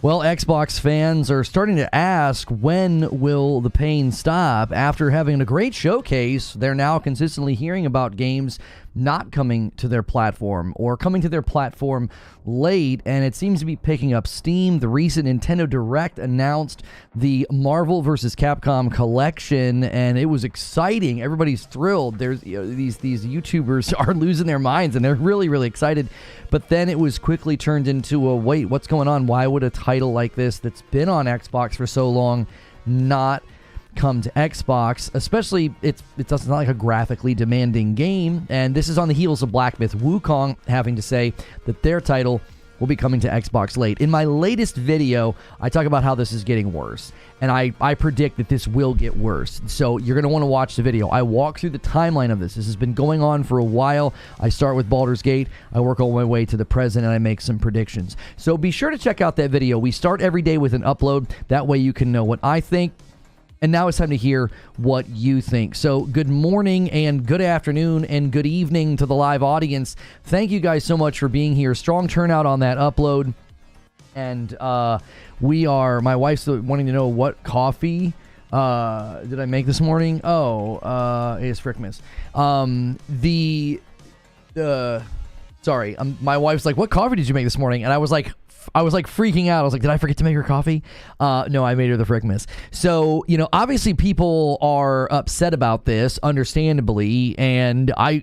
Well, Xbox fans are starting to ask, when will the pain stop? After having a great showcase, they're now consistently hearing about games not coming to their platform or coming to their platform late, and it seems to be picking up steam. The recent Nintendo Direct announced the Marvel vs. Capcom Collection, and it was exciting. Everybody's thrilled. There's these YouTubers are losing their minds, and they're really, really excited. But then it was quickly turned into a, wait, what's going on? Why would a title like this that's been on Xbox for so long not come to Xbox? Especially, it's not like a graphically demanding game, and this is on the heels of Black Myth Wukong having to say that their title will be coming to Xbox late. In my latest video, I talk about how this is getting worse, and I predict that this will get worse. So you're going to want to watch the video. I walk through the timeline of this. This has been going on for a while. I start with Baldur's Gate, I work all my way to the present, and I make some predictions. So be sure to check out that video. We start every day with an upload. That way you can know what I think. And now it's time to hear what you think. So good morning and good afternoon and good evening to the live audience. Thank you guys so much for being here. Strong turnout on that upload. And my wife's wanting to know what coffee did I make this morning? Oh, it's Frickmas. Sorry, my wife's like, what coffee did you make this morning? And I was like freaking out. I was like, did I forget to make her coffee? No, I made her the Frickmas. So, obviously people are upset about this, understandably, and I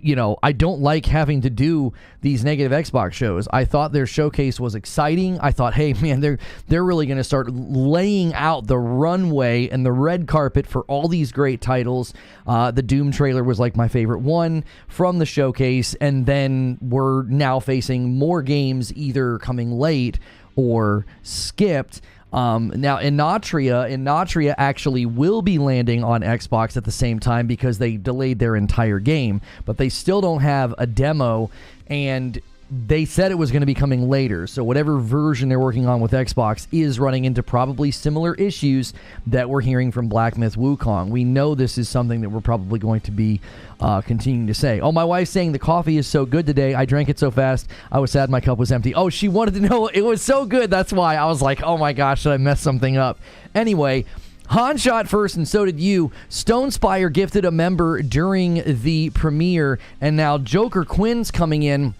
don't like having to do these negative Xbox shows. I thought their showcase was exciting. I thought, hey, man, they're really going to start laying out the runway and the red carpet for all these great titles. The Doom trailer was like my favorite one from the showcase, and then we're now facing more games either coming late or skipped. Now, Inatria actually will be landing on Xbox at the same time because they delayed their entire game, but they still don't have a demo, and they said it was going to be coming later. So whatever version they're working on with Xbox is running into probably similar issues that we're hearing from Black Myth Wukong. We know this is something that we're probably going to be continuing to say. Oh, my wife's saying the coffee is so good today. I drank it so fast, I was sad my cup was empty. Oh, she wanted to know it was so good. That's why I was like, oh my gosh, did I mess something up? Anyway, Han shot first, and so did you. Stone Spire gifted a member during the premiere, and now Joker Quinn's coming in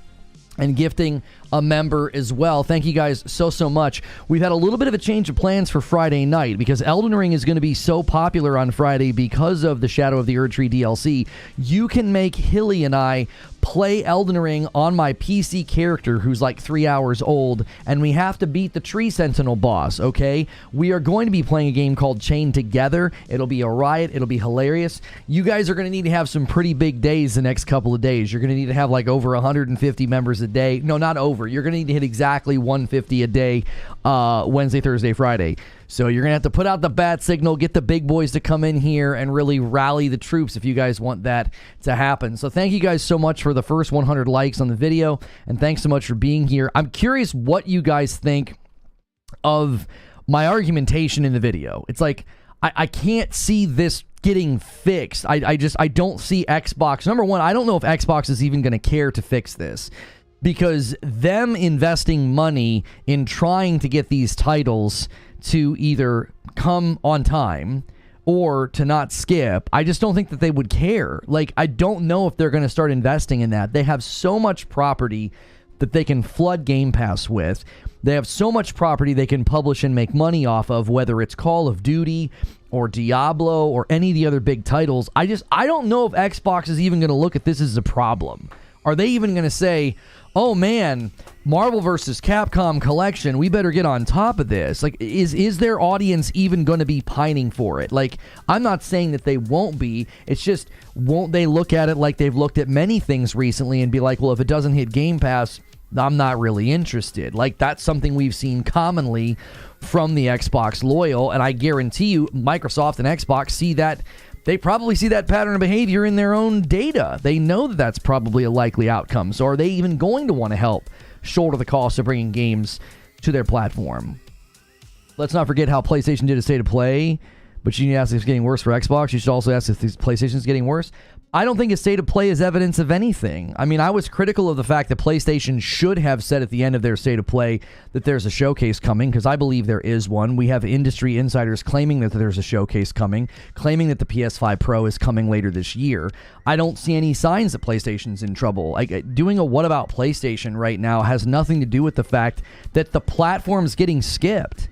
and gifting a member as well. Thank you guys so much. We've had a little bit of a change of plans for Friday night because Elden Ring is going to be so popular on Friday because of the Shadow of the Erdtree DLC. You can make Hilly and I play Elden Ring on my PC character who's like 3 hours old, and we have to beat the Tree Sentinel boss, okay? We are going to be playing a game called Chained Together. It'll be a riot. It'll be hilarious. You guys are going to need to have some pretty big days the next couple of days. You're going to need to have like over 150 members a day. No, not over. You're going to need to hit exactly 150 a day Wednesday, Thursday, Friday. So you're going to have to put out the bat signal, get the big boys to come in here and really rally the troops if you guys want that to happen. So thank you guys so much for the first 100 likes on the video, and thanks so much for being here. I'm curious what you guys think of my argumentation in the video. It's like, I can't see this getting fixed. I don't see Xbox. Number one, I don't know if Xbox is even going to care to fix this, because them investing money in trying to get these titles to either come on time or to not skip, I just don't think that they would care. Like, I don't know if they're going to start investing in that. They have so much property that they can flood Game Pass with. They have so much property they can publish and make money off of, whether it's Call of Duty or Diablo or any of the other big titles. I don't know if Xbox is even going to look at this as a problem. Are they even going to say, oh man, Marvel vs. Capcom Collection, we better get on top of this? Like, is their audience even going to be pining for it? Like, I'm not saying that they won't be. It's just, won't they look at it like they've looked at many things recently and be like, well, if it doesn't hit Game Pass, I'm not really interested. Like, that's something we've seen commonly from the Xbox loyal, and I guarantee you Microsoft and Xbox see that. They probably see that pattern of behavior in their own data. They know that that's probably a likely outcome. So are they even going to want to help shoulder the cost of bringing games to their platform? Let's not forget how PlayStation did a state of play, but you need to ask if it's getting worse for Xbox. You should also ask if PlayStation is getting worse. I don't think a state of play is evidence of anything. I mean, I was critical of the fact that PlayStation should have said at the end of their state of play that there's a showcase coming, because I believe there is one. We have industry insiders claiming that there's a showcase coming, claiming that the PS5 Pro is coming later this year. I don't see any signs that PlayStation's in trouble. Like, doing a what about PlayStation right now has nothing to do with the fact that the platform's getting skipped.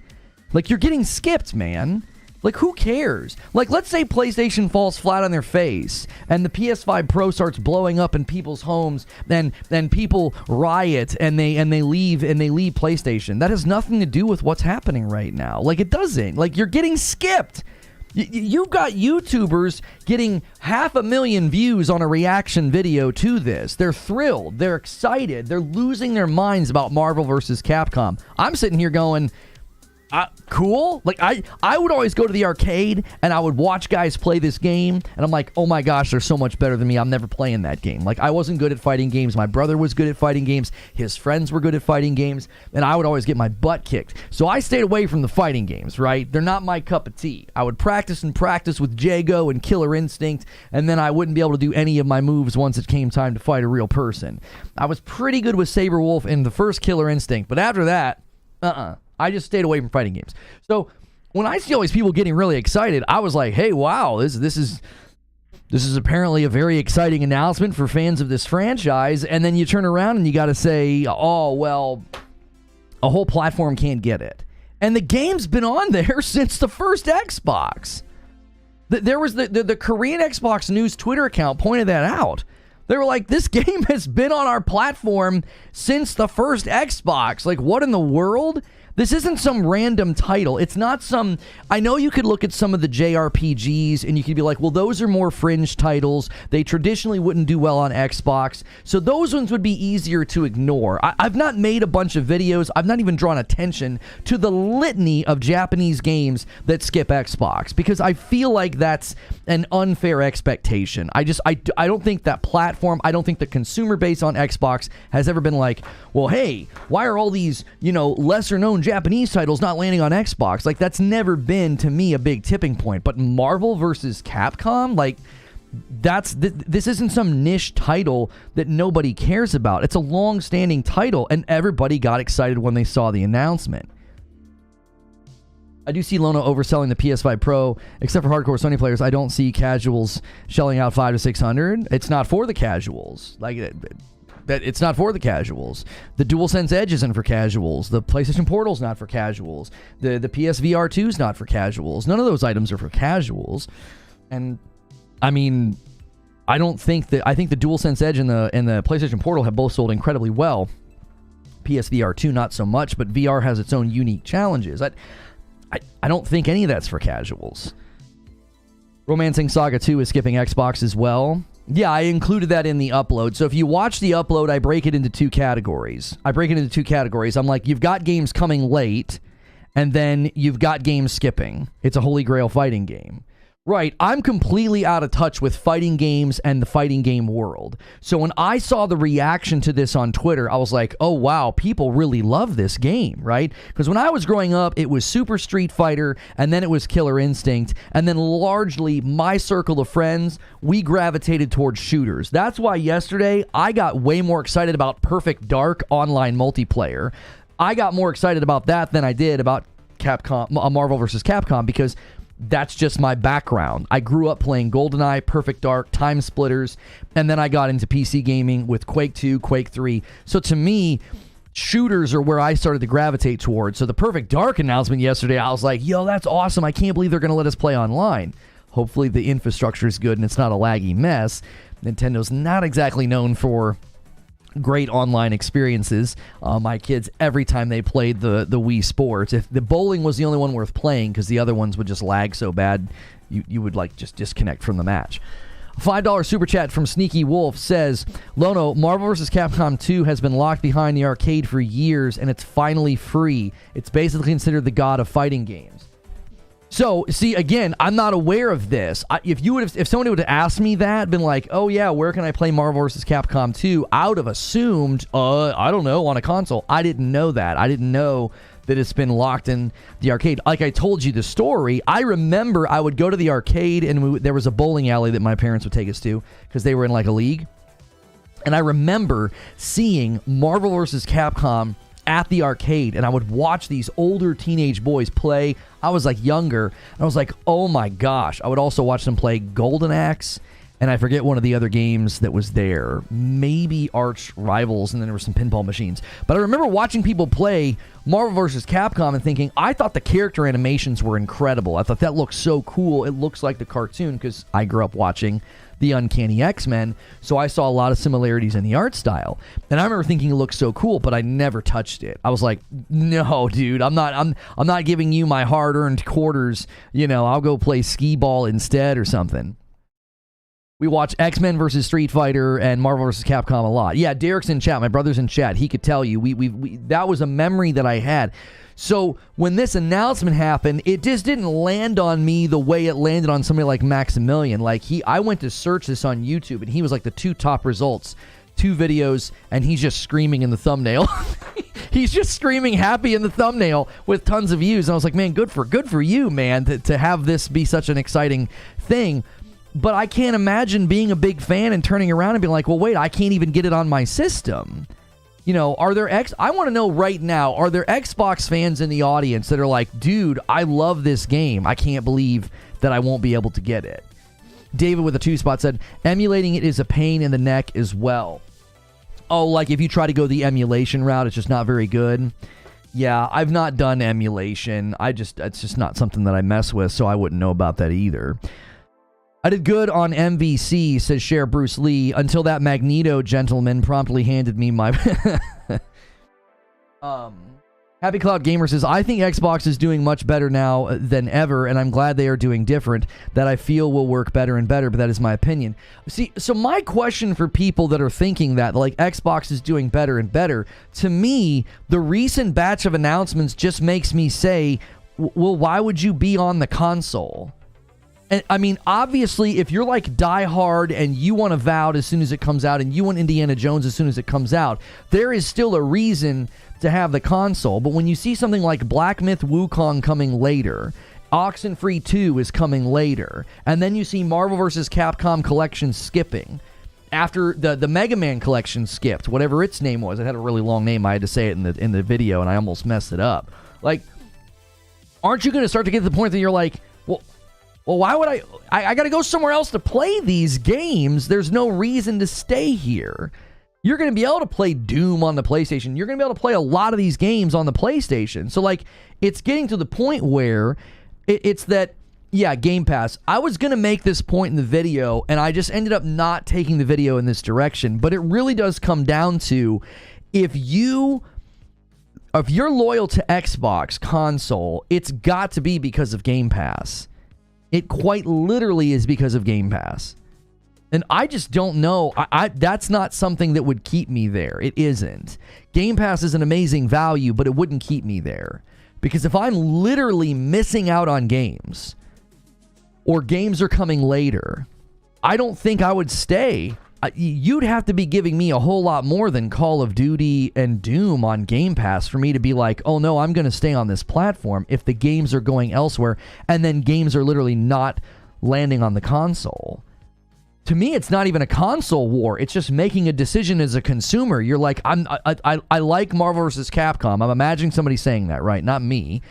Like, you're getting skipped, man. Like, who cares? Like, let's say PlayStation falls flat on their face and the PS5 Pro starts blowing up in people's homes, and people riot and they leave PlayStation. That has nothing to do with what's happening right now. Like, it doesn't. Like, you're getting skipped. You've got YouTubers getting 500,000 views on a reaction video to this. They're thrilled. They're excited. They're losing their minds about Marvel vs. Capcom. I'm sitting here going, cool. Like, I would always go to the arcade and I would watch guys play this game, and I'm like, oh my gosh, they're so much better than me. I'm never playing that game. Like, I wasn't good at fighting games. My brother was good at fighting games. His friends were good at fighting games, and I would always get my butt kicked. So I stayed away from the fighting games, right? They're not my cup of tea. I would practice with Jago and Killer Instinct, and then I wouldn't be able to do any of my moves once it came time to fight a real person. I was pretty good with Saber Wolf in the first Killer Instinct, but after that, I just stayed away from fighting games. So when I see all these people getting really excited, I was like, hey, wow, this is apparently a very exciting announcement for fans of this franchise. And then you turn around and you got to say, oh, well, a whole platform can't get it. And the game's been on there since the first Xbox. There was the Korean Xbox News Twitter account pointed that out. They were like, this game has been on our platform since the first Xbox. Like, what in the world? This isn't some random title. It's not some... I know you could look at some of the JRPGs and you could be like, well, those are more fringe titles. They traditionally wouldn't do well on Xbox. So those ones would be easier to ignore. I've not made a bunch of videos. I've not even drawn attention to the litany of Japanese games that skip Xbox, because I feel like that's an unfair expectation. I don't think that platform, I don't think the consumer base on Xbox has ever been like, well, hey, why are all these, lesser known Japanese titles not landing on Xbox? Like, that's never been, to me, a big tipping point. But Marvel versus Capcom, like, this isn't some niche title that nobody cares about. It's a long-standing title, and everybody got excited when they saw the announcement. I do see Lono overselling the PS5 Pro. Except for hardcore Sony players, I don't see casuals shelling out $500 to $600. It's not for the casuals. It's not for the casuals. The DualSense Edge isn't for casuals. The PlayStation Portal's not for casuals. The PSVR 2's not for casuals. None of those items are for casuals. And I mean, I think the DualSense Edge and the PlayStation Portal have both sold incredibly well. PSVR 2 not so much, but VR has its own unique challenges. I don't think any of that's for casuals. Romancing Saga 2 is skipping Xbox as well. Yeah, I included that in the upload. So if you watch the upload, I break it into two categories. I'm like, you've got games coming late, and then you've got games skipping. It's a holy grail fighting game. Right, I'm completely out of touch with fighting games and the fighting game world. So when I saw the reaction to this on Twitter, I was like, oh wow, people really love this game, right? Because when I was growing up, it was Super Street Fighter, and then it was Killer Instinct, and then largely my circle of friends, we gravitated towards shooters. That's why yesterday, I got way more excited about Perfect Dark online multiplayer. I got more excited about that than I did about Marvel vs. Capcom, because that's just my background. I grew up playing GoldenEye, Perfect Dark, Time Splitters, and then I got into PC gaming with Quake 2, Quake 3. So to me, shooters are where I started to gravitate towards. So the Perfect Dark announcement yesterday, I was like, yo, that's awesome. I can't believe they're going to let us play online. Hopefully the infrastructure is good and it's not a laggy mess. Nintendo's not exactly known for great online experiences. My kids, every time they played the Wii Sports, if the bowling was the only one worth playing because the other ones would just lag so bad, you would like just disconnect from the match. $5 super chat from Sneaky Wolf says, Lono, Marvel vs. Capcom 2 has been locked behind the arcade for years and it's finally free. It's basically considered the god of fighting games. So, see, again, I'm not aware of this. If somebody would have asked me that, been like, oh yeah, where can I play Marvel vs. Capcom 2? I would have assumed, I don't know, on a console. I didn't know that. I didn't know that it's been locked in the arcade. Like I told you the story, I remember I would go to the arcade and there was a bowling alley that my parents would take us to because they were in like a league. And I remember seeing Marvel vs. Capcom at the arcade, and I would watch these older teenage boys play. I was like younger, and I was like, oh my gosh. I would also watch them play Golden Axe, and I forget one of the other games that was there. Maybe Arch Rivals, and then there were some pinball machines. But I remember watching people play Marvel vs. Capcom and thinking, I thought the character animations were incredible. I thought that looked so cool. It looks like the cartoon, because I grew up watching the Uncanny X-Men, so I saw a lot of similarities in the art style. And I remember thinking it looked so cool, but I never touched it. I was like, no, dude, I'm not giving you my hard-earned quarters. You know, I'll go play skee ball instead or something. We watch X-Men versus Street Fighter and Marvel vs. Capcom a lot. Yeah, Derek's in chat. My brother's in chat. He could tell you. We that was a memory that I had. So when this announcement happened, it just didn't land on me the way it landed on somebody like Maximilian. Like I went to search this on YouTube, and he was like the 2 top results, 2 videos, and he's just screaming in the thumbnail. He's just screaming happy in the thumbnail with tons of views. And I was like, man, good for you, man, to have this be such an exciting thing. But I can't imagine being a big fan and turning around and being like, well, wait, I can't even get it on my system. You know, I want to know right now, are there Xbox fans in the audience that are like, dude, I love this game. I can't believe that I won't be able to get it. David with a 2 spot said, emulating it is a pain in the neck as well. Oh, like if you try to go the emulation route, it's just not very good. Yeah, I've not done emulation. It's just not something that I mess with, so I wouldn't know about that either. I did good on MVC, says Cher Bruce Lee, until that Magneto gentleman promptly handed me my... Happy Cloud Gamer says, I think Xbox is doing much better now than ever, and I'm glad they are doing different, that I feel will work better and better, but that is my opinion. See, so my question for people that are thinking that, like, Xbox is doing better and better, to me, the recent batch of announcements just makes me say, well, why would you be on the console? And, I mean, obviously, if you're like Die Hard and you want Avowed as soon as it comes out and you want Indiana Jones as soon as it comes out, there is still a reason to have the console. But when you see something like Black Myth Wukong coming later, Oxenfree 2 is coming later, and then you see Marvel vs. Capcom Collection skipping. After the Mega Man Collection skipped, whatever its name was. It had a really long name. I had to say it in the video, and I almost messed it up. Like, aren't you going to start to get to the point that you're like, well, why would I got to go somewhere else to play these games. There's no reason to stay here. You're going to be able to play Doom on the PlayStation. You're going to be able to play a lot of these games on the PlayStation. So, like, it's getting to the point where it's that, yeah, Game Pass. I was going to make this point in the video, and I just ended up not taking the video in this direction. But it really does come down to if you're loyal to Xbox console, it's got to be because of Game Pass. It quite literally is because of Game Pass. And I just don't know. That's not something that would keep me there. It isn't. Game Pass is an amazing value, but it wouldn't keep me there. Because if I'm literally missing out on games, or games are coming later, I don't think I would stay. You'd have to be giving me a whole lot more than Call of Duty and Doom on Game Pass for me to be like, oh no, I'm going to stay on this platform if the games are going elsewhere, and then games are literally not landing on the console. To me, it's not even a console war. It's just making a decision as a consumer. You're like, I like Marvel vs. Capcom. I'm imagining somebody saying that, right? Not me.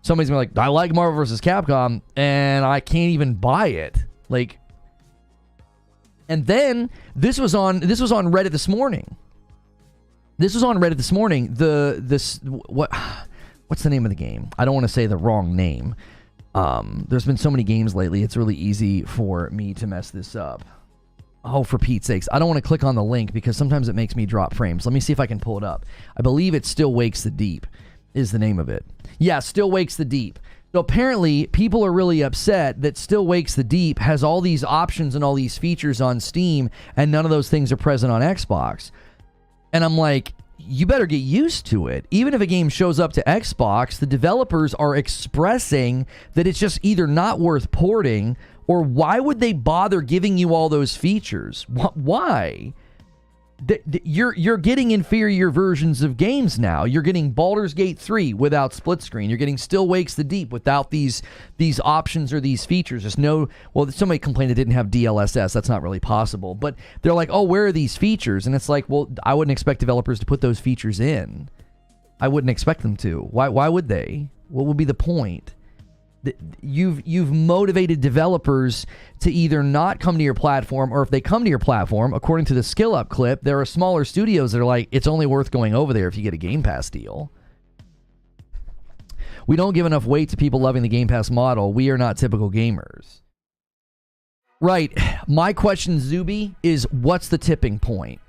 Somebody's gonna be like, I like Marvel vs. Capcom, and I can't even buy it. Like, and then this was on Reddit this morning. What's the name of the game? I don't want to say the wrong name. There's been so many games lately, it's really easy for me to mess this up. Oh, for Pete's sakes. I don't want to click on the link because sometimes it makes me drop frames. Let me see if I can pull it up. I believe it Still Wakes the Deep is the name of it. Yeah, Still Wakes the Deep. So apparently, people are really upset that Still Wakes the Deep has all these options and all these features on Steam, and none of those things are present on Xbox. And I'm like, you better get used to it. Even if a game shows up to Xbox, the developers are expressing that it's just either not worth porting, or why would they bother giving you all those features? Why? You're getting inferior versions of games now. You're getting Baldur's Gate 3 without split screen. You're getting Still Wakes the Deep without these options or these features. There's no, well, somebody complained it didn't have DLSS. That's not really possible. But they're like, oh, where are these features? And it's like, well, I wouldn't expect developers to put those features in. I wouldn't expect them to. Why would they? What would be the point? You've motivated developers to either not come to your platform, or if they come to your platform, according to the Skill Up clip, there are smaller studios that are like, it's only worth going over there if you get a Game Pass deal. We don't give enough weight to people loving the Game Pass model. We are not typical gamers. Right. My question, Zuby, is what's the tipping point?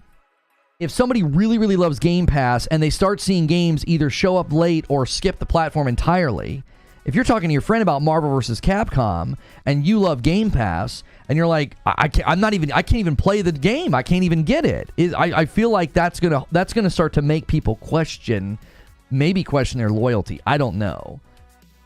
If somebody really, really loves Game Pass and they start seeing games either show up late or skip the platform entirely, if you're talking to your friend about Marvel vs. Capcom and you love Game Pass and you're like, I can't even play the game. I can't even get it. I feel like that's gonna start to make people question their loyalty. I don't know.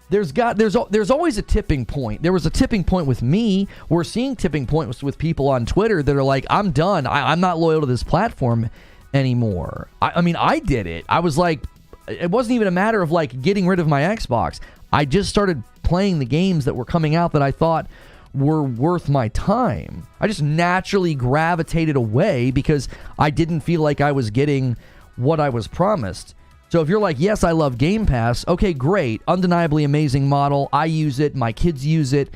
There's always a tipping point. There was a tipping point with me. We're seeing tipping points with people on Twitter that are like, I'm done. I'm not loyal to this platform anymore. I mean, I did it. I was like, it wasn't even a matter of like getting rid of my Xbox. I just started playing the games that were coming out that I thought were worth my time. I just naturally gravitated away because I didn't feel like I was getting what I was promised. So if you're like, yes, I love Game Pass, okay, great, undeniably amazing model, I use it, my kids use it,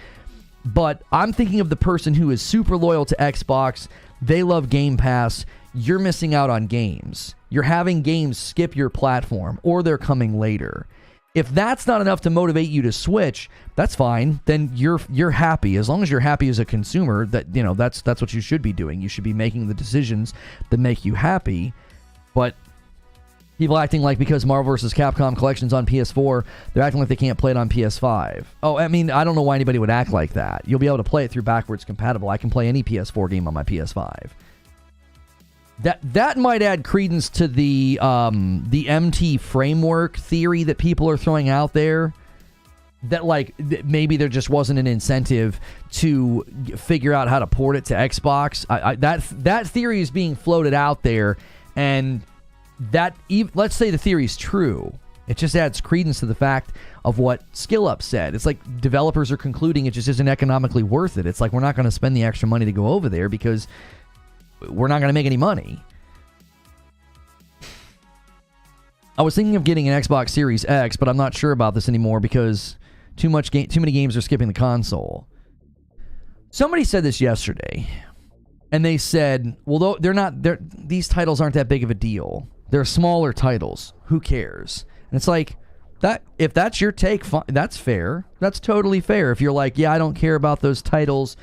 but I'm thinking of the person who is super loyal to Xbox, they love Game Pass, you're missing out on games. You're having games skip your platform, or they're coming later. If that's not enough to motivate you to switch, that's fine. Then you're happy. As long as you're happy as a consumer, that's what you should be doing. You should be making the decisions that make you happy. But people acting like because Marvel vs. Capcom Collection's on PS4, they're acting like they can't play it on PS5. Oh, I mean, I don't know why anybody would act like that. You'll be able to play it through backwards compatible. I can play any PS4 game on my PS5. That might add credence to the MT framework theory that people are throwing out there. That maybe there just wasn't an incentive to figure out how to port it to Xbox. That theory is being floated out there, and let's say the theory is true. It just adds credence to the fact of what Skill Up said. It's like developers are concluding it just isn't economically worth it. It's like, we're not going to spend the extra money to go over there because we're not going to make any money. I was thinking of getting an Xbox Series X, but I'm not sure about this anymore because too many games are skipping the console. Somebody said this yesterday, and they said, well, these titles aren't that big of a deal. They're smaller titles. Who cares? And it's like, if that's your take, that's fair. That's totally fair. If you're like, yeah, I don't care about those titles,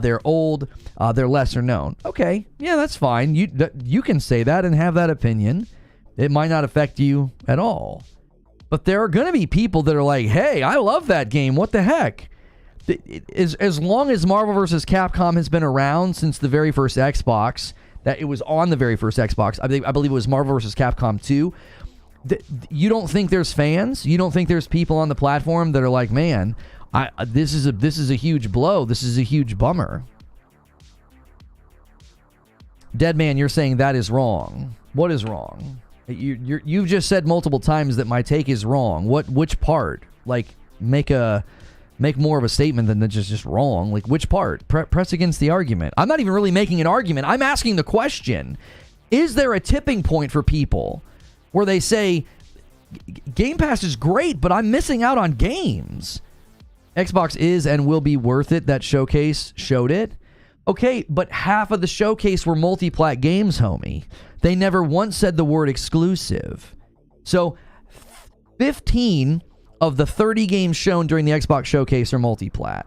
they're old, they're lesser known. Okay, yeah, that's fine. You can say that and have that opinion. It might not affect you at all. But there are going to be people that are like, hey, I love that game. What the heck? As long as Marvel vs. Capcom has been around since the very first Xbox, that it was on the very first Xbox, I believe it was Marvel vs. Capcom 2, you don't think there's fans? You don't think there's people on the platform that are like, man, this is a huge blow. This is a huge bummer. Deadman, you're saying that is wrong. What is wrong? You've just said multiple times that my take is wrong. Which part? Like, make more of a statement than just wrong. Like, which part? Press against the argument. I'm not even really making an argument. I'm asking the question. Is there a tipping point for people where they say, Game Pass is great, but I'm missing out on games? Xbox is and will be worth it. That showcase showed it. Okay, but half of the showcase were multi-plat games, homie. They never once said the word exclusive. So 15 of the 30 games shown during the Xbox showcase are multi-plat.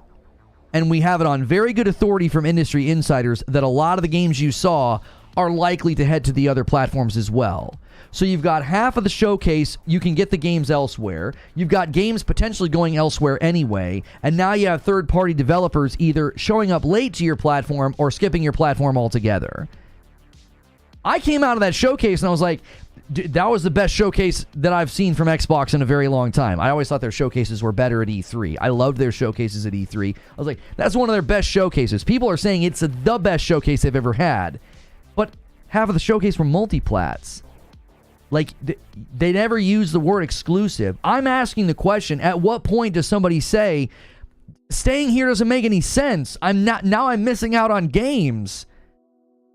And we have it on very good authority from industry insiders that a lot of the games you saw are likely to head to the other platforms as well. So you've got half of the showcase, you can get the games elsewhere. You've got games potentially going elsewhere anyway. And now you have third-party developers either showing up late to your platform or skipping your platform altogether. I came out of that showcase and I was like, that was the best showcase that I've seen from Xbox in a very long time. I always thought their showcases were better at E3. I loved their showcases at E3. I was like, that's one of their best showcases. People are saying it's the best showcase they've ever had. But half of the showcase were multiplats. Like, they never use the word exclusive. I'm asking the question, at what point does somebody say, staying here doesn't make any sense. I'm missing out on games.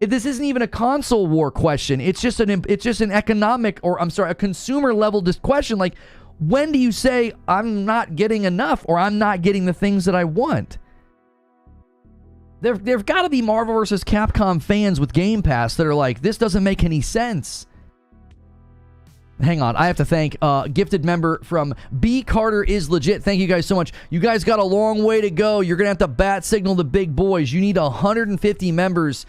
This isn't even a console war question. It's just an economic, or I'm sorry, a consumer level question. Like, when do you say I'm not getting enough, or I'm not getting the things that I want? There've got to be Marvel vs. Capcom fans with Game Pass that are like, this doesn't make any sense. Hang on, I have to thank gifted member from B. Carter is legit. Thank you guys so much. You guys got a long way to go. You're gonna have to bat signal the big boys. You need 150 members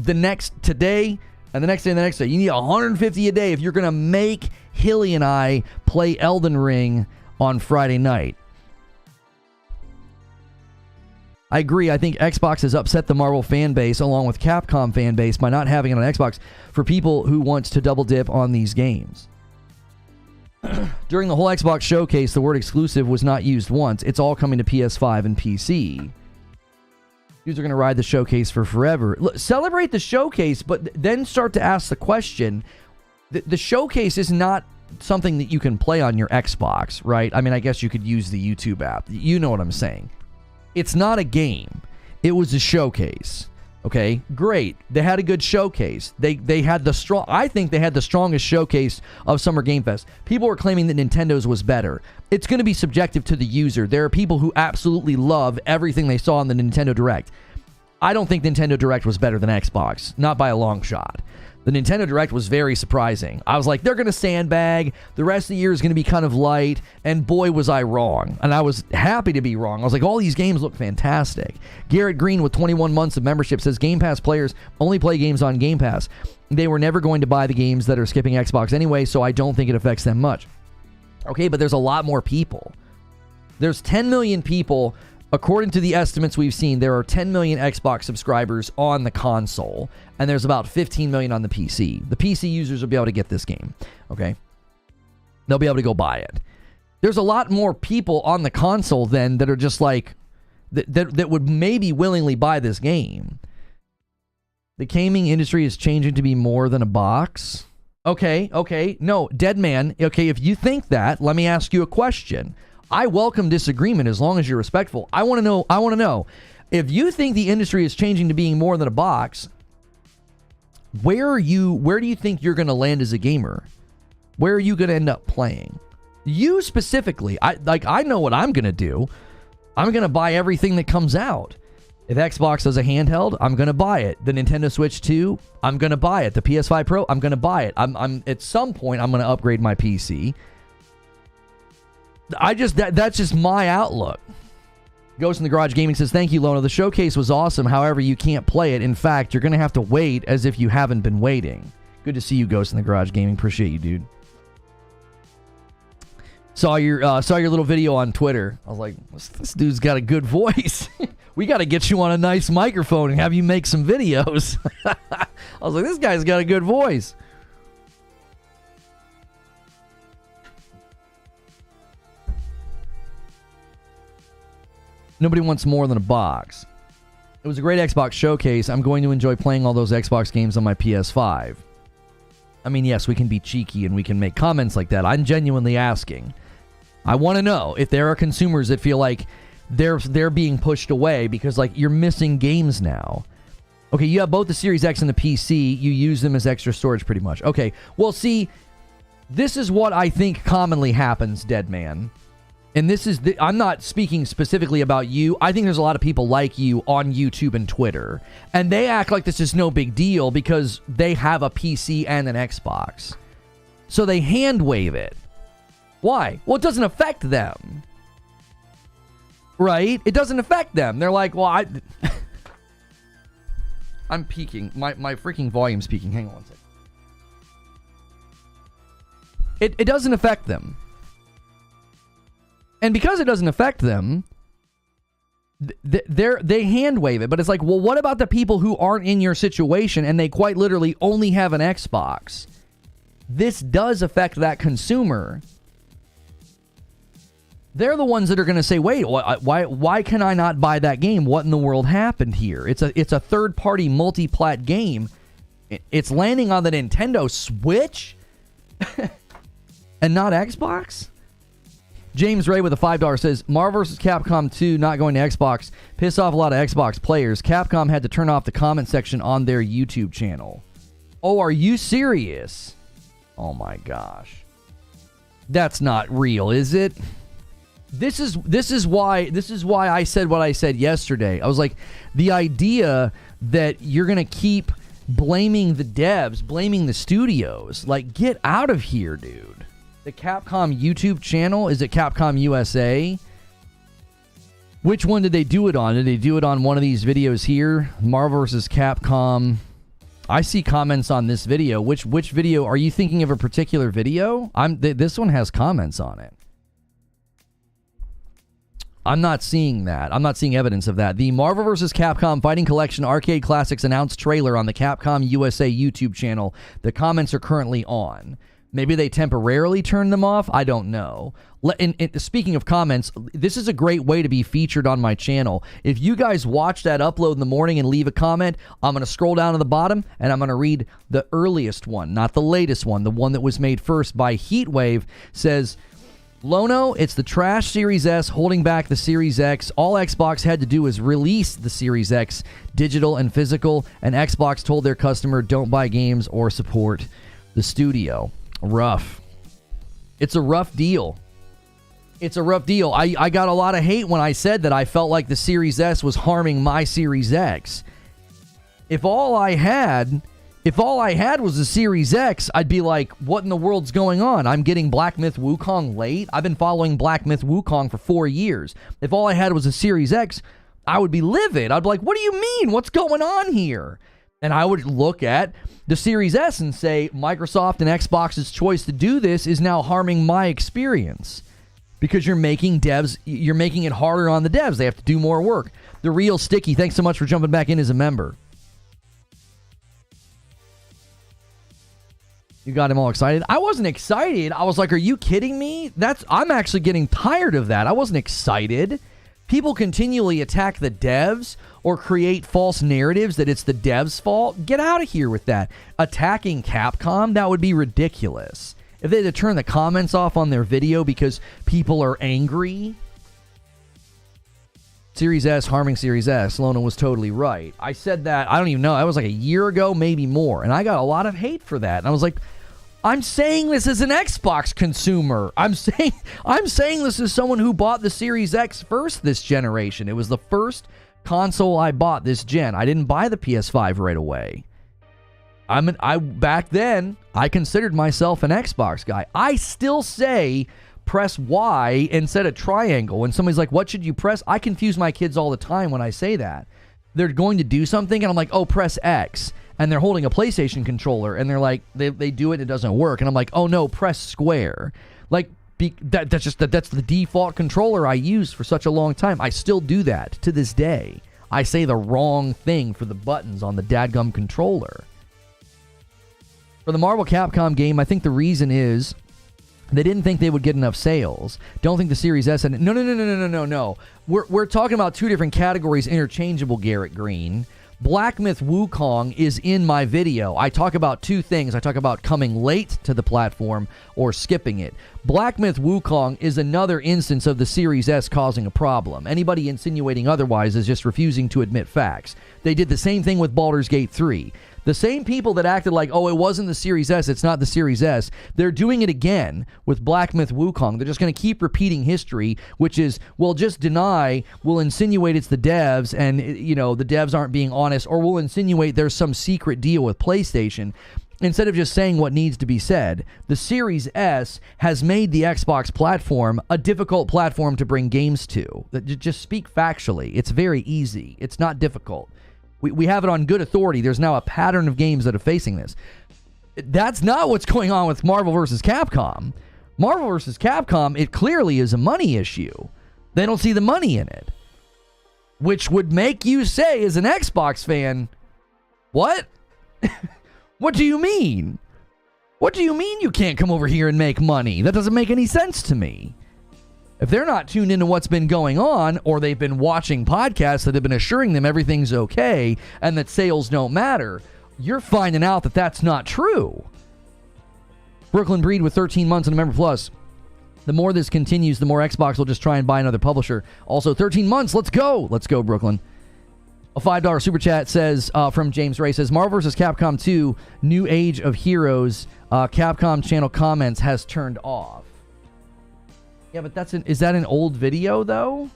today and the next day and the next day. You need 150 a day if you're gonna make Hilly and I play Elden Ring on Friday night. I agree. I think Xbox has upset the Marvel fan base along with Capcom fan base by not having it on Xbox for people who wants to double dip on these games. During the whole Xbox showcase, the word exclusive was not used once. It's all coming to PS5 and PC. Dudes are going to ride the showcase for forever. Look, celebrate the showcase, but then start to ask the question. The showcase is not something that you can play on your Xbox, right? I mean, I guess you could use the YouTube app. You know what I'm saying. It's not a game. It was a showcase. Okay, great. They had a good showcase. They had I think they had the strongest showcase of Summer Game Fest. People were claiming that Nintendo's was better. It's going to be subjective to the user. There are people who absolutely love everything they saw on the Nintendo Direct. I don't think Nintendo Direct was better than Xbox, not by a long shot. The Nintendo Direct was very surprising. I was like, they're going to sandbag. The rest of the year is going to be kind of light. And boy, was I wrong. And I was happy to be wrong. I was like, all these games look fantastic. Garrett Green with 21 months of membership says Game Pass players only play games on Game Pass. They were never going to buy the games that are skipping Xbox anyway, so I don't think it affects them much. Okay, but there's a lot more people. There's 10 million people. According to the estimates we've seen, there are 10 million Xbox subscribers on the console, and there's about 15 million on the PC. The PC users will be able to get this game, okay? They'll be able to go buy it. There's a lot more people on the console then that are just like, that would maybe willingly buy this game. The gaming industry is changing to be more than a box. Okay, no, Deadman, okay, if you think that, let me ask you a question. I welcome disagreement as long as you're respectful. I want to know, if you think the industry is changing to being more than a box, where do you think you're going to land as a gamer? Where are you going to end up playing? You specifically, I know what I'm going to do. I'm going to buy everything that comes out. If Xbox has a handheld, I'm going to buy it. The Nintendo Switch 2, I'm going to buy it. The PS5 Pro, I'm going to buy it. I'm at some point, I'm going to upgrade my PC. That's just my outlook. Ghost in the Garage Gaming says, thank you, Lono. The showcase was awesome. However, you can't play it. In fact, you're going to have to wait as if you haven't been waiting. Good to see you, Ghost in the Garage Gaming. Appreciate you, dude. Saw your little video on Twitter. I was like, this dude's got a good voice. We got to get you on a nice microphone and have you make some videos. I was like, this guy's got a good voice. Nobody wants more than a box. It was a great Xbox showcase. I'm going to enjoy playing all those Xbox games on my PS5. I mean, yes, we can be cheeky and we can make comments like that. I'm genuinely asking. I want to know if there are consumers that feel like they're being pushed away because, like, you're missing games now. Okay, you have both the Series X and the PC. You use them as extra storage pretty much. Okay, well, see, this is what I think commonly happens, Deadman. And this is, I'm not speaking specifically about you. I think there's a lot of people like you on YouTube and Twitter. And they act like this is no big deal because they have a PC and an Xbox. So they hand wave it. Why? Well, it doesn't affect them. Right? It doesn't affect them. They're like, well, I'm peaking. My freaking volume's peaking. Hang on one second. It doesn't affect them. And because it doesn't affect them, they hand wave it. But it's like, well, what about the people who aren't in your situation and they quite literally only have an Xbox? this does affect that consumer. They're the ones that are going to say, wait, why can I not buy that game? What in the world happened here? It's a third-party multi-plat game. It's landing on the Nintendo Switch and not Xbox? James Ray with a $5 says, Marvel vs. Capcom 2 not going to Xbox. Piss off a lot of Xbox players. Capcom had to turn off the comment section on their YouTube channel. Oh, are you serious? Oh my gosh. That's not real, is it? This is why I said what I said yesterday. I was like, the idea that you're going to keep blaming the devs, blaming the studios, like, get out of here, dude. The Capcom YouTube channel, is it Capcom USA? Which one did they do it on? Did they do it on one of these videos here? Marvel vs. Capcom. I see comments on this video. Which video? Are you thinking of a particular video? This one has comments on it. I'm not seeing that. I'm not seeing evidence of that. The Marvel vs. Capcom Fighting Collection Arcade Classics announced trailer on the Capcom USA YouTube channel. The comments are currently on. Maybe they temporarily turned them off. I don't know. Speaking of comments, this is a great way to be featured on my channel. If you guys watch that upload in the morning and leave a comment, I'm going to scroll down to the bottom and I'm going to read the earliest one, not the latest one. The one that was made first by Heatwave says, Lono, it's the trash Series S holding back the Series X. All Xbox had to do was release the Series X, digital and physical, and Xbox told their customer don't buy games or support the studio. Rough. It's a rough deal. It's a rough deal. I got a lot of hate when I said that I felt like the Series S was harming my Series X. If all I had was a Series X, I'd be like, what in the world's going on? I'm getting Black Myth Wukong late. I've been following Black Myth Wukong for 4 years. If all I had was a Series X, I would be livid. I'd be like, what do you mean? What's going on here? And I would look at the Series S and say, Microsoft and Xbox's choice to do this is now harming my experience. Because you're making it harder on the devs. They have to do more work. The Real Sticky, thanks so much for jumping back in as a member. You got him all excited. I wasn't excited. I was like, are you kidding me? I'm actually getting tired of that. I wasn't excited. People continually attack the devs or create false narratives that it's the devs' fault. Get out of here with that. Attacking Capcom, that would be ridiculous. If they had to turn the comments off on their video because people are angry. Series S harming Series S. Lono was totally right. I said that, I don't even know, that was like a year ago, maybe more. And I got a lot of hate for that. And I was like, I'm saying this as an Xbox consumer. I'm saying this as someone who bought the Series X first this generation. It was the first console I bought this gen. I didn't buy the PS5 right away. Back then, I considered myself an Xbox guy. I still say press Y instead of triangle. When somebody's like, what should you press? I confuse my kids all the time when I say that. They're going to do something, and I'm like, oh, press X. And they're holding a PlayStation controller, and they're like, they do it, and it doesn't work. And I'm like, oh, no, press square. Like, that's the default controller I used for such a long time. I still do that to this day. I say the wrong thing for the buttons on the dadgum controller. For the Marvel Capcom game, I think the reason is they didn't think they would get enough sales. Don't think the Series S... No. We're talking about two different categories interchangeable, Garrett Green. Black Myth Wukong is in my video. I talk about two things. I talk about coming late to the platform or skipping it. Black Myth Wukong is another instance of the Series S causing a problem. Anybody insinuating otherwise is just refusing to admit facts. They did the same thing with Baldur's Gate 3. The same people that acted like, oh, it wasn't the Series S, it's not the Series S, they're doing it again with Black Myth Wukong. They're just going to keep repeating history, which is, well, just deny, we'll insinuate it's the devs, and, you know, the devs aren't being honest, or we'll insinuate there's some secret deal with PlayStation, instead of just saying what needs to be said. The Series S has made the Xbox platform a difficult platform to bring games to. Just speak factually. It's very easy. It's not difficult. We have it on good authority. There's now a pattern of games that are facing this. That's not what's going on with Marvel vs. Capcom. Marvel vs. Capcom, it clearly is a money issue. They don't see the money in it. Which would make you say, as an Xbox fan, what? What do you mean? What do you mean you can't come over here and make money? That doesn't make any sense to me. If they're not tuned into what's been going on, or they've been watching podcasts that have been assuring them everything's okay and that sales don't matter, you're finding out that that's not true. Brooklyn Breed with 13 months and a member plus. The more this continues, the more Xbox will just try and buy another publisher. Also, 13 months. Let's go. Let's go, Brooklyn. A $5 super chat says, from James Ray, says, Marvel vs. Capcom 2, New Age of Heroes, Capcom channel comments has turned off. Yeah, but is that an old video, though?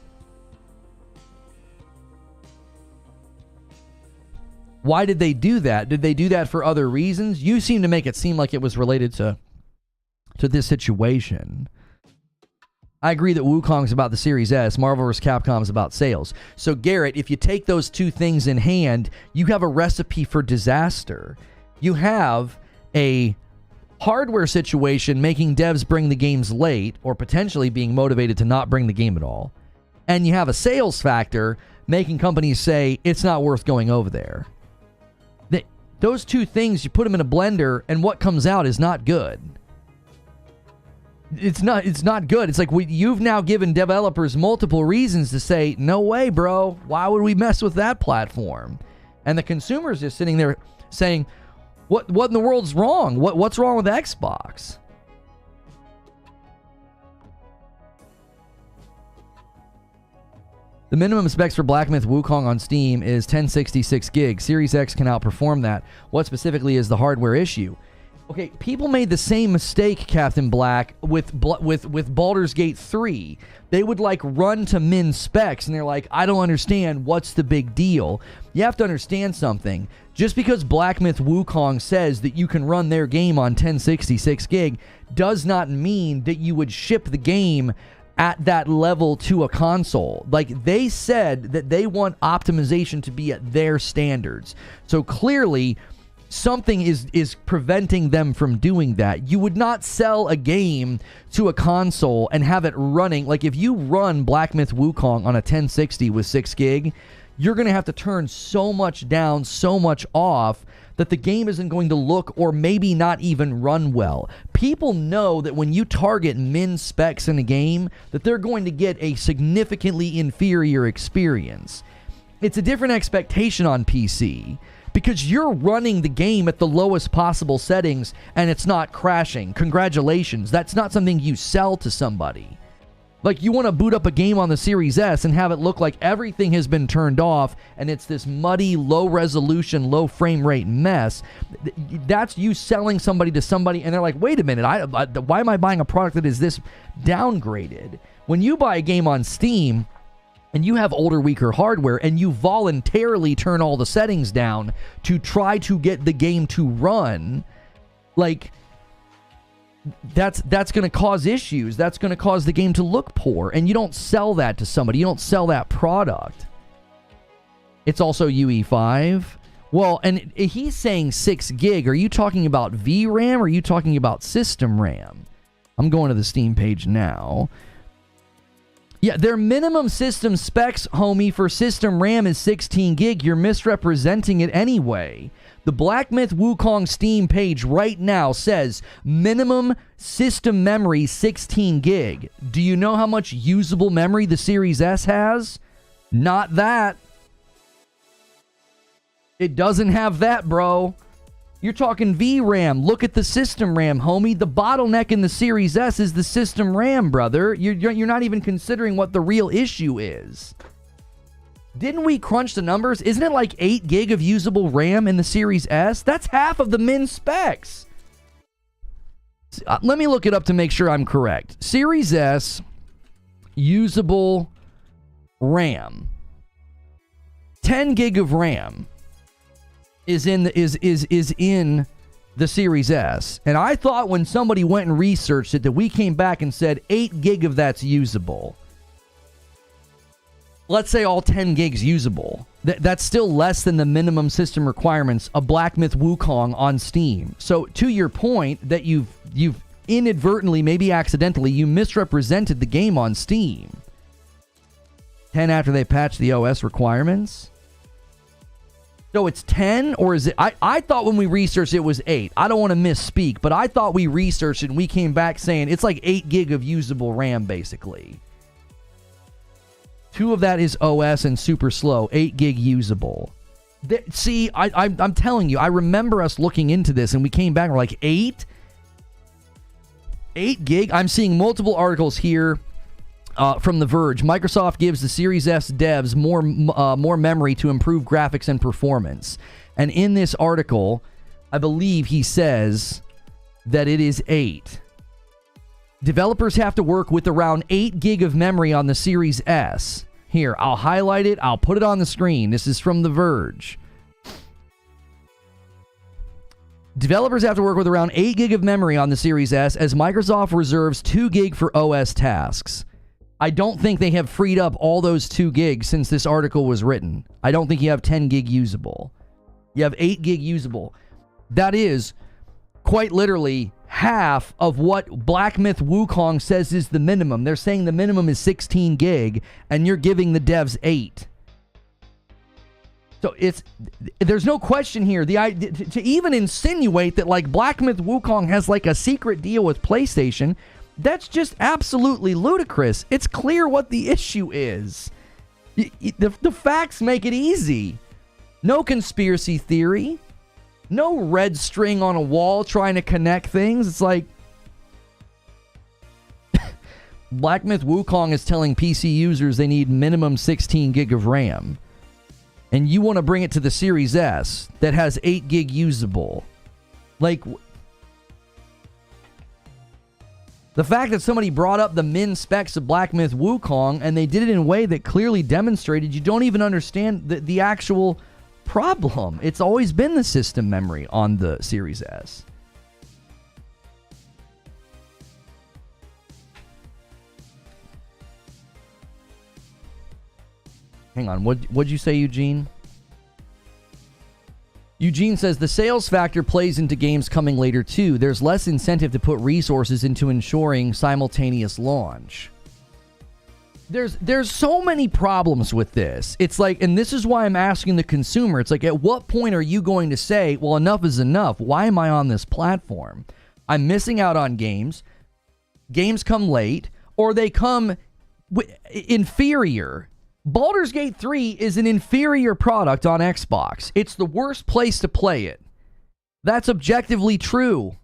Why did they do that? Did they do that for other reasons? You seem to make it seem like it was related to this situation. I agree that Wukong's about the Series S. Marvel vs. Capcom is about sales. So, Garrett, if you take those two things in hand, you have a recipe for disaster. You have a hardware situation making devs bring the games late, or potentially being motivated to not bring the game at all. And you have a sales factor making companies say it's not worth going over there. Those two things, you put them in a blender, and what comes out is not good. It's not good. It's like you've now given developers multiple reasons to say, no way, bro. Why would we mess with that platform? And the consumer's just sitting there saying, what in the world's wrong? What's wrong with Xbox? The minimum specs for Black Myth Wukong on Steam is 1066 gig. Series X can outperform that. What specifically is the hardware issue? Okay, people made the same mistake, Captain Black, with Baldur's Gate 3. They would run to min specs, and they're like, I don't understand. What's the big deal? You have to understand something. Just because Black Myth Wukong says that you can run their game on 1066 gig does not mean that you would ship the game at that level to a console. They said that they want optimization to be at their standards. So clearly, something is preventing them from doing that. You would not sell a game to a console and have it running. If you run Black Myth Wukong on a 1060 with 6 gig, you're going to have to turn so much down, so much off, that the game isn't going to look or maybe not even run well. People know that when you target min specs in a game, that they're going to get a significantly inferior experience. It's a different expectation on PC, because you're running the game at the lowest possible settings and it's not crashing. Congratulations. That's not something you sell to somebody. You want to boot up a game on the Series S and have it look like everything has been turned off and it's this muddy, low resolution, low frame rate mess. That's you selling somebody to somebody, and they're like, wait a minute, why am I buying a product that is this downgraded? When you buy a game on Steam and you have older, weaker hardware, and you voluntarily turn all the settings down to try to get the game to run, that's going to cause issues. That's going to cause the game to look poor, and you don't sell that to somebody. You don't sell that product. It's also UE5. Well, and he's saying 6 gig. Are you talking about VRAM, or are you talking about system RAM? I'm going to the Steam page now. Yeah, their minimum system specs, homie, for system RAM is 16 gig. You're misrepresenting it anyway. The Black Myth Wukong Steam page right now says minimum system memory 16 gig. Do you know how much usable memory the Series S has? Not that. It doesn't have that, bro. You're talking VRAM. Look at the system RAM, homie. The bottleneck in the Series S is the system RAM, brother. You're not even considering what the real issue is. Didn't we crunch the numbers? Isn't it 8 gig of usable RAM in the Series S? That's half of the min specs. Let me look it up to make sure I'm correct. Series S usable RAM. 10 gig of RAM is in the Series S. And I thought when somebody went and researched it that we came back and said 8 gig of that's usable. Let's say all 10 gigs usable. That's still less than the minimum system requirements of Black Myth Wukong on Steam. So to your point that you've inadvertently, maybe accidentally, you misrepresented the game on Steam. 10 after they patched the OS requirements. So it's 10, or is it? I thought when we researched it was 8. I don't want to misspeak, but I thought we researched it and we came back saying it's like 8 gig of usable RAM, basically. 2 of that is OS and super slow. 8 gig usable. See, I'm telling you, I remember us looking into this and we came back and we're like, 8? 8 gig? I'm seeing multiple articles here. From The Verge, Microsoft gives the Series S devs more memory to improve graphics and performance. And in this article, I believe he says that it is 8. Developers have to work with around 8 gig of memory on the Series S. Here, I'll highlight it. I'll put it on the screen. This is from The Verge. Developers have to work with around 8 gig of memory on the Series S as Microsoft reserves 2 gig for OS tasks. I don't think they have freed up all those 2 gigs since this article was written. I don't think you have 10 gig usable. You have 8 gig usable. That is quite literally half of what Black Myth Wukong says is the minimum. They're saying the minimum is 16 gig, and you're giving the devs 8. So there's no question here. To even insinuate that like Black Myth Wukong has like a secret deal with PlayStation, that's just absolutely ludicrous. It's clear what the issue is. The facts make it easy. No conspiracy theory. No red string on a wall trying to connect things. It's like Black Myth Wukong is telling PC users they need minimum 16 gig of RAM. And you want to bring it to the Series S that has 8 gig usable. Like, the fact that somebody brought up the min specs of Black Myth Wukong and they did it in a way that clearly demonstrated you don't even understand the actual problem. It's always been the system memory on the Series S. Hang on, what'd you say, Eugene? Eugene says the sales factor plays into games coming later too. There's less incentive to put resources into ensuring simultaneous launch. There's so many problems with this. It's like, and this is why I'm asking the consumer. It's like, at what point are you going to say, well, enough is enough? Why am I on this platform? I'm missing out on games. Games come late, or they come inferior. Baldur's Gate 3 is an inferior product on Xbox. It's the worst place to play it. That's objectively true.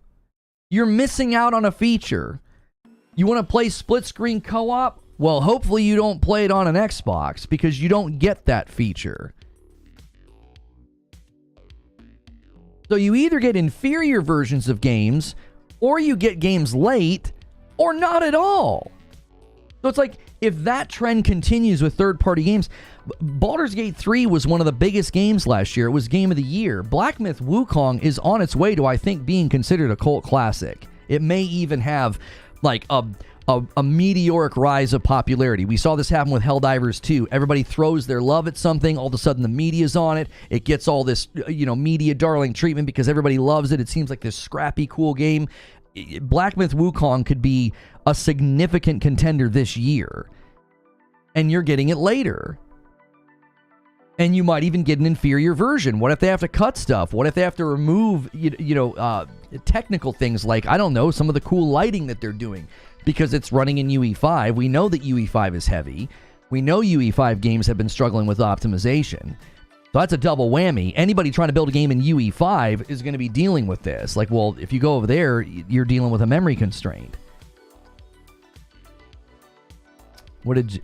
You're missing out on a feature. You want to play split-screen co-op? Well, hopefully you don't play it on an Xbox because you don't get that feature. So you either get inferior versions of games, or you get games late, or not at all. So it's like, if that trend continues with third-party games, Baldur's Gate 3 was one of the biggest games last year. It was Game of the Year. Black Myth Wukong is on its way to, I think, being considered a cult classic. It may even have, like, a meteoric rise of popularity. We saw this happen with Helldivers 2. Everybody throws their love at something. All of a sudden, the media's on it. It gets all this, media darling treatment because everybody loves it. It seems like this scrappy, cool game. Black Myth Wukong could be a significant contender this year, and you're getting it later. And you might even get an inferior version. What if they have to cut stuff? What if they have to remove, technical things like, I don't know, some of the cool lighting that they're doing because it's running in UE5. We know that UE5 is heavy. We know UE5 games have been struggling with optimization. So that's a double whammy. Anybody trying to build a game in UE5 is going to be dealing with this. Like, well, if you go over there, you're dealing with a memory constraint. What did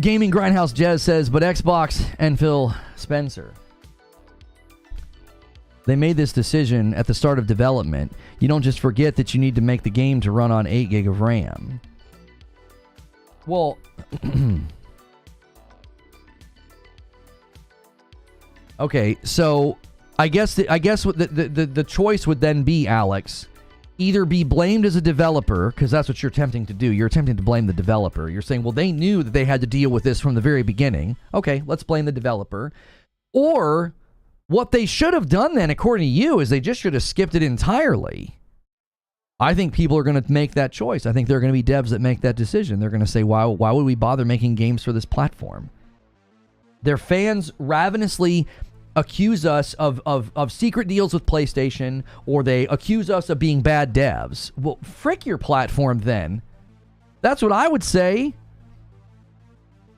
Gaming Grindhouse Jez says, but Xbox and Phil Spencer, they made this decision at the start of development. You don't just forget that you need to make the game to run on 8 gig of RAM. Well, okay, so I guess the choice would then be, Alex, either be blamed as a developer, because that's what you're attempting to do. You're attempting to blame the developer. You're saying, well, they knew that they had to deal with this from the very beginning. Okay, let's blame the developer. Or what they should have done then, according to you, is they just should have skipped it entirely. I think people are going to make that choice. I think there are going to be devs that make that decision. They're going to say, why would we bother making games for this platform? Their fans ravenously accuse us of secret deals with PlayStation, or they accuse us of being bad devs. Well, frick your platform then. That's what I would say.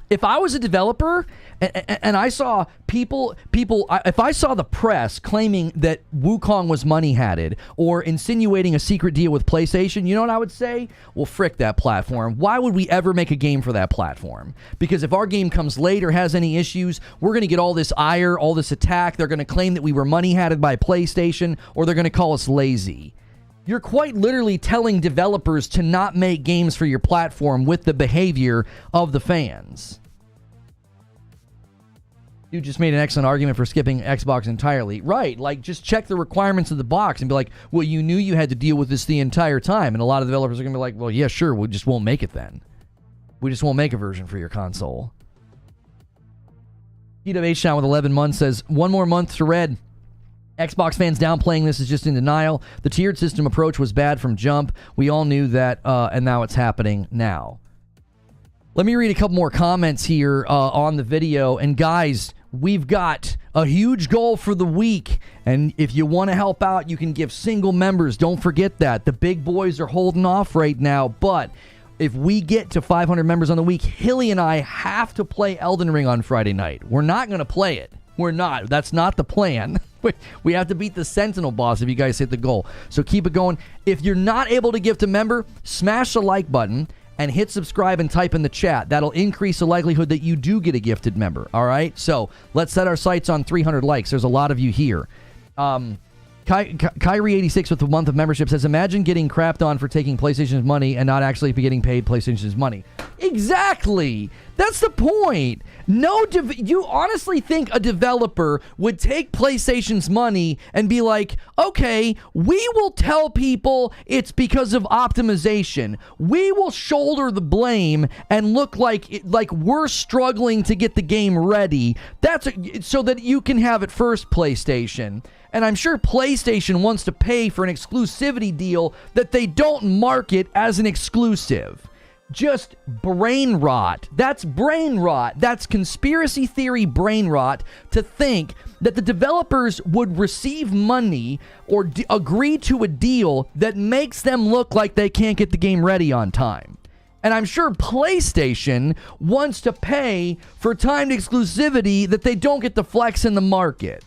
If I was a developer and I saw if I saw the press claiming that Wukong was money-hatted or insinuating a secret deal with PlayStation, you know what I would say? Well, frick that platform. Why would we ever make a game for that platform? Because if our game comes late or has any issues, we're going to get all this ire, all this attack. They're going to claim that we were money-hatted by PlayStation, or they're going to call us lazy. You're quite literally telling developers to not make games for your platform with the behavior of the fans. You just made an excellent argument for skipping Xbox entirely. Right, like just check the requirements of the box and be like, well, you knew you had to deal with this the entire time. And a lot of developers are going to be like, well, yeah, sure, we just won't make it then. We just won't make a version for your console. PWH with 11 months says, 1 more month to red. Xbox fans downplaying this is just in denial. The tiered system approach was bad from jump. We all knew that, and now it's happening now. Let me read a couple more comments here on the video. And guys, we've got a huge goal for the week. And if you want to help out, you can give single members. Don't forget that. The big boys are holding off right now. But if we get to 500 members on the week, Hilly and I have to play Elden Ring on Friday night. We're not going to play it. We're not. That's not the plan. We have to beat the Sentinel boss if you guys hit the goal. So keep it going. If you're not able to gift a member, smash the like button and hit subscribe and type in the chat. That'll increase the likelihood that you do get a gifted member. All right? So let's set our sights on 300 likes. There's a lot of you here. Kyrie86 with the month of membership says, imagine getting crapped on for taking PlayStation's money and not actually getting paid PlayStation's money. Exactly. That's the point. You honestly think a developer would take PlayStation's money and be like, okay, we will tell people it's because of optimization. We will shoulder the blame and look like we're struggling to get the game ready. So that you can have it first, PlayStation. And I'm sure PlayStation wants to pay for an exclusivity deal that they don't market as an exclusive. Just brain rot. That's brain rot. That's conspiracy theory brain rot to think that the developers would receive money or agree to a deal that makes them look like they can't get the game ready on time. And I'm sure PlayStation wants to pay for timed exclusivity that they don't get to flex in the market.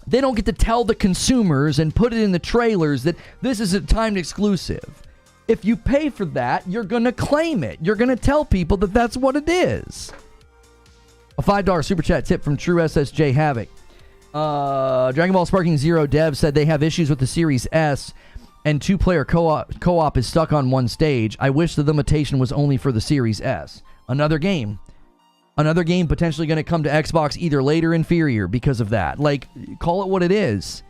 They don't get to tell the consumers and put it in the trailers that this is a timed exclusive. If you pay for that, you're going to claim it. You're going to tell people that that's what it is. A $5 super chat tip from True SSJ Havoc. Dragon Ball Sparking Zero Dev said they have issues with the Series S and 2-player co-op is stuck on one stage. I wish the limitation was only for the Series S. Another game potentially going to come to Xbox either late or inferior because of that. Like, call it what it is.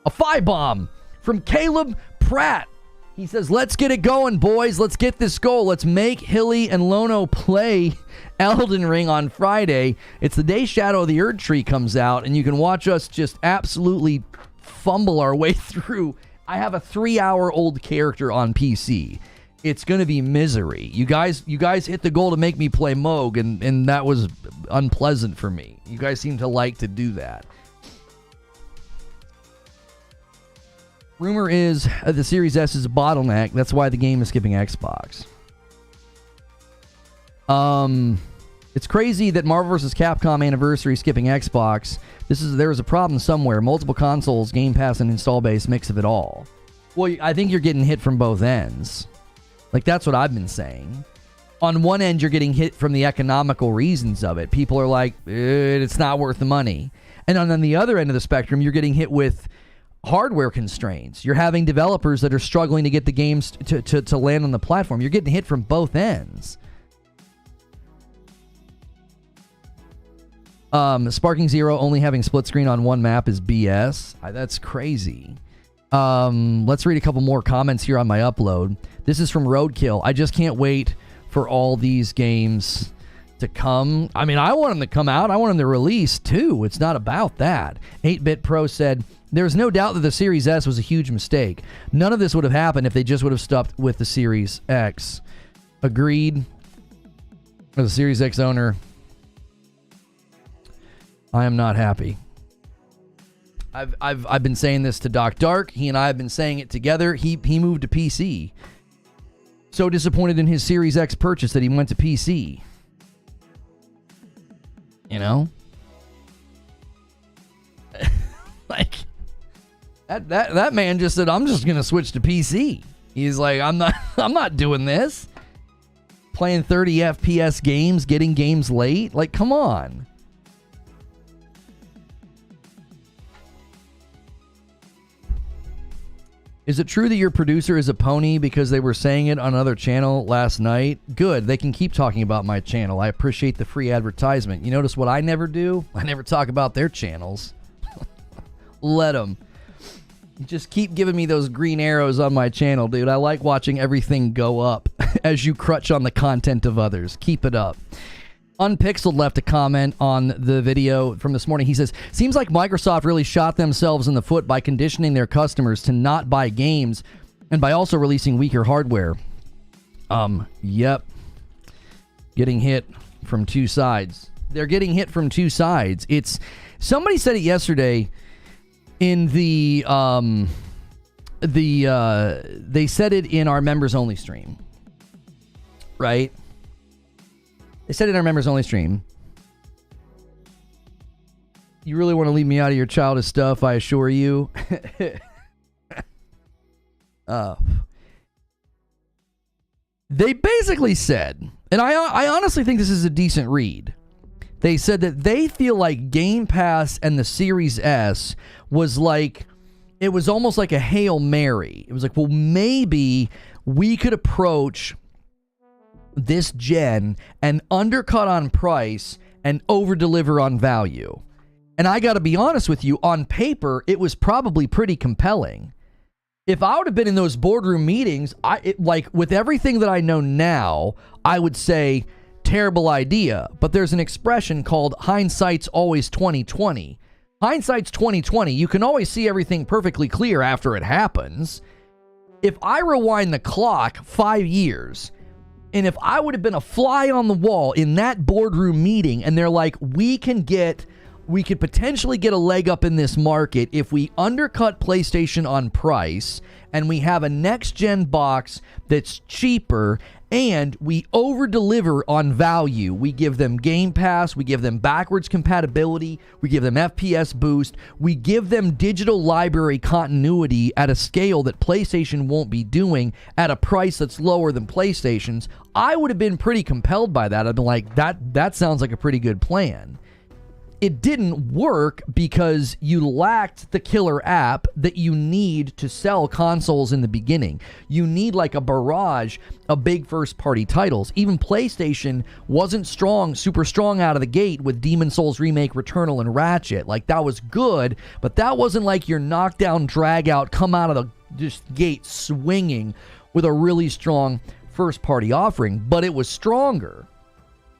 A 5-bomb from Caleb Pratt. He says, let's get it going, boys. Let's get this goal. Let's make Hilly and Lono play Elden Ring on Friday. It's the day Shadow of the Erd Tree comes out, and you can watch us just absolutely fumble our way through. I have a 3-hour-old character on PC. It's going to be misery. You guys hit the goal to make me play Moog, and that was unpleasant for me. You guys seem to like to do that. Rumor is the Series S is a bottleneck. That's why the game is skipping Xbox. It's crazy that Marvel vs. Capcom Anniversary is skipping Xbox. There is a problem somewhere. Multiple consoles, Game Pass, and install base, mix of it all. Well, I think you're getting hit from both ends. Like, that's what I've been saying. On one end, you're getting hit from the economical reasons of it. People are like, it's not worth the money. And on the other end of the spectrum, you're getting hit with hardware constraints. You're having developers that are struggling to get the games to land on the platform. You're getting hit from both ends. Sparking Zero only having split screen on one map is BS. That's crazy. Let's read a couple more comments here on my upload. This is from Roadkill. I just can't wait for all these games to come. I mean, I want them to come out. I want them to release too. It's not about that. 8-Bit Pro said, there's no doubt that the Series S was a huge mistake. None of this would have happened if they just would have stuck with the Series X. Agreed. as a Series X owner, I am not happy. I've been saying this to Doc Dark. He and I have been saying it together. He moved to PC. So disappointed in his Series X purchase that he went to PC. You know? Like that man just said, I'm just gonna switch to PC. He's like, I'm not doing this. Playing 30 FPS games, getting games late. Like, come on. Is it true that your producer is a pony because they were saying it on another channel last night? Good. They can keep talking about my channel. I appreciate the free advertisement. You notice what I never do? I never talk about their channels. Let them. Just keep giving me those green arrows on my channel, dude. I like watching everything go up as you crutch on the content of others. Keep it up. Unpixeled left a comment on the video from this morning. He says, seems like Microsoft really shot themselves in the foot by conditioning their customers to not buy games and by also releasing weaker hardware. Yep. Getting hit from two sides. They're getting hit from two sides. Somebody said it yesterday in they said it in our members only stream. Right? They said it in our members only stream. You really want to leave me out of your childish stuff, I assure you. They basically said, and I honestly think this is a decent read. They said that they feel like Game Pass and the Series S was like, it was almost like a Hail Mary. It was like, well, maybe we could approach this gen and undercut on price and over-deliver on value. And I got to be honest with you, on paper, it was probably pretty compelling. If I would have been in those boardroom meetings, like with everything that I know now, I would say, terrible idea. But there's an expression called hindsight's always 20/20. Hindsight's 20/20. You can always see everything perfectly clear after it happens. If I rewind the clock 5 years, and if I would have been a fly on the wall in that boardroom meeting and they're like, we could potentially get a leg up in this market if we undercut PlayStation on price and we have a next-gen box that's cheaper and we over-deliver on value. We give them Game Pass, we give them backwards compatibility, we give them FPS boost, we give them digital library continuity at a scale that PlayStation won't be doing at a price that's lower than PlayStation's. I would have been pretty compelled by that. I'd been like, that sounds like a pretty good plan. It didn't work because you lacked the killer app that you need to sell consoles in the beginning. You need like a barrage of big first-party titles. Even PlayStation wasn't super strong out of the gate with Demon's Souls Remake, Returnal, and Ratchet. Like, that was good, but that wasn't like your knockdown, drag-out, come out of the just gate swinging with a really strong first-party offering. But it was stronger.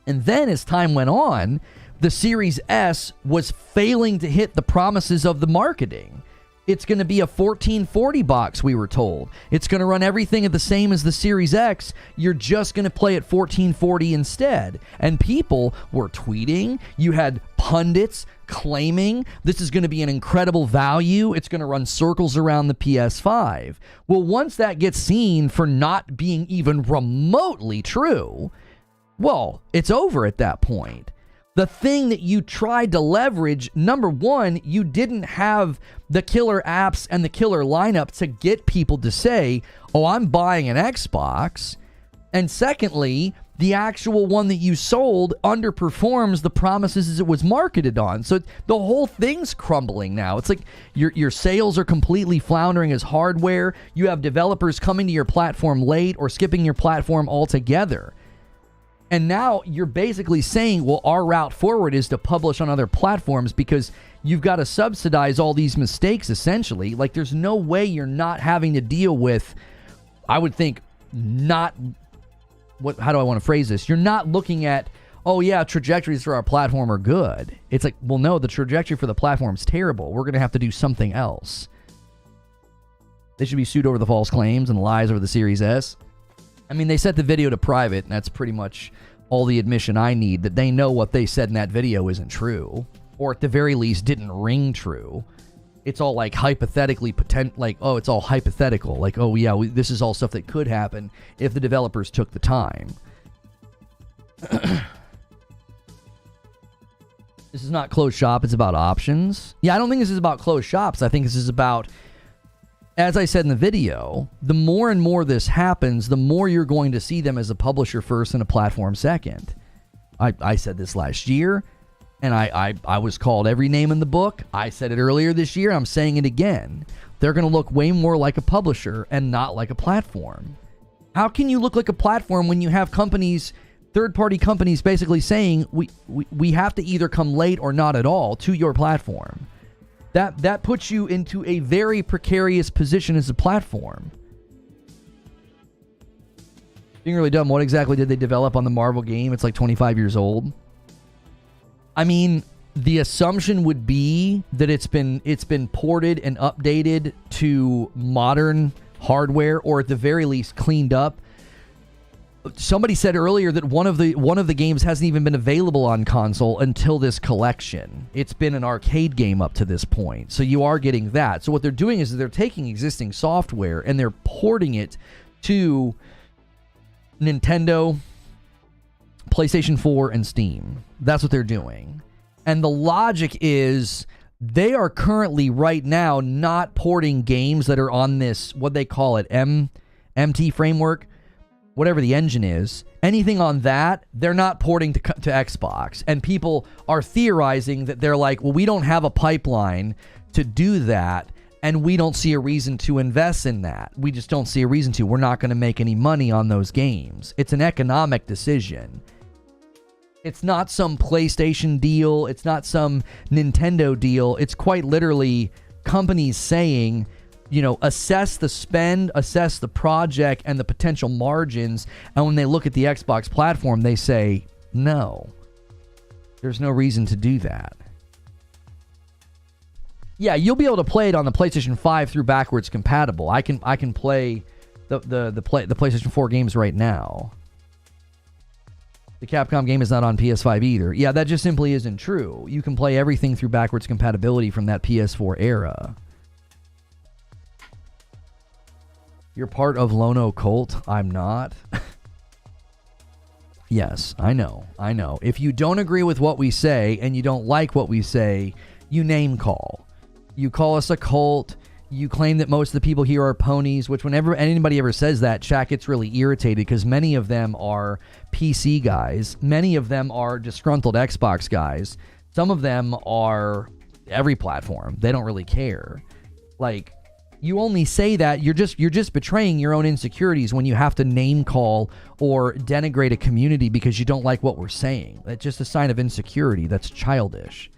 And then as time went on, the Series S was failing to hit the promises of the marketing. It's going to be a 1440 box, we were told. It's going to run everything at the same as the Series X. You're just going to play at 1440 instead. And people were tweeting. You had pundits claiming this is going to be an incredible value. It's going to run circles around the PS5. Well, once that gets seen for not being even remotely true, well, it's over at that point. The thing that you tried to leverage, number one, you didn't have the killer apps and the killer lineup to get people to say, oh, I'm buying an Xbox. And secondly, the actual one that you sold underperforms the promises it was marketed on. So the whole thing's crumbling now. It's like your sales are completely floundering as hardware. You have developers coming to your platform late or skipping your platform altogether. And now you're basically saying, well, our route forward is to publish on other platforms because you've got to subsidize all these mistakes, essentially. Like, there's no way you're not having to deal with, I would think, how do I want to phrase this? You're not looking at, oh, yeah, trajectories for our platform are good. It's like, well, no, the trajectory for the platform is terrible. We're going to have to do something else. They should be sued over the false claims and lies over the Series S. I mean, they set the video to private, and that's pretty much all the admission I need that they know what they said in that video isn't true, or at the very least didn't ring true. It's all like hypothetically it's all hypothetical. Like, oh yeah, this is all stuff that could happen if the developers took the time. This is not closed shop, it's about options. Yeah, I don't think this is about closed shops. I think this is about, as I said in the video, the more and more this happens, the more you're going to see them as a publisher first and a platform second. I said this last year, and I was called every name in the book. I said it earlier this year, I'm saying it again. They're going to look way more like a publisher and not like a platform. How can you look like a platform when you have companies, third-party companies, basically saying we have to either come late or not at all to your platform? That puts you into a very precarious position as a platform. Being really dumb, what exactly did they develop on the Marvel game? It's like 25 years old. I mean, the assumption would be that it's been ported and updated to modern hardware, or at the very least cleaned up. Somebody said earlier that one of the games hasn't even been available on console until this collection. It's been an arcade game up to this point, so you are getting that. So what they're doing is they're taking existing software and they're porting it to Nintendo, PlayStation 4, and Steam. That's what they're doing. And the logic is they are currently right now not porting games that are on this, what they call it, MT framework, whatever the engine is. Anything on that, they're not porting to Xbox. And people are theorizing that they're like, well, we don't have a pipeline to do that, and we don't see a reason to invest in that. We just don't see a reason to. We're not going to make any money on those games. It's an economic decision. It's not some PlayStation deal. It's not some Nintendo deal. It's quite literally companies saying, you know, assess the spend, assess the project and the potential margins. And when they look at the Xbox platform, they say, no, there's no reason to do that. Yeah, you'll be able to play it on the PlayStation 5 through backwards compatible. I can play the PlayStation 4 games right now. The Capcom game is not on PS5 either. Yeah, that just simply isn't true. You can play everything through backwards compatibility from that PS4 era. You're part of Lono cult? I'm not. Yes, I know. If you don't agree with what we say and you don't like what we say, you name call. You call us a cult. You claim that most of the people here are ponies, which whenever anybody ever says that, chat gets really irritated because many of them are PC guys. Many of them are disgruntled Xbox guys. Some of them are every platform. They don't really care. Like, you only say that, you're just betraying your own insecurities when you have to name call or denigrate a community because you don't like what we're saying. That's just a sign of insecurity. That's childish.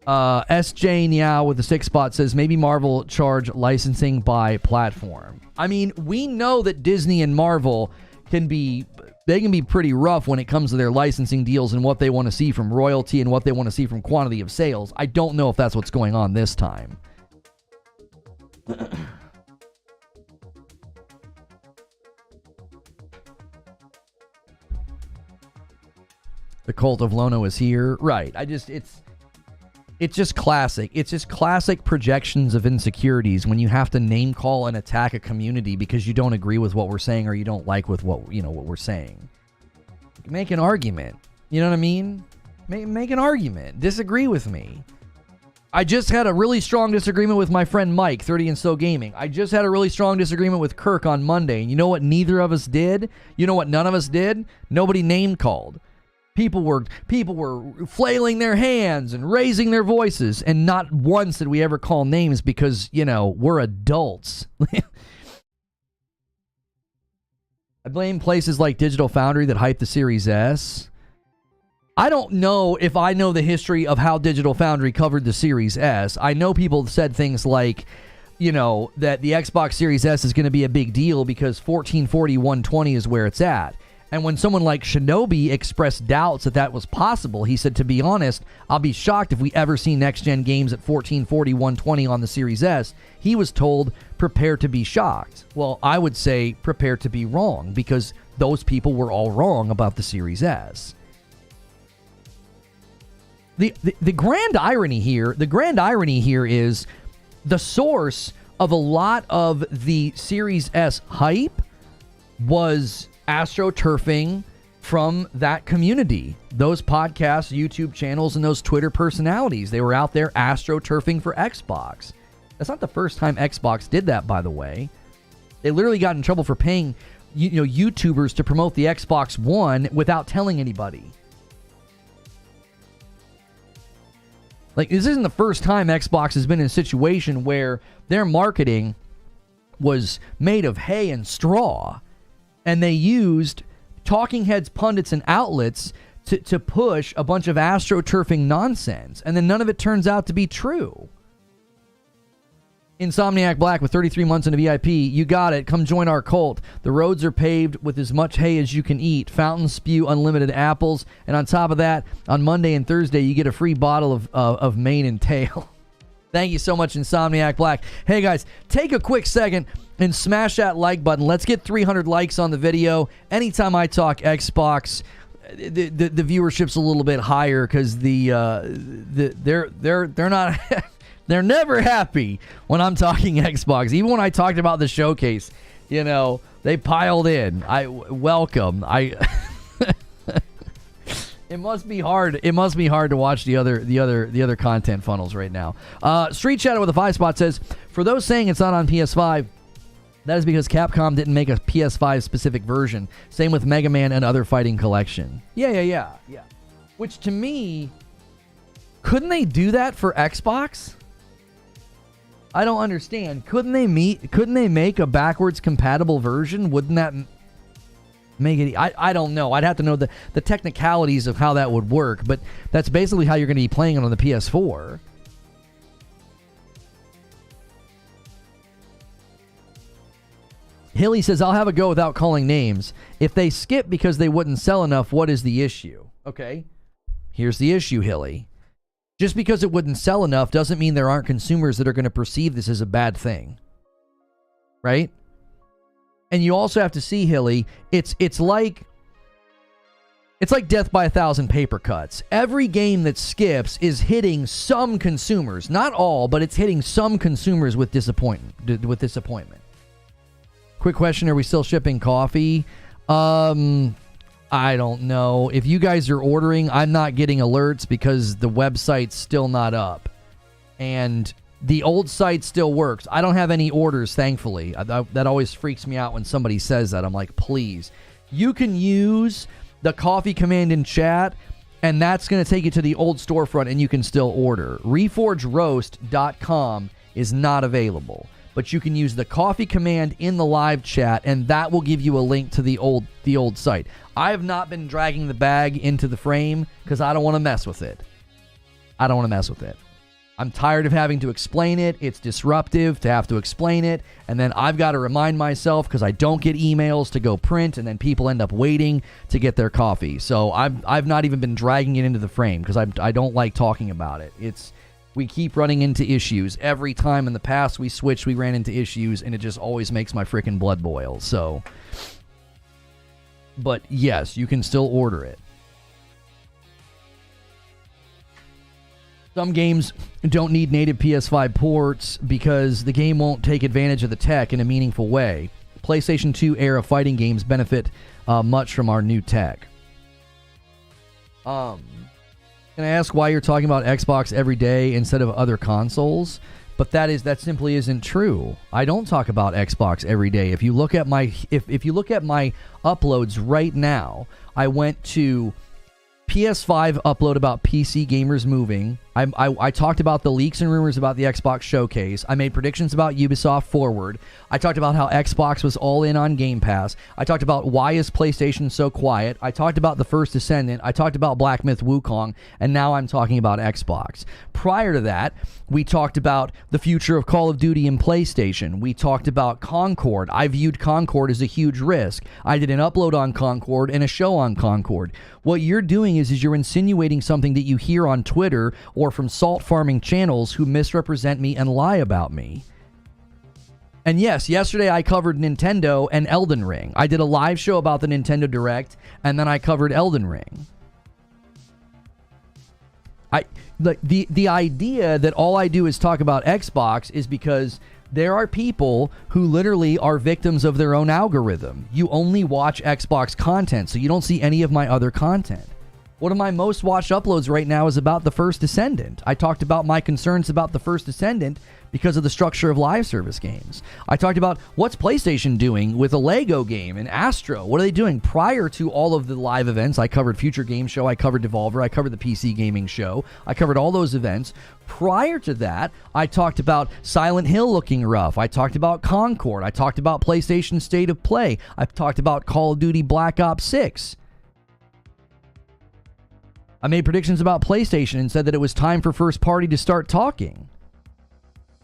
SJ Niao with the 6 spot says maybe Marvel charge licensing by platform. I mean, we know that Disney and Marvel can be pretty rough when it comes to their licensing deals and what they want to see from royalty and what they want to see from quantity of sales. I don't know if that's what's going on this time. The cult of Lono is here. Right. It's just classic. It's just classic projections of insecurities when you have to name call and attack a community because you don't agree with what we're saying or you don't like with what we're saying. Make an argument. You know what I mean? Make an argument. Disagree with me. I just had a really strong disagreement with my friend Mike, 30 and So Gaming. I just had a really strong disagreement with Kirk on Monday. And you know what neither of us did? You know what none of us did? Nobody name called. People were flailing their hands and raising their voices, and not once did we ever call names because, we're adults. I blame places like Digital Foundry that hype the Series S. I don't know if I know the history of how Digital Foundry covered the Series S. I know people said things like, that the Xbox Series S is going to be a big deal because 1440, 120 is where it's at. And when someone like Shinobi expressed doubts that that was possible, he said, to be honest, I'll be shocked if we ever see next-gen games at 1440, 120 on the Series S. He was told, prepare to be shocked. Well, I would say prepare to be wrong, because those people were all wrong about the Series S. The grand irony here is the source of a lot of the Series S hype was astroturfing from that community. Those podcasts, YouTube channels, and those Twitter personalities. They were out there astroturfing for Xbox. That's not the first time Xbox did that, by the way. They literally got in trouble for paying YouTubers to promote the Xbox One without telling anybody. Like, this isn't the first time Xbox has been in a situation where their marketing was made of hay and straw, and they used talking heads, pundits, and outlets to push a bunch of astroturfing nonsense, and then none of it turns out to be true. Insomniac Black with 33 months into VIP. You got it. Come join our cult. The roads are paved with as much hay as you can eat. Fountains spew unlimited apples. And on top of that, on Monday and Thursday, you get a free bottle of mane and tail. Thank you so much, Insomniac Black. Hey, guys, take a quick second and smash that like button. Let's get 300 likes on the video. Anytime I talk Xbox, the viewership's a little bit higher because they're not... They're never happy when I'm talking Xbox. Even when I talked about the showcase, they piled in. Welcome. It must be hard. It must be hard to watch the other content funnels right now. Street Shadow with a 5 spot says, for those saying it's not on PS5, that is because Capcom didn't make a PS5 specific version. Same with Mega Man and other fighting collection. Yeah. Which to me, couldn't they do that for Xbox? I don't understand. Couldn't they make a backwards compatible version? Wouldn't that make it... I don't know. I'd have to know the technicalities of how that would work, but that's basically how you're going to be playing it on the PS4. Hilly says, I'll have a go without calling names. If they skip because they wouldn't sell enough, what is the issue? Okay. Here's the issue, Hilly. Just because it wouldn't sell enough doesn't mean there aren't consumers that are going to perceive this as a bad thing. Right? And you also have to see, Hilly, it's like death by 1,000 paper cuts. Every game that skips is hitting some consumers. Not all, but it's hitting some consumers with disappointment. Quick question, are we still shipping coffee? I don't know. If you guys are ordering, I'm not getting alerts because the website's still not up. And the old site still works. I don't have any orders, thankfully. That always freaks me out when somebody says that. I'm like, please. You can use the coffee command in chat, and that's going to take you to the old storefront, and you can still order. ReforgeRoast.com is not available. But you can use the coffee command in the live chat, and that will give you a link to the old site. I have not been dragging the bag into the frame because I don't want to mess with it. I'm tired of having to explain it. It's disruptive to have to explain it, and then I've got to remind myself because I don't get emails to go print, and then people end up waiting to get their coffee. So I've not even been dragging it into the frame because I don't like talking about it. We keep running into issues. Every time in the past we switched, we ran into issues, and it just always makes my freaking blood boil. So, but yes, you can still order it. Some games don't need native PS5 ports because the game won't take advantage of the tech in a meaningful way. PlayStation 2 era fighting games benefit much from our new tech. Can I ask why you're talking about Xbox every day instead of other consoles? But that simply isn't true. I don't talk about Xbox every day. If you look at my if you look at my uploads right now, I went to PS5 upload about PC gamers moving. I talked about the leaks and rumors about the Xbox showcase. I made predictions about Ubisoft Forward. I talked about how Xbox was all in on Game Pass. I talked about why is PlayStation so quiet. I talked about The First Descendant. I talked about Black Myth Wukong. And now I'm talking about Xbox. Prior to that, we talked about the future of Call of Duty and PlayStation. We talked about Concord. I viewed Concord as a huge risk. I did an upload on Concord and a show on Concord. What you're doing is you're insinuating something that you hear on Twitter or from salt farming channels who misrepresent me and lie about me. And yes, yesterday I covered Nintendo and Elden Ring. I did a live show about the Nintendo Direct, and then I covered Elden Ring. The idea that all I do is talk about Xbox is because there are people who literally are victims of their own algorithm. You only watch Xbox content, so you don't see any of my other content. One of my most watched uploads right now is about The First Descendant. I talked about my concerns about The First Descendant because of the structure of live service games. I talked about what's PlayStation doing with a Lego game and Astro. What are they doing? Prior to all of the live events, I covered Future Game Show, I covered Devolver, I covered the PC Gaming Show. I covered all those events. Prior to that, I talked about Silent Hill looking rough. I talked about Concord. I talked about PlayStation State of Play. I talked about Call of Duty Black Ops 6. I made predictions about PlayStation and said that it was time for first party to start talking.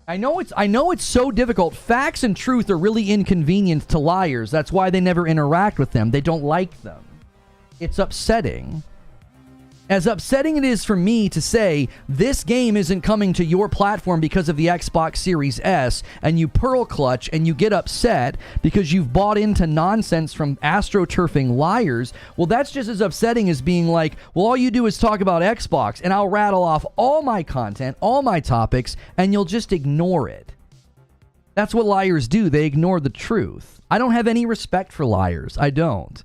I know it's so difficult. Facts and truth are really inconvenient to liars. That's why they never interact with them. They don't like them. It's upsetting. As upsetting it is for me to say this game isn't coming to your platform because of the Xbox Series S, and you pearl clutch and you get upset because you've bought into nonsense from astroturfing liars, well, that's just as upsetting as being like, well, all you do is talk about Xbox, and I'll rattle off all my content, all my topics, and you'll just ignore it. That's what liars do. They ignore the truth. I don't have any respect for liars. I don't.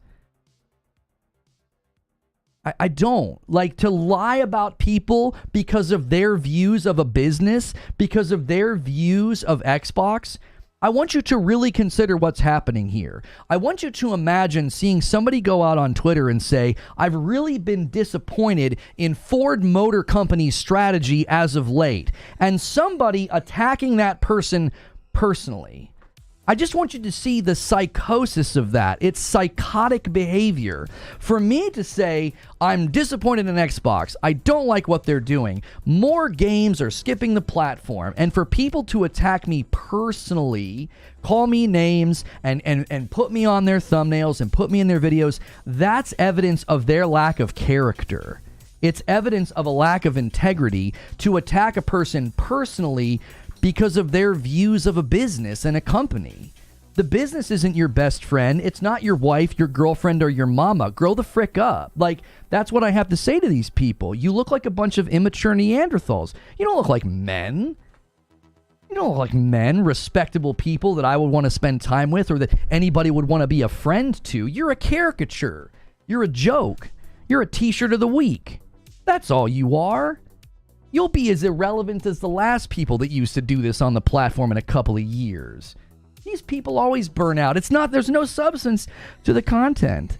I don't. Like, to lie about people because of their views of a business, because of their views of Xbox, I want you to really consider what's happening here. I want you to imagine seeing somebody go out on Twitter and say, I've really been disappointed in Ford Motor Company's strategy as of late, and somebody attacking that person personally. I just want you to see the psychosis of that. It's psychotic behavior. For me to say, I'm disappointed in Xbox, I don't like what they're doing, more games are skipping the platform, and for people to attack me personally, call me names, and put me on their thumbnails and put me in their videos, that's evidence of their lack of character. It's evidence of a lack of integrity to attack a person personally because of their views of a business and a company. The business isn't your best friend. It's not your wife, your girlfriend, or your mama. Grow the frick up. Like, that's what I have to say to these people. You look like a bunch of immature Neanderthals. You don't look like men. You don't look like men, respectable people that I would want to spend time with or that anybody would want to be a friend to. You're a caricature. You're a joke. You're a t-shirt of the week. That's all you are. You'll be as irrelevant as the last people that used to do this on the platform in a couple of years. These people always burn out. There's no substance to the content.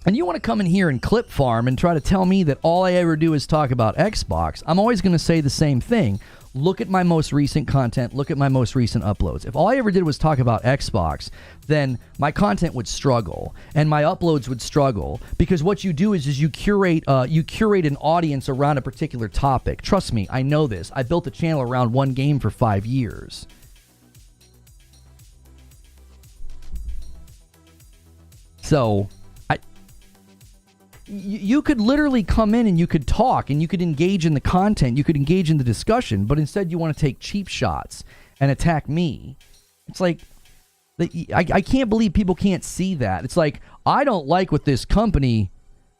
And you want to come in here and clip farm and try to tell me that all I ever do is talk about Xbox, I'm always going to say the same thing. Look at my most recent content. Look at my most recent uploads. If all I ever did was talk about Xbox, then my content would struggle and my uploads would struggle, because what you do is you curate an audience around a particular topic. Trust me, I know this. I built a channel around one game for 5 years. So you could literally come in and you could talk and you could engage in the content, you could engage in the discussion, but instead you want to take cheap shots and attack me. It's like, I can't believe people can't see that. It's like, I don't like what this company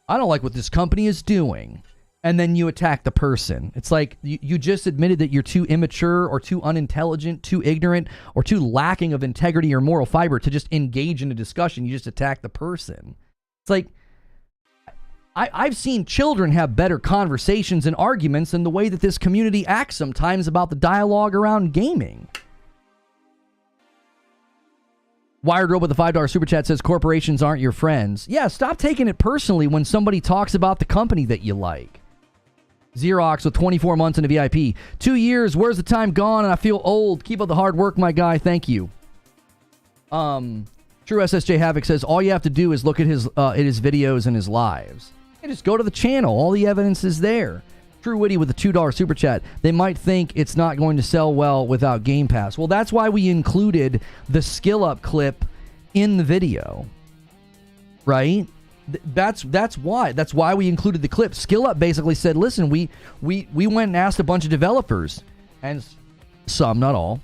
is doing. And then you attack the person. It's like you just admitted that you're too immature or too unintelligent, too ignorant, or too lacking of integrity or moral fiber to just engage in a discussion. You just attack the person. It's like, I've seen children have better conversations and arguments than the way that this community acts sometimes about the dialogue around gaming. Wired Rope with a $5 super chat says corporations aren't your friends. Yeah, stop taking it personally when somebody talks about the company that you like. Xerox with 24 months in a VIP. 2 years. Where's the time gone? And I feel old. Keep up the hard work, my guy. Thank you. True SSJ Havoc says all you have to do is look at his videos and his lives. And just go to the channel. All the evidence is there. True Witty with a $2 super chat. They might think it's not going to sell well without Game Pass. Well, that's why we included the skill up clip in the video. Right? That's why. That's why we included the clip. Skill Up basically said, listen, we went and asked a bunch of developers, and some, not all,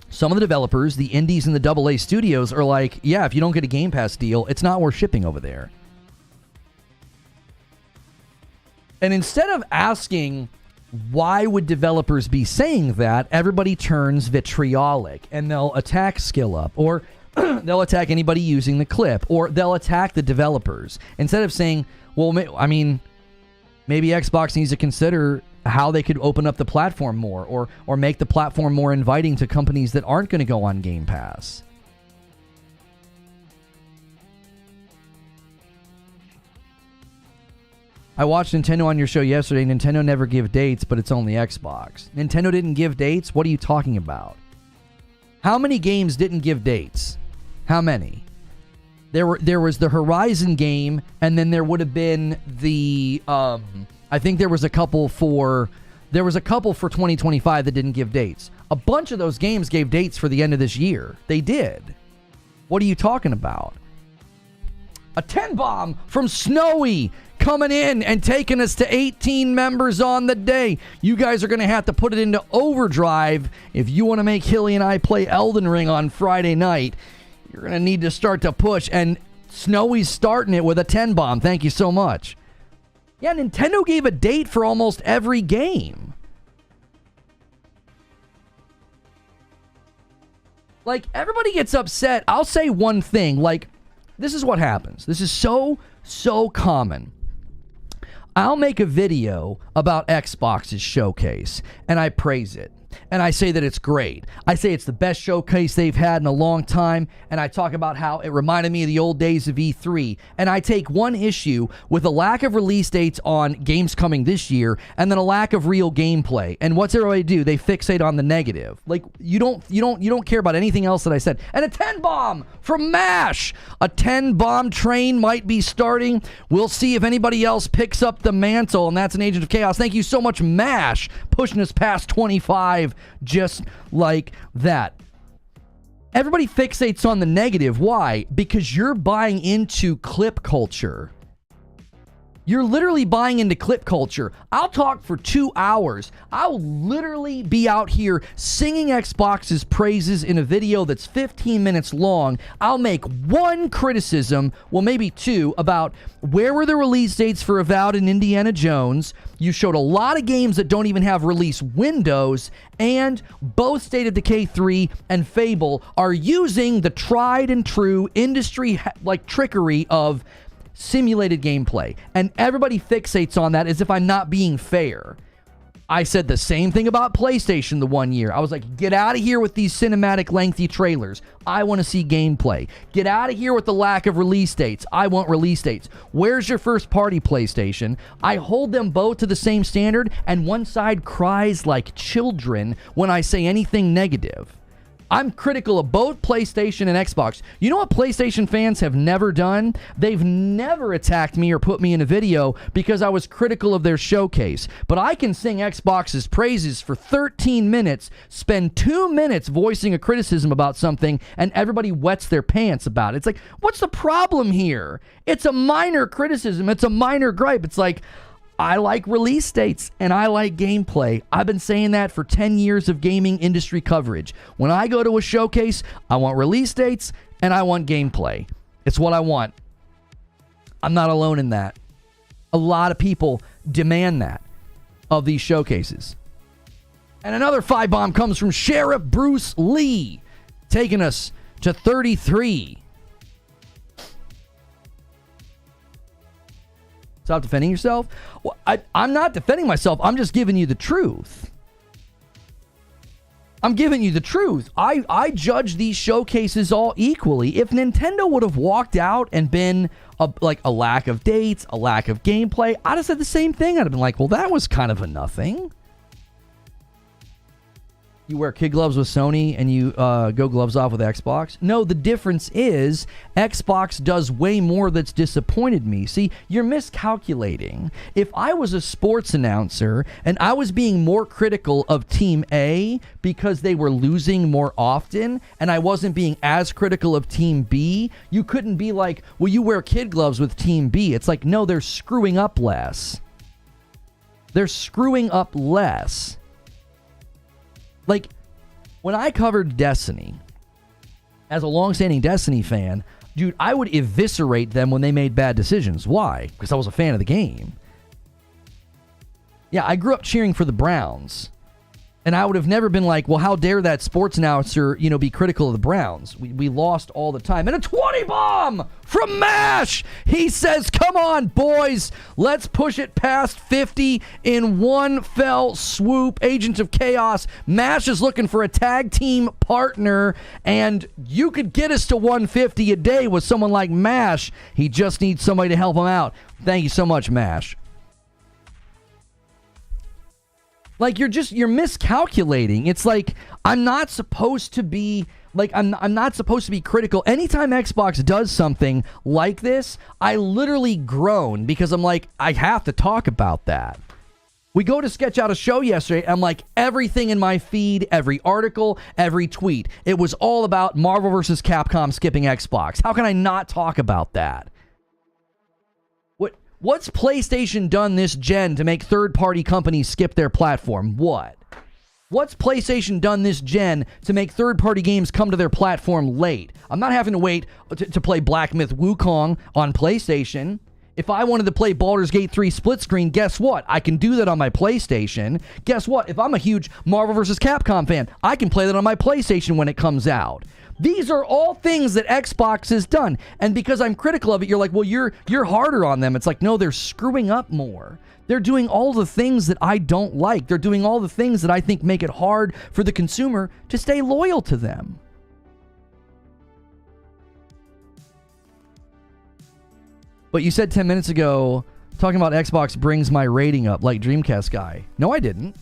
some of the developers, the indies and the AA studios are like, yeah, if you don't get a Game Pass deal, it's not worth shipping over there. And instead of asking why would developers be saying that, everybody turns vitriolic and they'll attack Skill Up, or they'll attack anybody using the clip, or they'll attack the developers. Instead of saying, well, I mean, maybe Xbox needs to consider how they could open up the platform more, or make the platform more inviting to companies that aren't going to go on Game Pass. I watched Nintendo on your show yesterday. Nintendo never give dates, but it's only Xbox. Nintendo didn't give dates? What are you talking about? How many games didn't give dates? How many? There was the Horizon game, and then there would have been the I think there was a couple for 2025 that didn't give dates. A bunch of those games gave dates for the end of this year. They did. What are you talking about? A 10 bomb from Snowy coming in and taking us to 18 members on the day. You guys are going to have to put it into overdrive if you want to make Hilly and I play Elden Ring on Friday night. You're going to need to start to push, and Snowy's starting it with a 10 bomb. Thank you so much. Yeah, Nintendo gave a date for almost every game. Like, everybody gets upset. I'll say one thing. Like, this is what happens. This is so common. I'll make a video about Xbox's showcase, and I praise it. And I say that it's great. I say it's the best showcase they've had in a long time, and I talk about how it reminded me of the old days of E3. And I take one issue with a lack of release dates on games coming this year, and then a lack of real gameplay. And what's everybody do? They fixate on the negative. Like, you don't care about anything else that I said. And a 10 bomb from MASH. A 10 bomb train might be starting. We'll see if anybody else picks up the mantle, and that's an Agent of Chaos. Thank you so much, MASH, pushing us past 25 just like that. Everybody fixates on the negative. Why? Because you're buying into clip culture. You're literally buying into clip culture. I'll talk for 2 hours. I'll literally be out here singing Xbox's praises in a video that's 15 minutes long. I'll make one criticism, well, maybe two, about where were the release dates for Avowed and Indiana Jones. You showed a lot of games that don't even have release windows, and both State of Decay 3 and Fable are using the tried and true industry trickery of simulated gameplay, and everybody fixates on that as if I'm not being fair. I said the same thing about PlayStation the one year. I was like, get out of here with these cinematic lengthy trailers. I want to see gameplay. Get out of here with the lack of release dates. I want release dates. Where's your first party, PlayStation? I hold them both to the same standard, and one side cries like children when I say anything negative. I'm critical of both PlayStation and Xbox. You know what PlayStation fans have never done? They've never attacked me or put me in a video because I was critical of their showcase. But I can sing Xbox's praises for 13 minutes, spend 2 minutes voicing a criticism about something, and everybody wets their pants about it. It's like, what's the problem here? It's a minor criticism. It's a minor gripe. It's like, I like release dates and I like gameplay. I've been saying that for 10 years of gaming industry coverage. When I go to a showcase, I want release dates and I want gameplay. It's what I want. I'm not alone in that. A lot of people demand that of these showcases. And another 5 bomb comes from Sheriff Bruce Lee, taking us to 33. Stop defending yourself? Well, I'm not defending myself. I'm just giving you the truth. I'm giving you the truth. I judge these showcases all equally. If Nintendo would have walked out and been like a lack of dates, a lack of gameplay, I'd have said the same thing. I'd have been like, well, that was kind of a nothing. You wear kid gloves with Sony and you go gloves off with Xbox. No, the difference is Xbox does way more that's disappointed me. See, you're miscalculating. If I was a sports announcer and I was being more critical of Team A because they were losing more often and I wasn't being as critical of Team B, you couldn't be like, well, you wear kid gloves with Team B. It's like, no, they're screwing up less. They're screwing up less. Like, when I covered Destiny, as a long-standing Destiny fan, dude, I would eviscerate them when they made bad decisions. Why? Because I was a fan of the game. Yeah, I grew up cheering for the Browns. And I would have never been like, well, how dare that sports announcer, be critical of the Browns? We lost all the time. And a 20 bomb from MASH. He says, come on, boys. Let's push it past 50 in one fell swoop. Agents of Chaos. MASH is looking for a tag team partner. And you could get us to 150 a day with someone like MASH. He just needs somebody to help him out. Thank you so much, MASH. Like, you're miscalculating. It's like, I'm not supposed to be critical. Anytime Xbox does something like this, I literally groan because I'm like, I have to talk about that. We go to sketch out a show yesterday. I'm like, everything in my feed, every article, every tweet, it was all about Marvel vs. Capcom skipping Xbox. How can I not talk about that? What's PlayStation done this gen to make third-party companies skip their platform? What's PlayStation done this gen to make third-party games come to their platform late? I'm not having to wait to play Black Myth Wukong on PlayStation. If I wanted to play Baldur's Gate 3 split screen, guess what? I can do that on my PlayStation. Guess what? If I'm a huge Marvel vs. Capcom fan, I can play that on my PlayStation when it comes out. These are all things that Xbox has done. And because I'm critical of it, you're like, well, you're harder on them. It's like, no, they're screwing up more. They're doing all the things that I don't like. They're doing all the things that I think make it hard for the consumer to stay loyal to them. But you said 10 minutes ago, talking about Xbox brings my rating up like Dreamcast guy. No, I didn't.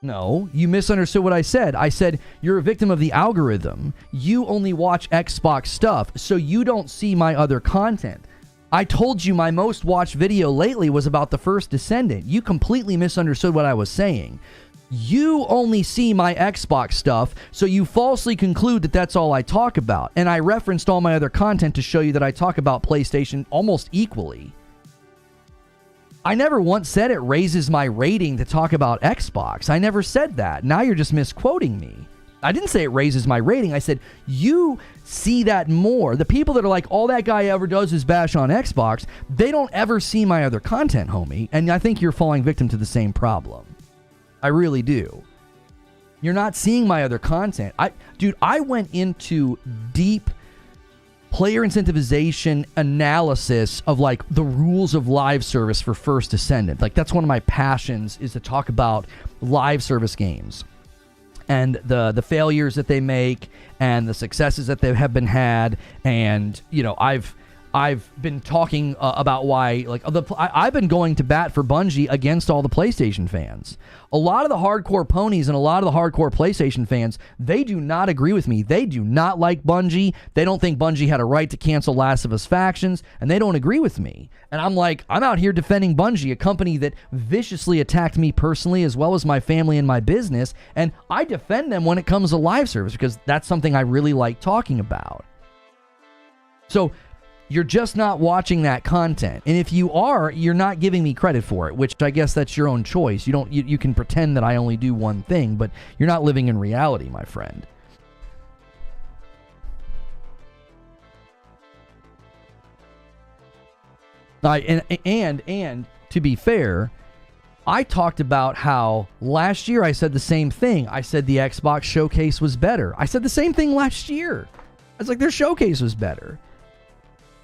No, you misunderstood what I said. I said, you're a victim of the algorithm. You only watch Xbox stuff, so you don't see my other content. I told you my most watched video lately was about The First Descendant. You completely misunderstood what I was saying. You only see my Xbox stuff, so you falsely conclude that that's all I talk about. And I referenced all my other content to show you that I talk about PlayStation almost equally. I never once said it raises my rating to talk about Xbox. I never said that. Now you're just misquoting me. I didn't say it raises my rating. I said you see that more. The people that are like, all that guy ever does is bash on Xbox, they don't ever see my other content, homie. And I think you're falling victim to the same problem. I really do. You're not seeing my other content. I went into deep player incentivization analysis of like the rules of live service for First Descendant. Like that's one of my passions, is to talk about live service games and the failures that they make and the successes that they have been had. And I've been talking about why, like, I've been going to bat for Bungie against all the PlayStation fans. A lot of the hardcore ponies and a lot of the hardcore PlayStation fans, they do not agree with me. They do not like Bungie. They don't think Bungie had a right to cancel Last of Us Factions, and they don't agree with me. And I'm like, I'm out here defending Bungie, a company that viciously attacked me personally as well as my family and my business, and I defend them when it comes to live service because that's something I really like talking about. So you're just not watching that content. And if you are, you're not giving me credit for it, which I guess that's your own choice. You can pretend that I only do one thing, but you're not living in reality, my friend. And to be fair, I talked about how last year I said the same thing. I said the Xbox showcase was better. I said the same thing last year. I was like, their showcase was better.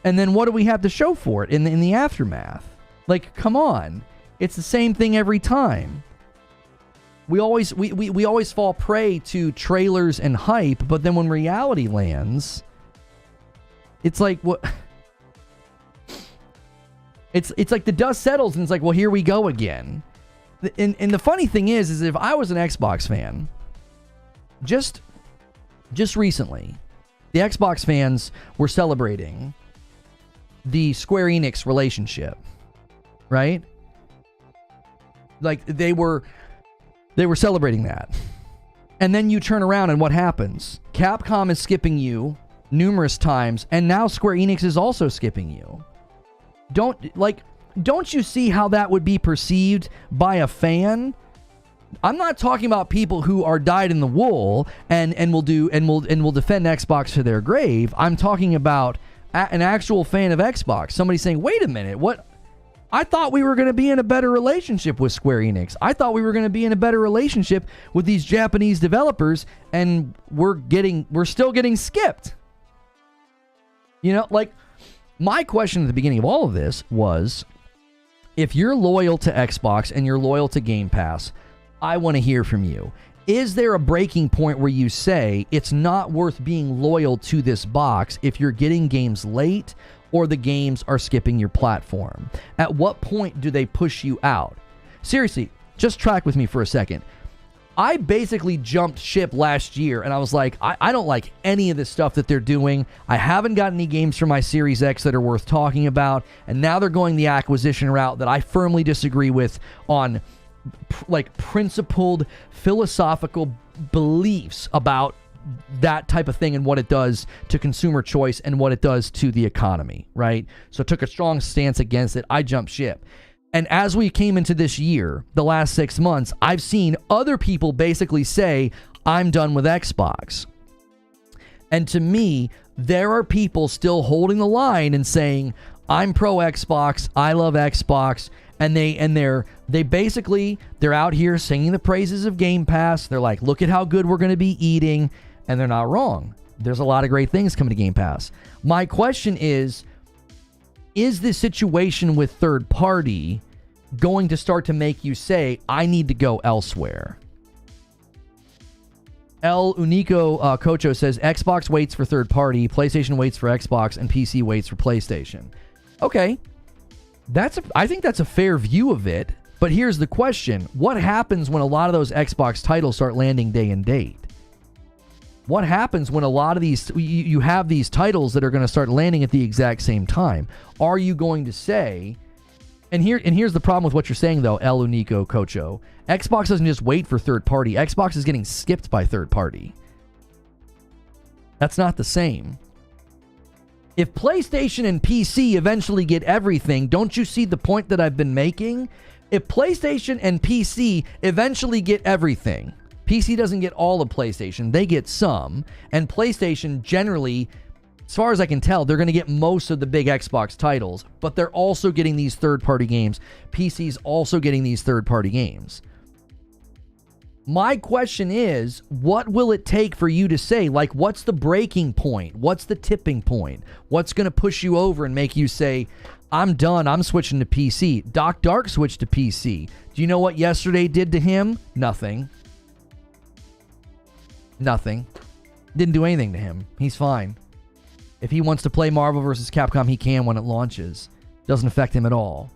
And then what do we have to show for it in the aftermath? Like, come on. It's the same thing every time. we always fall prey to trailers and hype, but then when reality lands, it's like what? It's like the dust settles and it's like, well, here we go again. And the funny thing is if I was an Xbox fan, just recently, the Xbox fans were celebrating the Square Enix relationship, right? Like they were celebrating that. And then you turn around and what happens? Capcom is skipping you numerous times, and now Square Enix is also skipping you. Don't you see how that would be perceived by a fan? I'm not talking about people who are dyed in the wool and will defend Xbox to their grave. I'm talking about an actual fan of Xbox. Somebody saying, "Wait a minute, what? I thought we were going to be in a better relationship with Square Enix. I thought we were going to be in a better relationship with these Japanese developers, and we're still getting skipped." You know, like, my question at the beginning of all of this was, if you're loyal to Xbox and you're loyal to Game Pass, I want to hear from you. Is there a breaking point where you say it's not worth being loyal to this box if you're getting games late or the games are skipping your platform? At what point do they push you out? Seriously, just track with me for a second. I basically jumped ship last year and I was like, I don't like any of this stuff that they're doing. I haven't got any games for my Series X that are worth talking about. And now they're going the acquisition route that I firmly disagree with on like principled philosophical beliefs about that type of thing and what it does to consumer choice and what it does to the economy, right? So took a strong stance against it. I jumped ship. And as we came into this year, the last 6 months, I've seen other people basically say, I'm done with Xbox. And to me, there are people still holding the line and saying, I'm pro Xbox, I love Xbox, and they're out here singing the praises of Game Pass. They're like, look at how good we're going to be eating, and they're not wrong. There's a lot of great things coming to Game Pass. My question is this situation with third party going to start to make you say, I need to go elsewhere? El Unico Cocho says, Xbox waits for third party, PlayStation waits for Xbox, and PC waits for PlayStation. Okay. I think that's a fair view of it, but here's the question. What happens when a lot of those Xbox titles start landing day and date? What happens when a lot of these, you have these titles that are going to start landing at the exact same time? Are you going to say, and here's the problem with what you're saying though, El Unico Cocho. Xbox doesn't just wait for third party. Xbox is getting skipped by third party. That's not the same. If PlayStation and PC eventually get everything, don't you see the point that I've been making? If PlayStation and PC eventually get everything, PC doesn't get all of PlayStation, they get some, and PlayStation generally, as far as I can tell, they're going to get most of the big Xbox titles, but they're also getting these third-party games. PC's also getting these third-party games. My question is, what will it take for you to say, like, what's the breaking point? What's the tipping point? What's going to push you over and make you say, I'm done, I'm switching to PC? Doc Dark switched to PC. Do you know what yesterday did to him? Nothing. Nothing. Didn't do anything to him. He's fine. If he wants to play Marvel vs. Capcom, he can when it launches. Doesn't affect him at all.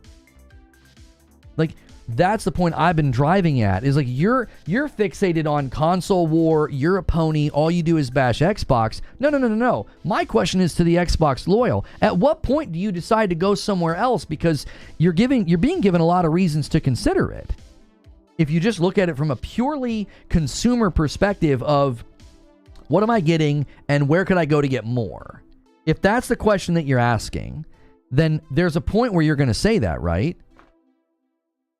Like, that's the point I've been driving at, is like, you're fixated on console war, you're a pony, all you do is bash Xbox. No. My question is to the Xbox loyal. At what point do you decide to go somewhere else? Because you're being given a lot of reasons to consider it. If you just look at it from a purely consumer perspective of what am I getting and where could I go to get more? If that's the question that you're asking, then there's a point where you're going to say that, right?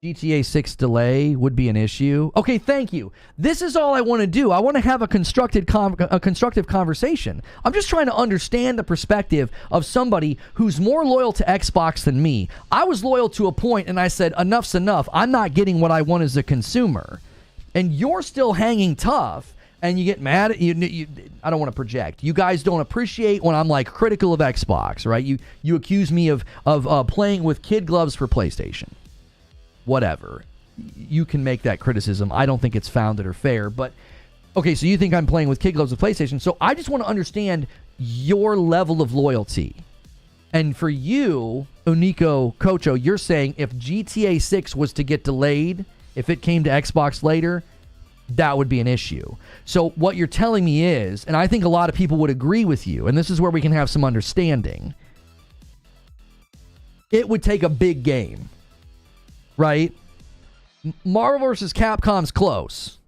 GTA 6 delay would be an issue. Okay, thank you. This is all I want to do. I want to have a constructive conversation. I'm just trying to understand the perspective of somebody who's more loyal to Xbox than me. I was loyal to a point and I said, enough's enough. I'm not getting what I want as a consumer. And you're still hanging tough and you get mad at you. I don't want to project. You guys don't appreciate when I'm like critical of Xbox, right? You accuse me of playing with kid gloves for PlayStation. Whatever. you can make that criticism. I don't think it's founded or fair. But, okay, so you think I'm playing with kid gloves with PlayStation. So I just want to understand your level of loyalty. And for you, Unico Kocho, you're saying if GTA 6 was to get delayed, if it came to Xbox later, that would be an issue. So what you're telling me is, and I think a lot of people would agree with you, and this is where we can have some understanding, it would take a big game, right? Marvel vs. Capcom's close.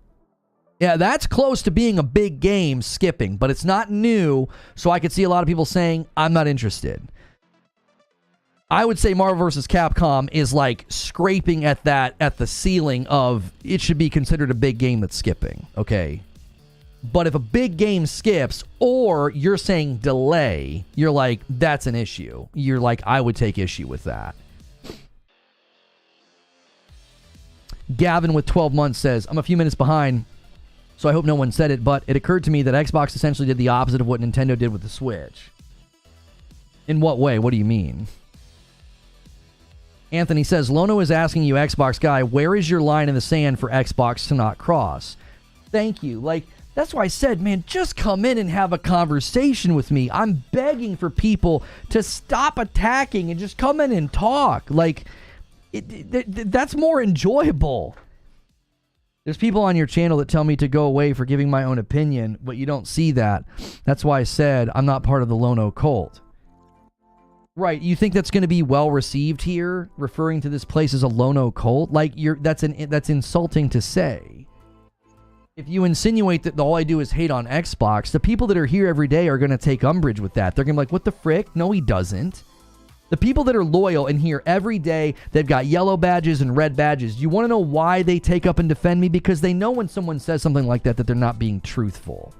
Yeah, that's close to being a big game skipping, but it's not new, so I could see a lot of people saying, I'm not interested. I would say Marvel vs. Capcom is like scraping at the ceiling of it should be considered a big game that's skipping, okay? But if a big game skips, or you're saying delay, you're like, that's an issue. You're like, I would take issue with that. Gavin with 12 months says, I'm a few minutes behind, so I hope no one said it, but it occurred to me that Xbox essentially did the opposite of what Nintendo did with the Switch. In what way? What do you mean? Anthony says, Lono is asking you, Xbox guy, where is your line in the sand for Xbox to not cross? Thank you. Like, that's why I said, man, just come in and have a conversation with me. I'm begging for people to stop attacking and just come in and talk. Like, that's more enjoyable. There's people on your channel that tell me to go away for giving my own opinion, but you don't see that. That's why I said I'm not part of the Lono cult. Right, you think that's going to be well received here, referring to this place as a Lono cult? Like, that's insulting to say. If you insinuate that all I do is hate on Xbox, the people that are here every day are going to take umbrage with that. They're going to be like, what the frick? No, he doesn't. The people that are loyal and here every day, they've got yellow badges and red badges. You want to know why they take up and defend me? Because they know when someone says something like that they're not being truthful.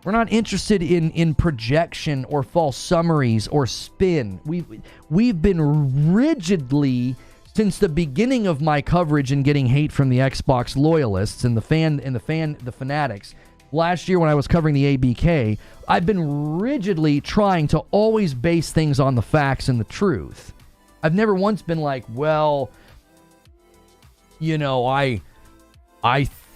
We're not interested in projection or false summaries or spin. We've been rigidly, since the beginning of my coverage and getting hate from the Xbox loyalists and the fanatics. Last year when I was covering the ABK, I've been rigidly trying to always base things on the facts and the truth. I've never once been like, well, you know, I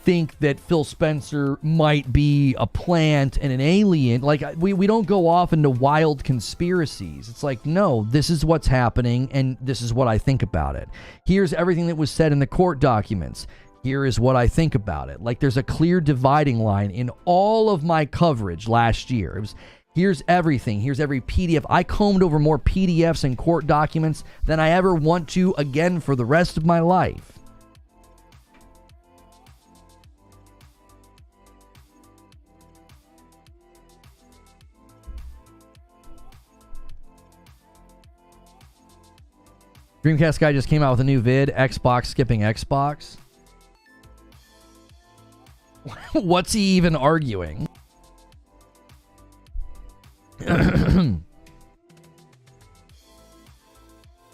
think that Phil Spencer might be a plant and an alien. Like, we don't go off into wild conspiracies. It's like, no, this is what's happening and this is what I think about it. Here's everything that was said in the court documents. Here is what I think about it. Like, there's a clear dividing line in all of my coverage last year. It was, here's everything. Here's every PDF. I combed over more PDFs and court documents than I ever want to again for the rest of my life. Dreamcast guy just came out with a new vid, Xbox skipping Xbox. What's he even arguing?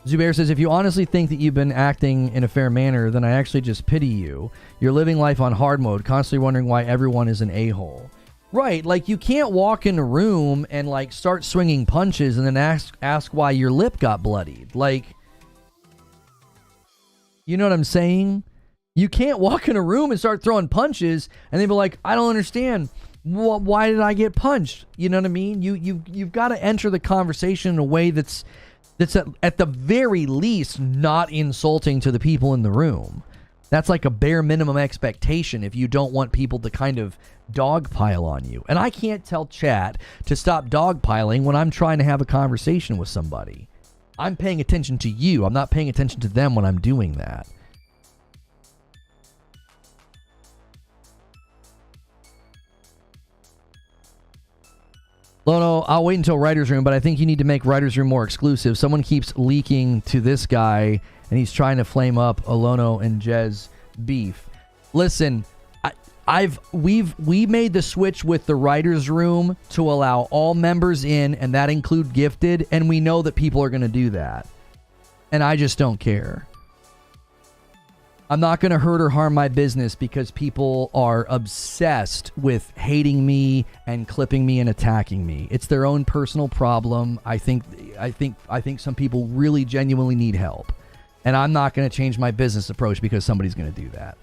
Zubair says, if you honestly think that you've been acting in a fair manner, then I actually just pity you. You're living life on hard mode, constantly wondering why everyone is an a-hole. Right, like you can't walk in a room and like start swinging punches and then ask why your lip got bloodied. Like, you know what I'm saying? You can't walk in a room and start throwing punches and they be like, I don't understand. Why did I get punched? You know what I mean? You've got to enter the conversation in a way that's at the very least not insulting to the people in the room. That's like a bare minimum expectation if you don't want people to kind of dogpile on you. And I can't tell chat to stop dogpiling when I'm trying to have a conversation with somebody. I'm paying attention to you. I'm not paying attention to them when I'm doing that. Lono, I'll wait until Writer's Room, but I think you need to make Writer's Room more exclusive. Someone keeps leaking to this guy, and he's trying to flame up a Lono and Jez beef. Listen, we made the switch with the Writer's Room to allow all members in, and that include gifted, and we know that people are going to do that. And I just don't care. I'm not going to hurt or harm my business because people are obsessed with hating me and clipping me and attacking me. It's their own personal problem. I think some people really genuinely need help. And I'm not going to change my business approach because somebody's going to do that.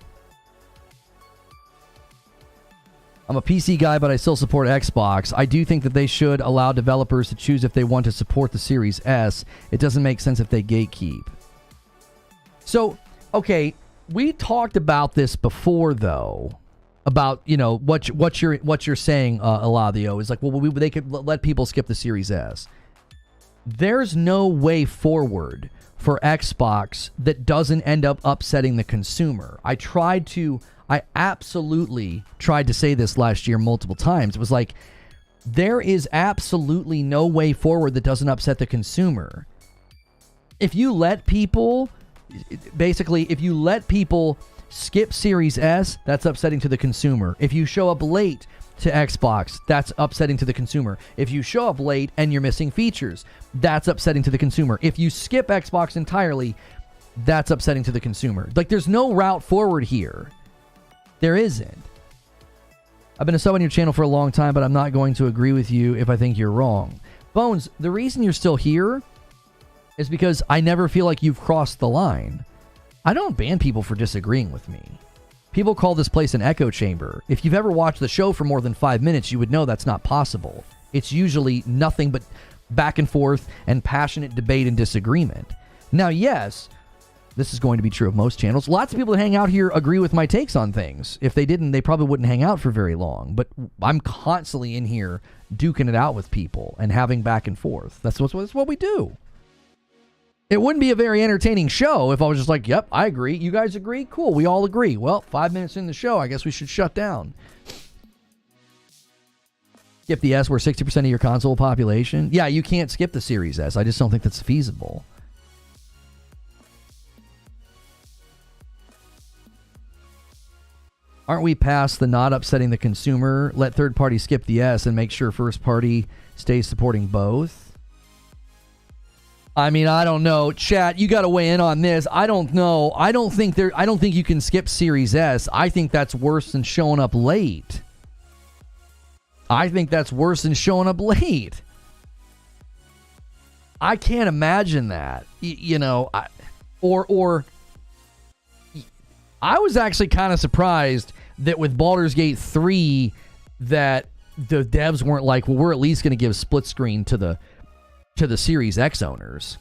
I'm a PC guy, but I still support Xbox. I do think that they should allow developers to choose if they want to support the Series S. It doesn't make sense if they gatekeep. So, okay, we talked about this before, though, about, you know, what you're saying, Eladio, is like, well, they could let people skip the Series S. There's no way forward for Xbox that doesn't end up upsetting the consumer. I absolutely tried to say this last year multiple times. It was like, there is absolutely no way forward that doesn't upset the consumer. If you let people, if you let people skip Series S, that's upsetting to the consumer. If you show up late to Xbox, that's upsetting to the consumer. If you show up late and you're missing features, that's upsetting to the consumer. If you skip Xbox entirely, that's upsetting to the consumer. Like, there's no route forward here. There isn't. I've been a sub on your channel for a long time, but I'm not going to agree with you if I think you're wrong. Bones, the reason you're still here is because I never feel like you've crossed the line. I don't ban people for disagreeing with me. People call this place an echo chamber. If you've ever watched the show for more than 5 minutes, you would know that's not possible. It's usually nothing but back and forth and passionate debate and disagreement. Now, yes, this is going to be true of most channels. Lots of people that hang out here agree with my takes on things. If they didn't, they probably wouldn't hang out for very long. But I'm constantly in here duking it out with people and having back and forth. That's what we do. It wouldn't be a very entertaining show if I was just like, yep, I agree. You guys agree? Cool, we all agree. Well, 5 minutes in the show, I guess we should shut down. Skip the S, we're 60% of your console population. Yeah, you can't skip the Series S. I just don't think that's feasible. Aren't we past the not upsetting the consumer? Let third party skip the S and make sure first party stays supporting both. I mean, I don't know. Chat, you got to weigh in on this. I don't know. I don't think you can skip Series S. I think that's worse than showing up late. I can't imagine that. I was actually kind of surprised that with Baldur's Gate 3 that the devs weren't like, well, we're at least going to give split screen to the Series X owners.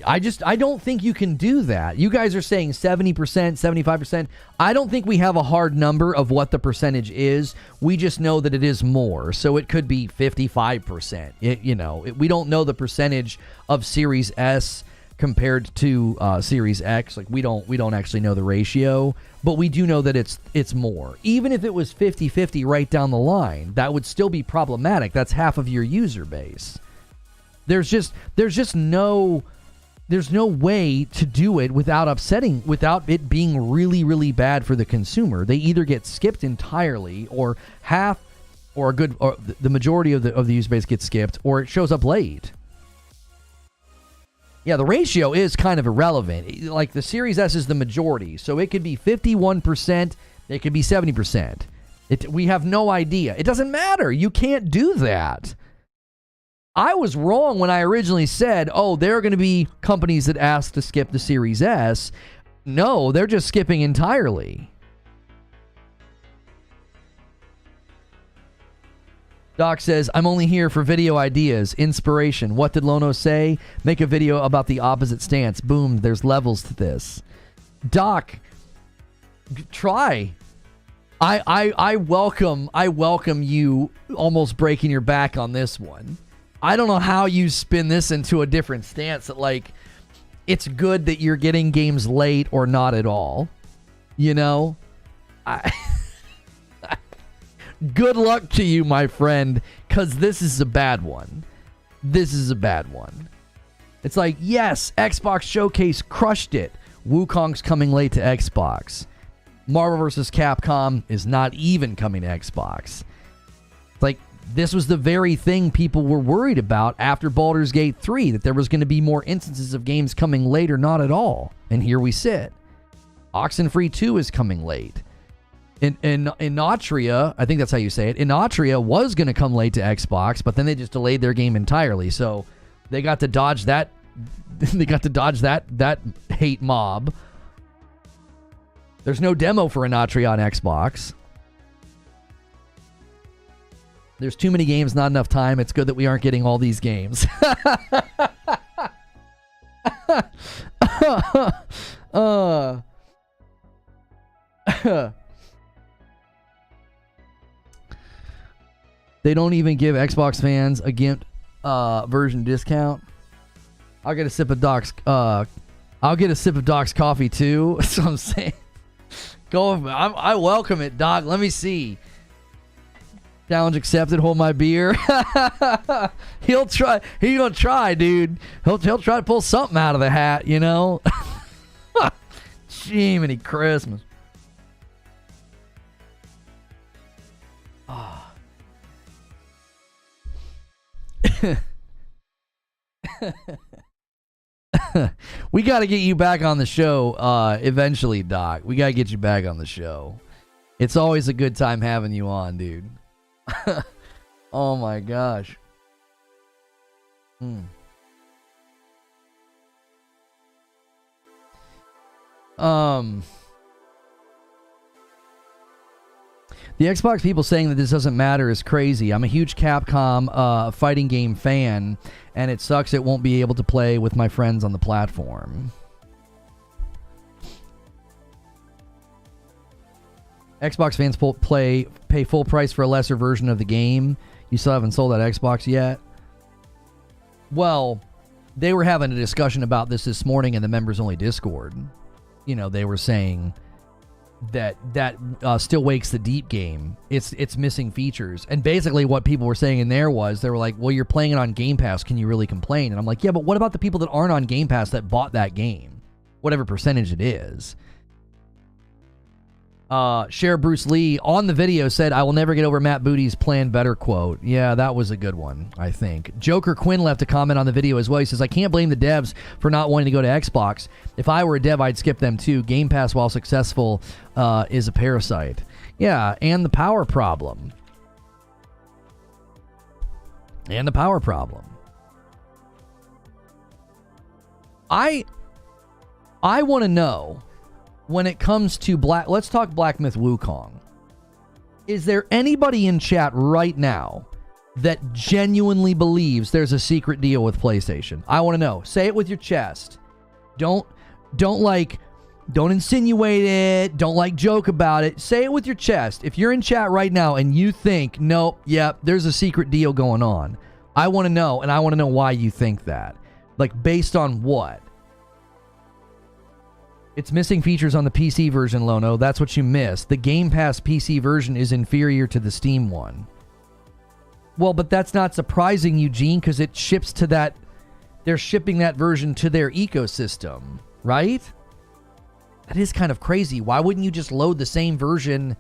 I don't think you can do that. You guys are saying 70%, 75%. I don't think we have a hard number of what the percentage is. We just know that it is more. So it could be 55%. We don't know the percentage of Series S compared to Series X. Like, we don't actually know the ratio, but we do know that it's more. Even if it was 50-50 right down the line, that would still be problematic. That's half of your user base. There's no way to do it without it being really, really bad for the consumer. They either get skipped entirely, or half, or the majority of the user base gets skipped, or it shows up late. Yeah, the ratio is kind of irrelevant. Like, the Series S is the majority, so it could be 51%, it could be 70%. We have no idea. It doesn't matter. You can't do that. I was wrong when I originally said, oh, there are going to be companies that ask to skip the Series S. No, they're just skipping entirely. Doc says, I'm only here for video ideas, inspiration. What did Lono say? Make a video about the opposite stance. Boom, there's levels to this. Doc, try. I welcome you almost breaking your back on this one. I don't know how you spin this into a different stance that, like, it's good that you're getting games late or not at all. Good luck to you, my friend, because this is a bad one. It's like, yes, Xbox Showcase crushed it. Wukong's coming late to Xbox. Marvel vs. Capcom is not even coming to Xbox. Like, this was the very thing people were worried about after Baldur's Gate 3, that there was going to be more instances of games coming late or not at all. And here we sit. Oxenfree 2 is coming late. Inatria, I think that's how you say it. Inatria was going to come late to Xbox, but then they just delayed their game entirely. So they got to dodge that. They got to dodge that hate mob. There's no demo for Inatria on Xbox. There's too many games, not enough time. It's good that we aren't getting all these games. They don't even give Xbox fans a GIMP version discount. I'll get a sip of Doc's coffee too. That's what I'm saying. I welcome it, Doc. Let me see. Challenge accepted. Hold my beer. He'll try. He's gonna try, dude. He'll try to pull something out of the hat, you know. Jiminy Christmas. Oh. We got to get you back on the show eventually, Doc. We got to get you back on the show. It's always a good time having you on, dude. Oh my gosh. The Xbox people saying that this doesn't matter is crazy. I'm a huge Capcom fighting game fan, and it sucks it won't be able to play with my friends on the platform. Xbox fans pay full price for a lesser version of the game. You still haven't sold that Xbox yet? Well, they were having a discussion about this morning in the members-only Discord. You know, they were saying that Still Wakes the Deep game, it's missing features. And basically what people were saying in there was, they were like, well, you're playing it on Game Pass, can you really complain? And I'm like, yeah, but what about the people that aren't on Game Pass that bought that game? Whatever percentage it is. Cher Bruce Lee on the video said, I will never get over Matt Booty's plan better quote. Yeah, that was a good one, I think. Joker Quinn left a comment on the video as well. He says, I can't blame the devs for not wanting to go to Xbox. If I were a dev, I'd skip them too. Game Pass, while successful, is a parasite. Yeah, and the power problem. I want to know, when it comes to let's talk Black Myth Wukong. Is there anybody in chat right now that genuinely believes there's a secret deal with PlayStation? I want to know. Say it with your chest. Don't insinuate it. Don't joke about it. Say it with your chest. If you're in chat right now and you think, nope, yep, there's a secret deal going on. I want to know, and I want to know why you think that. Based on what? It's missing features on the PC version, Lono. That's what you missed. The Game Pass PC version is inferior to the Steam one. Well, but that's not surprising, Eugene, because it ships to that. They're shipping that version to their ecosystem, right? That is kind of crazy. Why wouldn't you just load the same version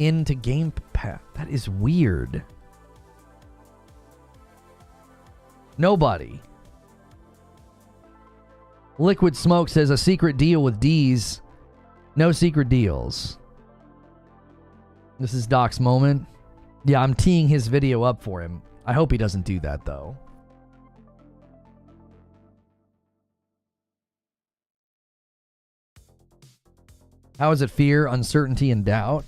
into Game Pass? That is weird. Nobody. Liquid Smoke says a secret deal with D's. No secret deals. This is Doc's moment. Yeah, I'm teeing his video up for him. I hope he doesn't do that, though. How is it fear, uncertainty, and doubt?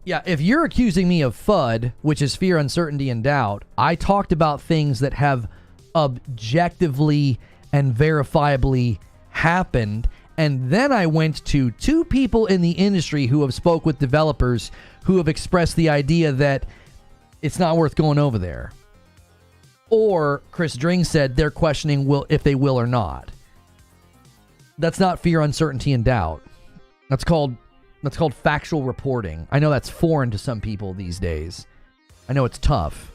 Yeah, if you're accusing me of FUD, which is fear, uncertainty, and doubt, I talked about things that have objectively and verifiably happened, and then I went to two people in the industry who have spoke with developers who have expressed the idea that it's not worth going over there. Or Chris Dring said they're questioning if they will or not. That's not fear, uncertainty, and doubt. That's called factual reporting. I know that's foreign to some people these days. I know it's tough.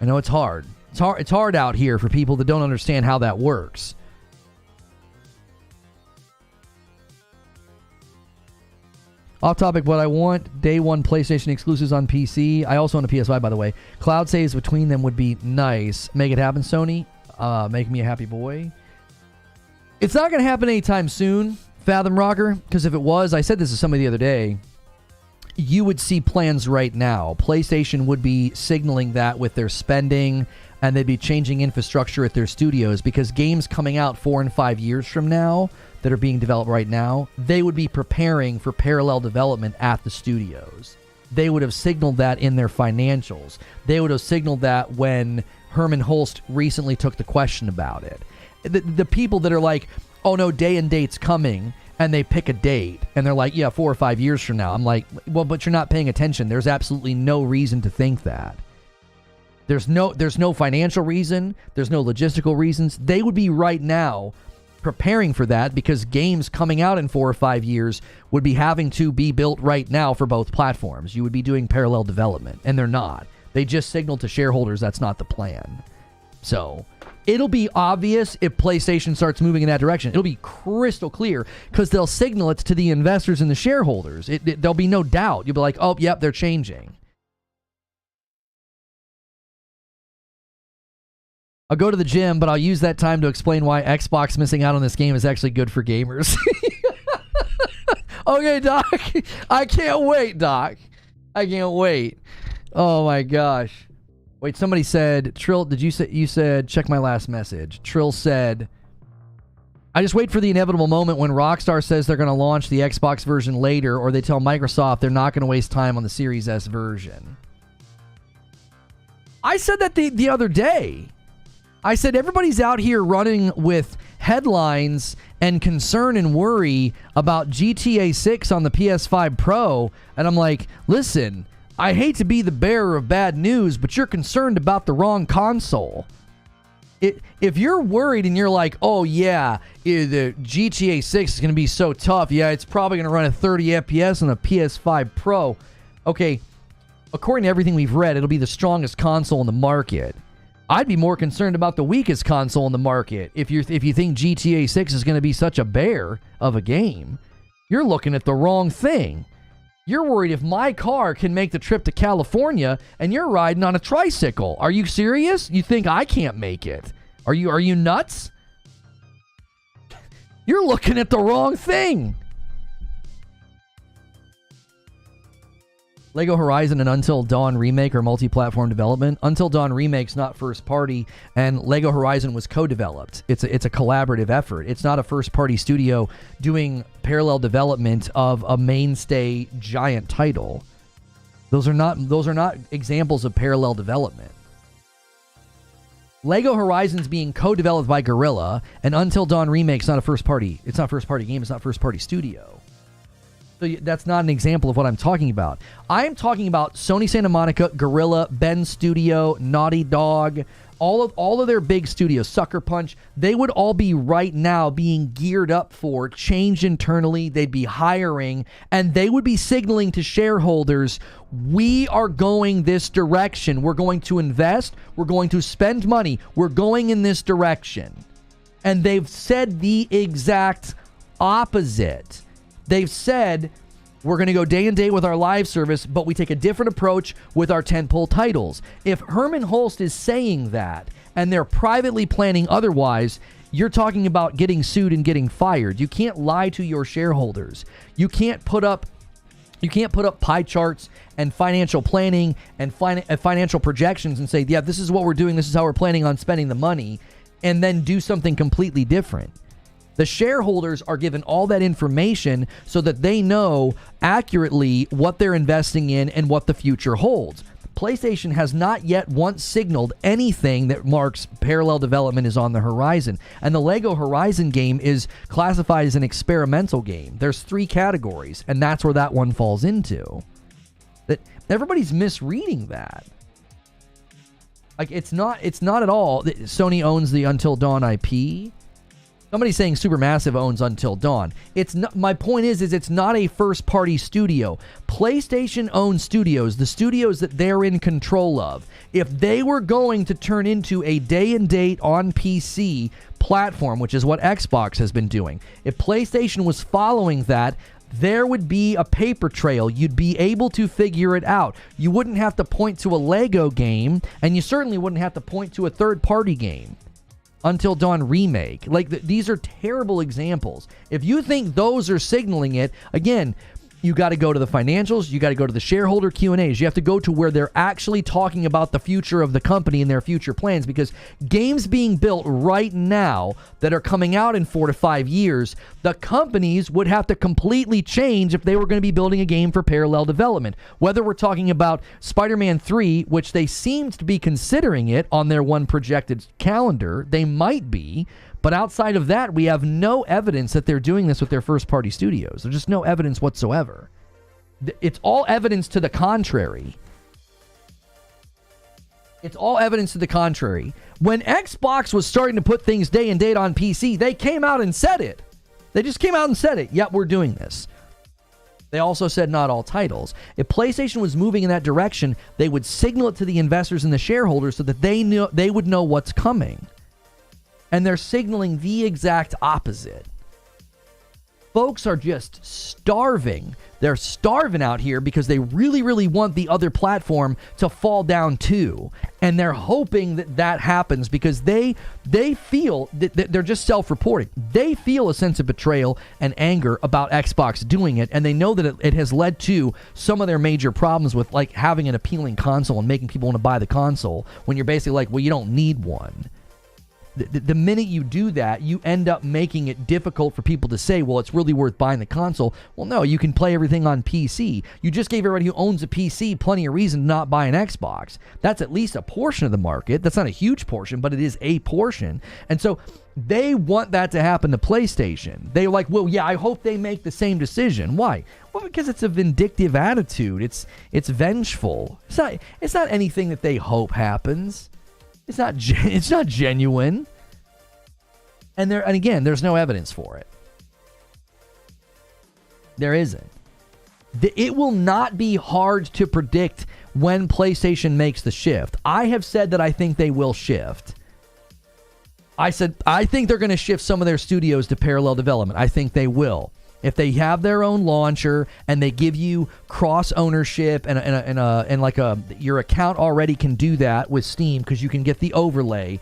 I know it's hard. It's hard out here for people that don't understand how that works. Off topic, what I want, day one PlayStation exclusives on PC. I also own a PS5, by the way. Cloud saves between them would be nice. Make it happen, Sony. Make me a happy boy. It's not going to happen anytime soon, Fathom Rocker, because if it was, I said this to somebody the other day, you would see plans right now. PlayStation would be signaling that with their spending, and they'd be changing infrastructure at their studios, because games coming out 4 and 5 years from now that are being developed right now, they would be preparing for parallel development at the studios. They would have signaled that in their financials. They would have signaled that when Herman Holst recently took the question about it. The people that are like, oh no, day and date's coming, and they pick a date, and they're like, yeah, 4 or 5 years from now. I'm like, well, but you're not paying attention. There's absolutely no reason to think that. There's no financial reason. There's no logistical reasons. They would be right now preparing for that, because games coming out in 4 or 5 years would be having to be built right now for both platforms. You would be doing parallel development, and they're not. They just signaled to shareholders that's not the plan. So it'll be obvious if PlayStation starts moving in that direction. It'll be crystal clear, because they'll signal it to the investors and the shareholders. There'll be no doubt. You'll be like, oh, yep, they're changing. I'll go to the gym, but I'll use that time to explain why Xbox missing out on this game is actually good for gamers. Okay, Doc. I can't wait, Doc. I can't wait. Oh, my gosh. Wait, somebody said, Trill, did you say, you said, check my last message. Trill said, I just wait for the inevitable moment when Rockstar says they're going to launch the Xbox version later, or they tell Microsoft they're not going to waste time on the Series S version. I said that the other day. I said everybody's out here running with headlines and concern and worry about GTA 6 on the PS5 Pro, and I'm like, listen, I hate to be the bearer of bad news, but you're concerned about the wrong console. If you're worried and you're like, oh yeah, the GTA 6 is going to be so tough, yeah, it's probably going to run at 30 FPS on the PS5 Pro. Okay, according to everything we've read, it'll be the strongest console in the market. I'd be more concerned about the weakest console in the market. If you think GTA 6 is going to be such a bear of a game, you're looking at the wrong thing. You're worried if my car can make the trip to California and you're riding on a tricycle. Are you serious? You think I can't make it? Are you nuts? You're looking at the wrong thing. Lego Horizon and Until Dawn remake are multi-platform development. Until Dawn remake's not first party, and Lego Horizon was co-developed. It's a collaborative effort. It's not a first-party studio doing parallel development of a mainstay giant title. Those are not examples of parallel development. Lego Horizon's being co-developed by Guerrilla, and Until Dawn remake's not a first-party. It's not first-party game. It's not first-party studio. So that's not an example of what I'm talking about. I am talking about Sony Santa Monica, Guerrilla, Ben Studio, Naughty Dog, all of their big studios, Sucker Punch. They would all be right now being geared up for change internally. They'd be hiring, and they would be signaling to shareholders, we are going this direction. We're going to invest. We're going to spend money. We're going in this direction. And they've said the exact opposite. They've said, we're going to go day and date with our live service, but we take a different approach with our tentpole titles. If Herman Holst is saying that, and they're privately planning otherwise, you're talking about getting sued and getting fired. You can't lie to your shareholders. You can't put up pie charts and financial planning and financial projections and say, yeah, this is what we're doing, this is how we're planning on spending the money, and then do something completely different. The shareholders are given all that information so that they know accurately what they're investing in and what the future holds. PlayStation has not yet once signaled anything that marks parallel development is on the horizon. And the Lego Horizon game is classified as an experimental game. There's 3 categories, and that's where that one falls into. That everybody's misreading that. Like, it's not at all. Sony owns the Until Dawn IP. Somebody's saying Supermassive owns Until Dawn. It's not, my point is it's not a first-party studio. PlayStation owns studios, the studios that they're in control of. If they were going to turn into a day-and-date on PC platform, which is what Xbox has been doing, if PlayStation was following that, there would be a paper trail. You'd be able to figure it out. You wouldn't have to point to a Lego game, and you certainly wouldn't have to point to a third-party game. Until Dawn remake. Like, these are terrible examples. If you think those are signaling it, again, You got to go to the financials. You got to go to the shareholder Q&As. You have to go to where they're actually talking about the future of the company and their future plans, because games being built right now that are coming out in 4 to 5 years, the companies would have to completely change if they were going to be building a game for parallel development. Whether we're talking about Spider-Man 3, which they seemed to be considering it on their one projected calendar, they might be. But outside of that, we have no evidence that they're doing this with their first-party studios. There's just no evidence whatsoever. It's all evidence to the contrary. It's all evidence to the contrary. When Xbox was starting to put things day and date on PC, they came out and said it. They just came out and said it. Yep, we're doing this. They also said not all titles. If PlayStation was moving in that direction, they would signal it to the investors and the shareholders so that they would know what's coming. And they're signaling the exact opposite. Folks are just starving. They're starving out here because they really, really want the other platform to fall down too. And they're hoping that that happens because they feel that they're just self-reporting. They feel a sense of betrayal and anger about Xbox doing it. And they know that it has led to some of their major problems with like having an appealing console and making people want to buy the console when you're basically like, well, you don't need one. The minute you do that, you end up making it difficult for people to say, well, it's really worth buying the console. Well, no, you can play everything on PC. You just gave everybody who owns a PC plenty of reason to not buy an Xbox. That's at least a portion of the market. That's not a huge portion, but it is a portion. And so they want that to happen to PlayStation. They're like, well, yeah, I hope they make the same decision. Why? Well, because it's a vindictive attitude. It's vengeful. It's not anything that they hope happens. It's not genuine. And again, there's no evidence for it. There isn't. It will not be hard to predict when PlayStation makes the shift. I have said that I think they will shift. I said I think they're going to shift some of their studios to parallel development. I think they will. If they have their own launcher and they give you cross ownership and like your account already can do that with Steam because you can get the overlay,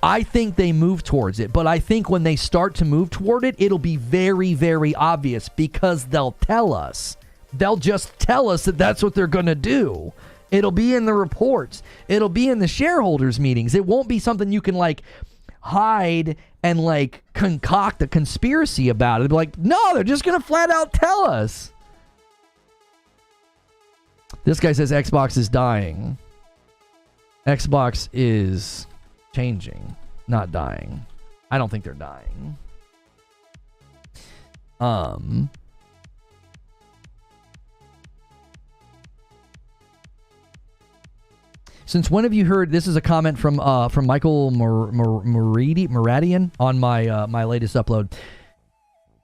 I think they move towards it. But I think when they start to move toward it, it'll be very, very obvious because they'll tell us. They'll just tell us that that's what they're going to do. It'll be in the reports. It'll be in the shareholders meetings. It won't be something you can like hide and like concoct a conspiracy about it. It'd be like, no, they're just gonna flat out tell us. This guy says Xbox is dying. Xbox is changing, not dying. I don't think they're dying. Since when have you heard? This is a comment from Michael Muradian on my latest upload.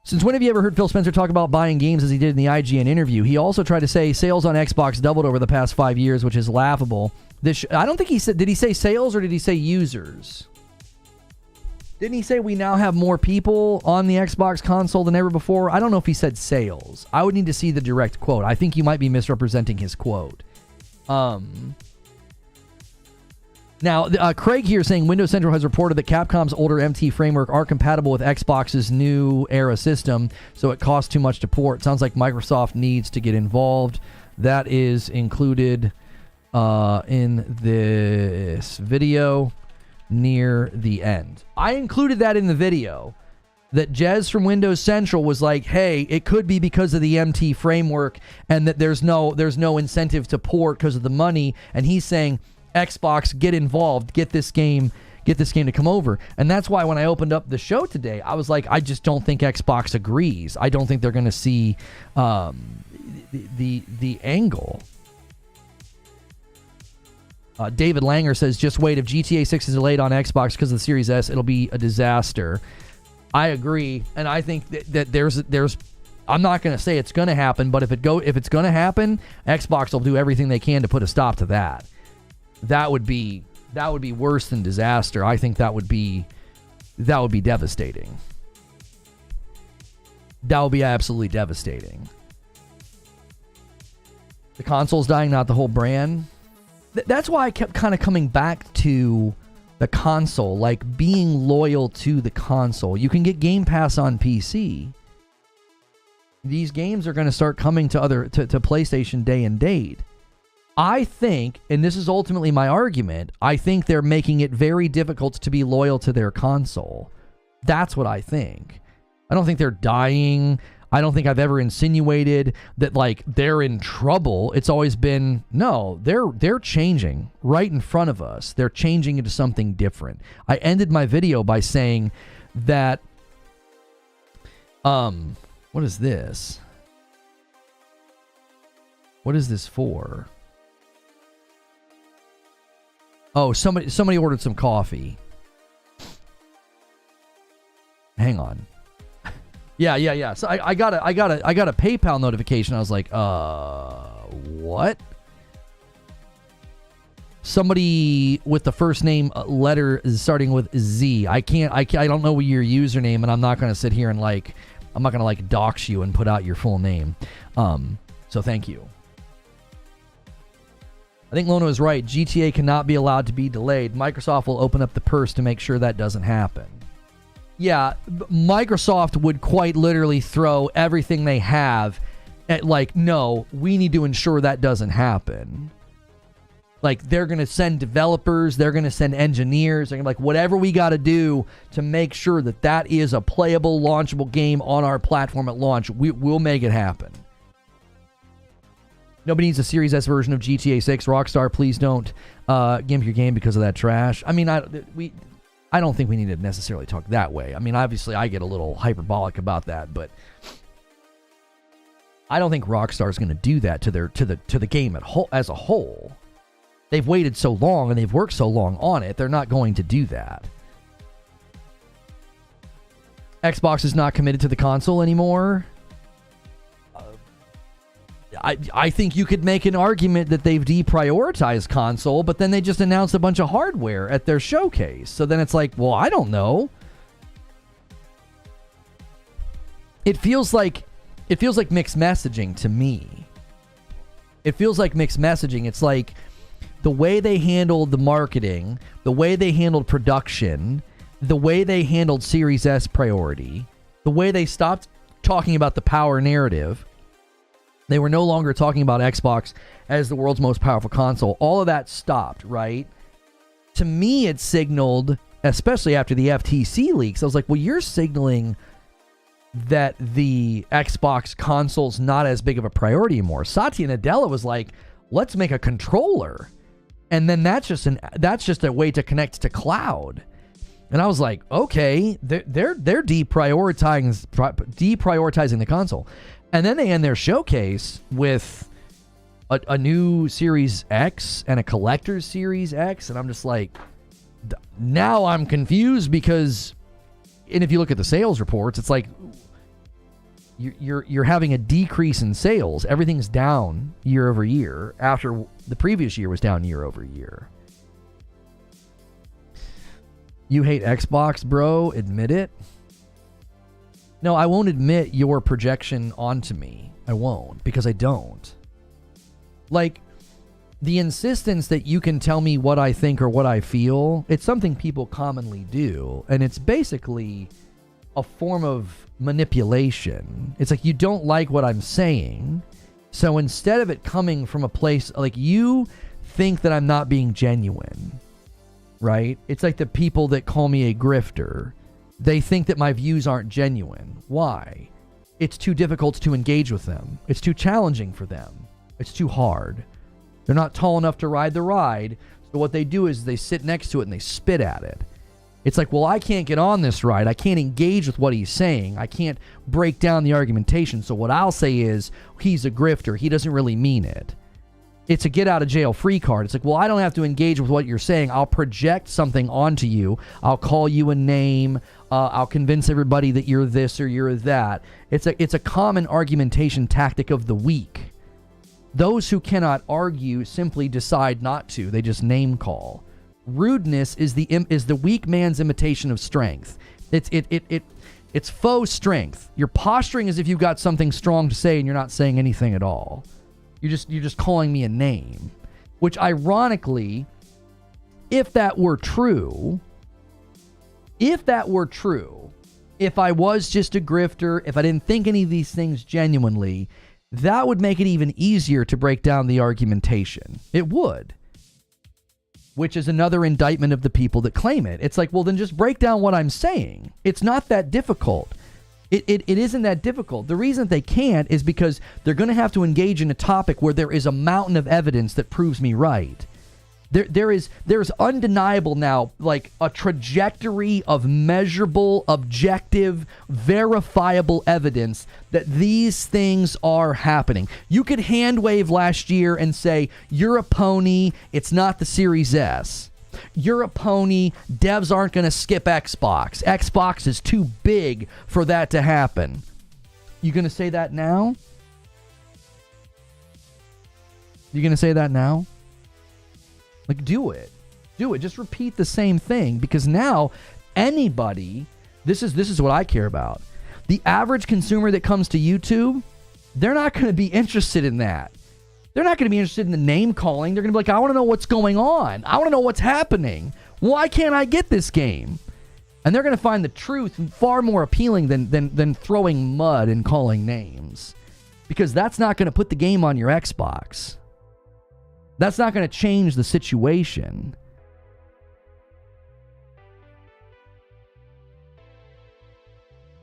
Since when have you ever heard Phil Spencer talk about buying games as he did in the IGN interview? He also tried to say sales on Xbox doubled over the past 5 years, which is laughable. I don't think he said. Did he say sales or did he say users? Didn't he say we now have more people on the Xbox console than ever before? I don't know if he said sales. I would need to see the direct quote. I think you might be misrepresenting his quote. Now, Craig here saying Windows Central has reported that Capcom's older MT framework aren't compatible with Xbox's new era system, so it costs too much to port. Sounds like Microsoft needs to get involved. That is included in this video near the end. I included that in the video. That Jez from Windows Central was like, hey, it could be because of the MT framework and that there's no incentive to port because of the money. And he's saying, Xbox, get involved, get this game to come over. And that's why when I opened up the show today, I was like, I just don't think Xbox agrees. I don't think they're going to see the angle. David Langer says, just wait. If GTA 6 is delayed on Xbox because of the Series S, it'll be a disaster. I agree. And I think that there's I'm not going to say it's going to happen, but if it's going to happen, Xbox will do everything they can to put a stop to that. That would be worse than disaster. I think that would be devastating. That would be absolutely devastating. The console's dying, not the whole brand. That's why I kept kind of coming back to the console, like being loyal to the console. You can get Game Pass on PC. these games are going to start coming to PlayStation day and date. I think, and this is ultimately my argument, I think they're making it very difficult to be loyal to their console. That's what I think. I don't think they're dying. I don't think I've ever insinuated that like they're in trouble. It's always been, no, they're changing right in front of us. They're changing into something different. I ended my video by saying that what is this? What is this for? Oh, somebody ordered some coffee. Hang on. Yeah. So I got a PayPal notification. I was like, what? Somebody with the first name letter is starting with Z. I don't know your username, and I'm not gonna sit here and I'm not gonna dox you and put out your full name. So thank you. I think Lono is right. GTA cannot be allowed to be delayed. Microsoft will open up the purse to make sure that doesn't happen. Yeah, Microsoft would quite literally throw everything they have at no, we need to ensure that doesn't happen. They're going to send developers, they're going to send engineers, they're going to whatever we got to do to make sure that is a playable, launchable game on our platform at launch, we'll make it happen. Nobody needs a Series S version of GTA 6. Rockstar, please don't gimp your game because of that trash. I mean, I don't think we need to necessarily talk that way. I mean, obviously, I get a little hyperbolic about that, but I don't think Rockstar is going to do that to the game as a whole. They've waited so long and they've worked so long on it. They're not going to do that. Xbox is not committed to the console anymore. I think you could make an argument that they've deprioritized console, but then they just announced a bunch of hardware at their showcase. So then it's well, I don't know. It feels like mixed messaging to me. It feels like mixed messaging. It's like the way they handled the marketing, the way they handled production, the way they handled Series S priority, the way they stopped talking about the power narrative. They were no longer talking about Xbox as the world's most powerful console. All of that stopped, right? To me, it signaled, especially after the FTC leaks, I was like, well, you're signaling that the Xbox console's not as big of a priority anymore. Satya Nadella was like, let's make a controller. And then that's just a way to connect to cloud. And I was like, okay, they're deprioritizing the console. And then they end their showcase with a new Series X and a collector's Series X. And I'm just like, now I'm confused because, and if you look at the sales reports, it's like you're having a decrease in sales. Everything's down year over year after the previous year was down year over year. You hate Xbox, bro? Admit it. No, I won't admit your projection onto me. I won't, because I don't. The insistence that you can tell me what I think or what I feel, it's something people commonly do, and it's basically a form of manipulation. It's like you don't like what I'm saying, so instead of it coming from a place, you think that I'm not being genuine, right? It's like the people that call me a grifter. They think that my views aren't genuine. Why? It's too difficult to engage with them. It's too challenging for them. It's too hard. They're not tall enough to ride the ride. So what they do is they sit next to it and they spit at it. It's like, well, I can't get on this ride. I can't engage with what he's saying. I can't break down the argumentation. So what I'll say is, he's a grifter. He doesn't really mean it. It's a get out of jail free card. It's like, well, I don't have to engage with what you're saying. I'll project something onto you. I'll call you a name. I'll convince everybody that you're this or you're that. It's a common argumentation tactic of the weak. Those who cannot argue simply decide not to. They just name call. Rudeness is the weak man's imitation of strength. It's faux strength. You're posturing as if you've got something strong to say and you're not saying anything at all. You're just calling me a name, which ironically, if that were true, if I was just a grifter, if I didn't think any of these things genuinely, that would make it even easier to break down the argumentation. It would. Which is another indictment of the people that claim it. It's like, well, then just break down what I'm saying. It's not that difficult. It isn't that difficult. The reason they can't is because they're going to have to engage in a topic where there is a mountain of evidence that proves me right. There's undeniable now, like a trajectory of measurable, objective, verifiable evidence that these things are happening. You could hand wave last year and say, you're a pony, it's not the Series S. You're a pony, devs aren't going to skip Xbox. Xbox is too big for that to happen. You going to say that now? You going to say that now? Like, do it. Do it. Just repeat the same thing, because now anybody, this is what I care about. The average consumer that comes to YouTube, they're not going to be interested in that. They're not going to be interested in the name calling. They're going to be like, I want to know what's going on. I want to know what's happening. Why can't I get this game? And they're going to find the truth far more appealing than throwing mud and calling names, because that's not going to put the game on your Xbox. That's not going to change the situation.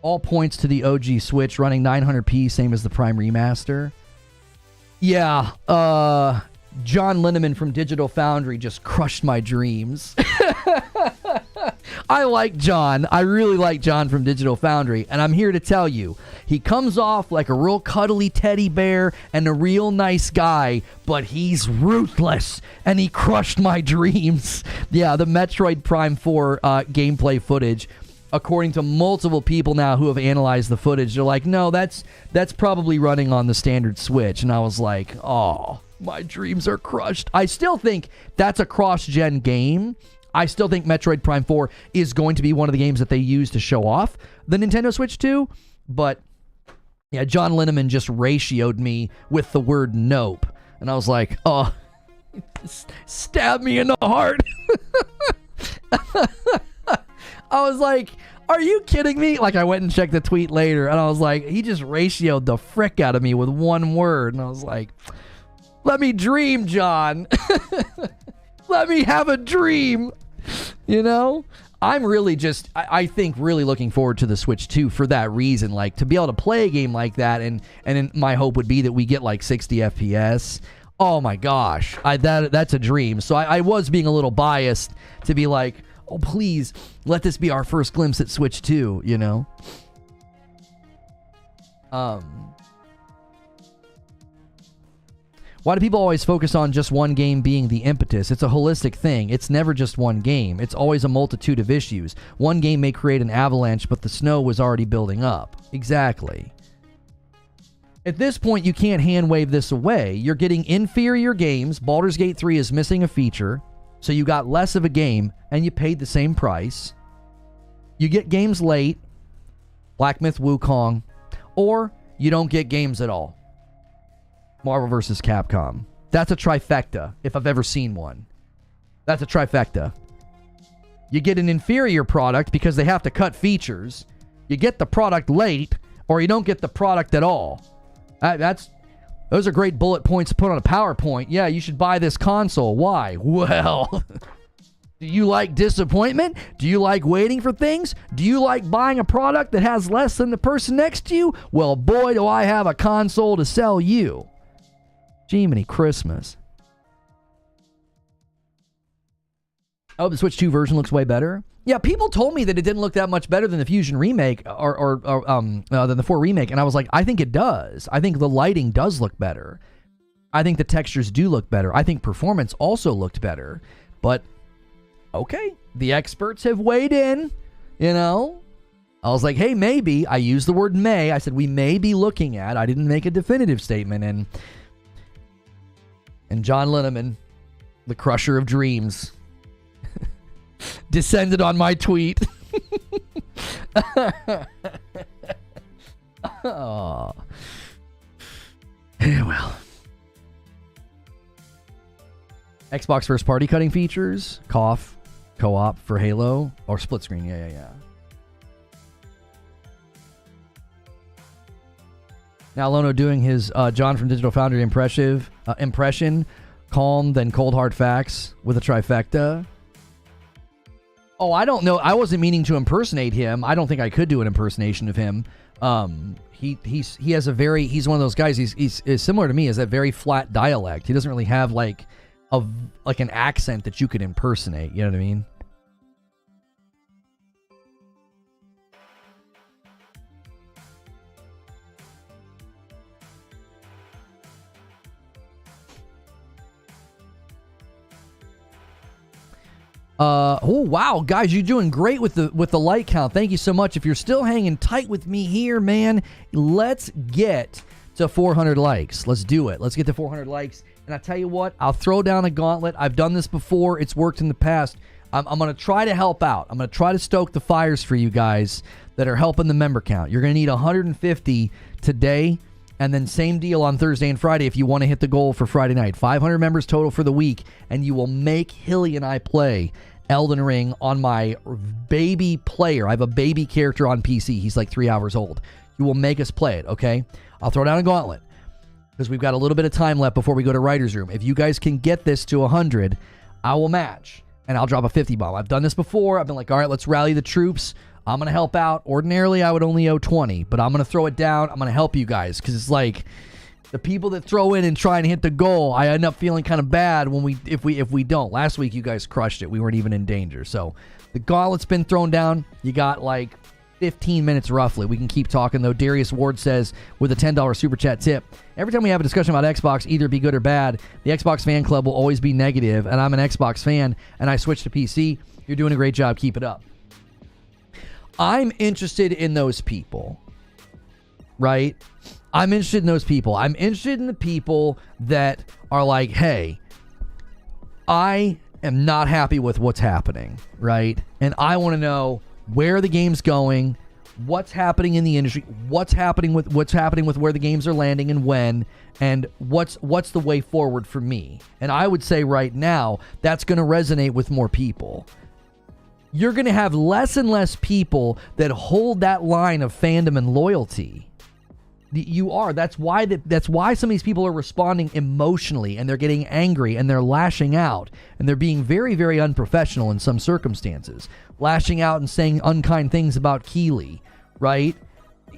All points to the OG Switch running 900p, same as the Prime Remaster. Yeah, John Linneman from Digital Foundry just crushed my dreams. I like John. I really like John from Digital Foundry, and I'm here to tell you, he comes off like a real cuddly teddy bear and a real nice guy, but he's ruthless, and he crushed my dreams. Yeah, the Metroid Prime 4 gameplay footage, according to multiple people now who have analyzed the footage, they're like, no, that's probably running on the standard Switch. And I was like, oh, my dreams are crushed. I still think that's a cross-gen game. I still think Metroid Prime 4 is going to be one of the games that they use to show off the Nintendo Switch 2. But, yeah, John Linneman just ratioed me with the word nope. And I was like, oh, stab me in the heart. I was like, are you kidding me? Like, I went and checked the tweet later, and I was like, he just ratioed the frick out of me with one word. And I was like, let me dream, John. Let me have a dream. You know? I'm really just, I think, really looking forward to the Switch 2 for that reason. Like, to be able to play a game like that, and my hope would be that we get, like, 60 FPS. Oh, my gosh. That's a dream. So I was being a little biased to be like, oh, please, let this be our first glimpse at Switch 2, you know? Why do people always focus on just one game being the impetus? It's a holistic thing. It's never just one game. It's always a multitude of issues. One game may create an avalanche, but the snow was already building up. Exactly. At this point, you can't hand wave this away. You're getting inferior games. Baldur's Gate 3 is missing a feature, so you got less of a game, and you paid the same price. You get games late, Black Myth Wukong, or you don't get games at all. Marvel vs. Capcom. That's a trifecta, if I've ever seen one. That's a trifecta. You get an inferior product because they have to cut features. You get the product late, or you don't get the product at all. Those are great bullet points to put on a PowerPoint. Yeah, you should buy this console. Why? Well, do you like disappointment? Do you like waiting for things? Do you like buying a product that has less than the person next to you? Well, boy, do I have a console to sell you. Jiminy Christmas. Oh, the Switch 2 version looks way better? Yeah, people told me that it didn't look that much better than the Fusion remake or than the 4 remake, and I was like, I think it does. I think the lighting does look better. I think the textures do look better. I think performance also looked better. But, okay, the experts have weighed in, you know? I was like, hey, maybe. I used the word may. I said, we may be looking at. I didn't make a definitive statement, and John Linneman, the crusher of dreams, descended on my tweet. Oh. Well. Xbox first party cutting features, co-op for Halo, or split screen. Yeah. Now Lono doing his John from Digital Foundry impression, calm then cold hard facts with a trifecta. Oh, I don't know. I wasn't meaning to impersonate him. I don't think I could do an impersonation of him. He has a very, he's one of those guys. He's similar to me. Is that very flat dialect. He doesn't really have like an accent that you could impersonate. You know what I mean? Oh wow, guys, you're doing great with the like count. Thank you so much. If you're still hanging tight with me here, man, let's get to 400 likes. Let's do it. Let's get to 400 likes. And I tell you what, I'll throw down a gauntlet. I've done this before. It's worked in the past. I'm going to try to help out. I'm going to try to stoke the fires for you guys that are helping the member count. You're going to need 150 today, and then same deal on Thursday and Friday if you want to hit the goal for Friday night. 500 members total for the week, and you will make Hilly and I play Elden Ring on my baby player. I have a baby character on PC. He's like 3 hours old. You will make us play it, okay? I'll throw down a gauntlet because we've got a little bit of time left before we go to Writer's Room. If you guys can get this to 100, I will match, and I'll drop a 50 bomb. I've done this before. I've been like, all right, let's rally the troops. I'm going to help out. Ordinarily, I would only owe 20, but I'm going to throw it down. I'm going to help you guys because it's like the people that throw in and try and hit the goal, I end up feeling kind of bad when if we don't. Last week, you guys crushed it. We weren't even in danger. So the gauntlet's been thrown down. You got like 15 minutes roughly. We can keep talking, though. Darius Ward says, with a $10 super chat tip, every time we have a discussion about Xbox, either be good or bad, the Xbox fan club will always be negative, and I'm an Xbox fan, and I switched to PC. You're doing a great job. Keep it up. I'm interested in those people, right? I'm interested in those people. I'm interested in the people that are like, hey, I am not happy with what's happening, right? And I want to know where the game's going, what's happening in the industry, what's happening with where the games are landing and when, and what's the way forward for me. And I would say right now, that's going to resonate with more people. You're going to have less and less people that hold that line of fandom and loyalty. You are. That's why some of these people are responding emotionally, and they're getting angry, and they're lashing out, and they're being very, very unprofessional in some circumstances. Lashing out and saying unkind things about Keeley, right?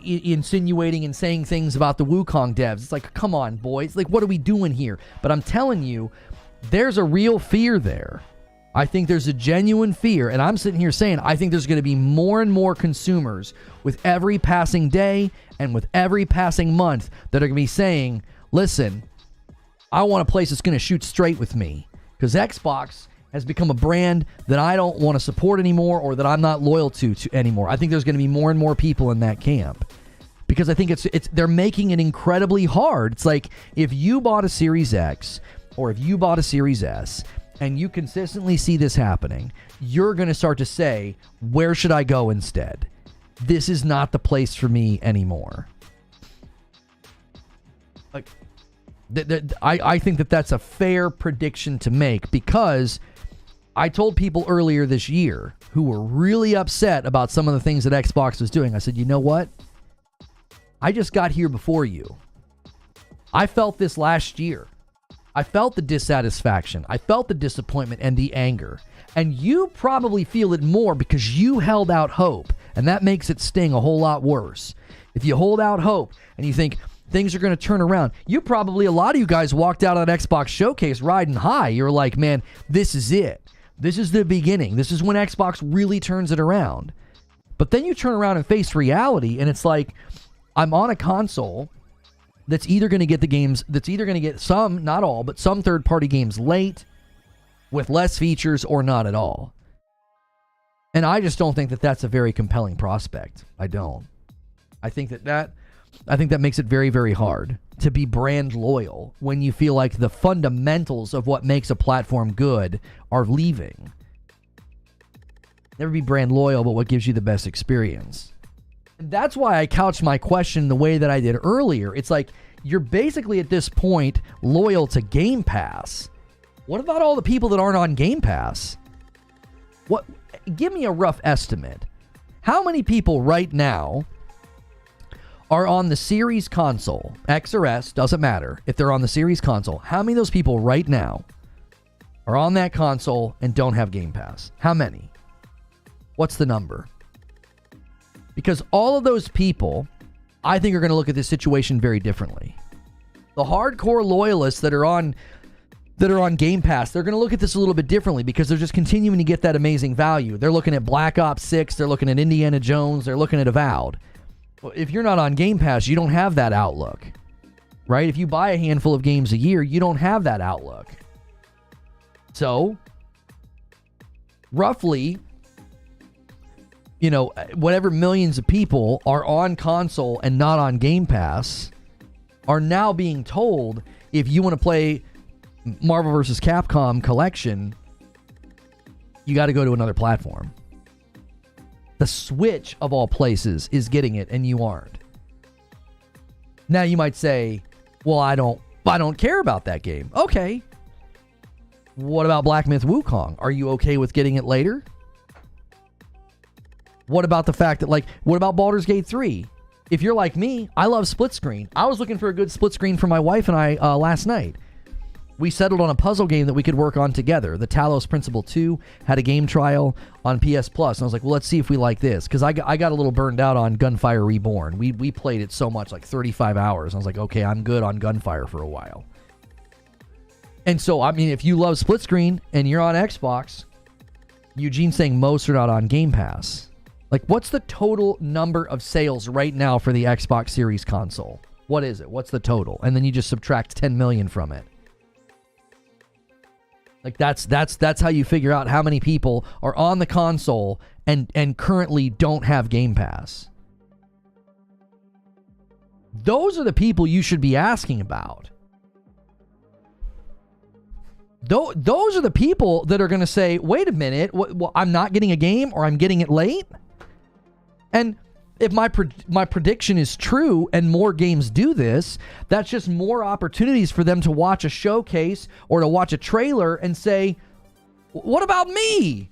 Insinuating and saying things about the Wukong devs. It's like, come on, boys. Like, what are we doing here? But I'm telling you, there's a real fear there. I think there's a genuine fear, and I'm sitting here saying I think there's going to be more and more consumers with every passing day and with every passing month that are going to be saying, listen, I want a place that's going to shoot straight with me, because Xbox has become a brand that I don't want to support anymore, or that I'm not loyal to anymore. I think there's going to be more and more people in that camp, because I think they're making it incredibly hard. It's like if you bought a Series X or if you bought a Series S, and you consistently see this happening, you're going to start to say, where should I go instead? This is not the place for me anymore. Like, I think that's a fair prediction to make, because I told people earlier this year who were really upset about some of the things that Xbox was doing. I said, you know what? I just got here before you. I felt this last year. I felt the dissatisfaction. I felt the disappointment and the anger. And you probably feel it more because you held out hope. And that makes it sting a whole lot worse. If you hold out hope and you think things are going to turn around, a lot of you guys walked out of that Xbox showcase riding high. You're like, man, this is it. This is the beginning. This is when Xbox really turns it around. But then you turn around and face reality, and it's like, I'm on a console that's either going to get some, not all, but some third-party games late with less features or not at all. And I just don't think that that's a very compelling prospect. I don't. I think that makes it very, very hard to be brand loyal when you feel like the fundamentals of what makes a platform good are leaving. Never be brand loyal, but what gives you the best experience. That's why I couched my question the way that I did earlier. It's like, you're basically at this point loyal to Game Pass. What about all the people that aren't on Game Pass? Give me a rough estimate. How many people right now are on the Series console, X or S, doesn't matter. If they're on the Series console, how many of those people right now are on that console and don't have Game Pass? How many? What's the number? Because all of those people, I think, are going to look at this situation very differently. The hardcore loyalists that are on Game Pass, they're going to look at this a little bit differently because they're just continuing to get that amazing value. They're looking at Black Ops 6, they're looking at Indiana Jones, they're looking at Avowed. Well, if you're not on Game Pass, you don't have that outlook, right? If you buy a handful of games a year, you don't have that outlook. So, roughly, you know, whatever millions of people are on console and not on Game Pass are now being told, if you want to play Marvel vs. Capcom Collection, you got to go to another platform. The Switch, of all places, is getting it, and you aren't. Now you might say, well, I don't care about that game. Okay. What about Black Myth Wukong? Are you okay with getting it later? What about the fact that, like, what about Baldur's Gate 3? If you're like me, I love split screen. I was looking for a good split screen for my wife and I last night. We settled on a puzzle game that we could work on together. The Talos Principle 2 had a game trial on PS Plus. And I was like, well, let's see if we like this. Because I got a little burned out on Gunfire Reborn. We played it so much, like 35 hours. I was like, okay, I'm good on Gunfire for a while. And so, I mean, if you love split screen and you're on Xbox, Eugene's saying most are not on Game Pass. Like, what's the total number of sales right now for the Xbox Series console? What is it? What's the total? And then you just subtract 10 million from it. Like, that's how you figure out how many people are on the console and currently don't have Game Pass. Those are the people you should be asking about. Those are the people that are going to say, wait a minute, I'm not getting a game, or I'm getting it late? And if my prediction is true and more games do this, that's just more opportunities for them to watch a showcase or to watch a trailer and say, what about me?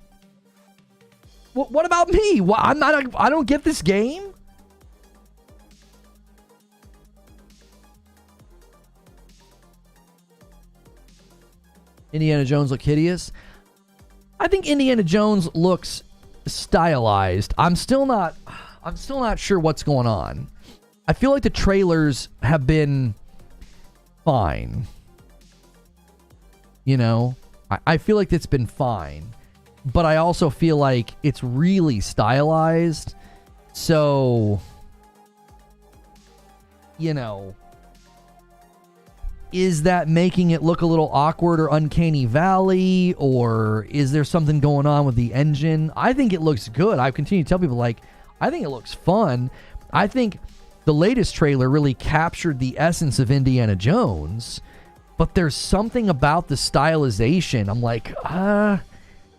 What about me? I don't get this game? Indiana Jones look hideous. I think Indiana Jones looks stylized. I'm still not sure what's going on. I feel like the trailers have been fine. You know, I feel like it's been fine, but I also feel like it's really stylized. So, you know, is that making it look a little awkward or uncanny valley, or is there something going on with the engine? I think it looks good. I continue to tell people, like, I think it looks fun. I think the latest trailer really captured the essence of Indiana Jones, but there's something about the stylization. I'm like,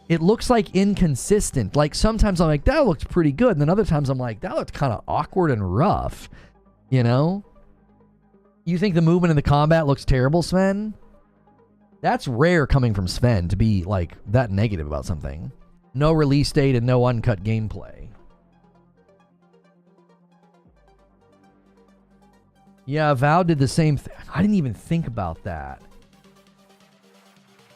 it looks like inconsistent. Like, sometimes I'm like, that looked pretty good, and then other times I'm like, that looked kind of awkward and rough, you know? You think the movement in the combat looks terrible, Sven? That's rare coming from Sven to be, like, that negative about something. No release date and no uncut gameplay. Yeah, Avowed did the same thing. I didn't even think about that.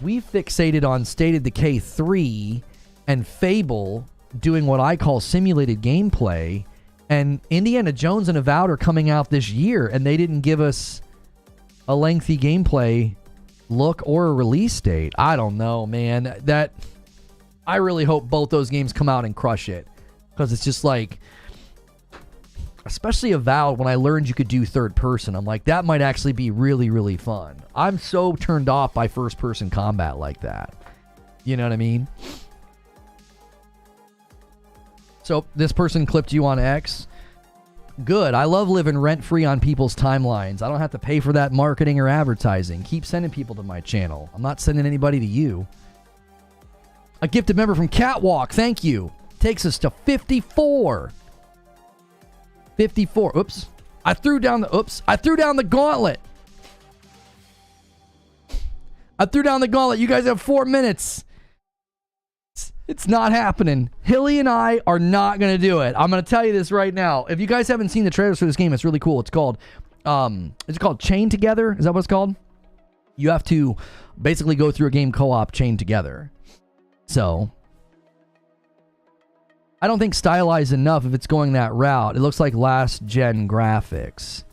We fixated on State of Decay 3 and Fable doing what I call simulated gameplay, and Indiana Jones and Avowed are coming out this year, and they didn't give us a lengthy gameplay look or a release date. I don't know, man. I really hope both those games come out and crush it, because it's just like, especially Avowed, when I learned you could do third person, I'm like, that might actually be really, really fun. I'm so turned off by first person combat like that. You know what I mean? So this person clipped you on X. Good. I love living rent-free on people's timelines. I don't have to pay for that marketing or advertising. Keep sending people to my channel. I'm not sending anybody to you. A gifted member from Catwalk. Thank you. Takes us to 54. 54. Oops. I threw down the gauntlet. I threw down the gauntlet. You guys have 4 minutes. It's not happening. Hilly and I are not going to do it. I'm going to tell you this right now. If you guys haven't seen the trailers for this game, it's really cool. It's called Chain Together. Is that what it's called? You have to basically go through a game co-op chain together. So I don't think stylized enough if it's going that route. It looks like last gen graphics.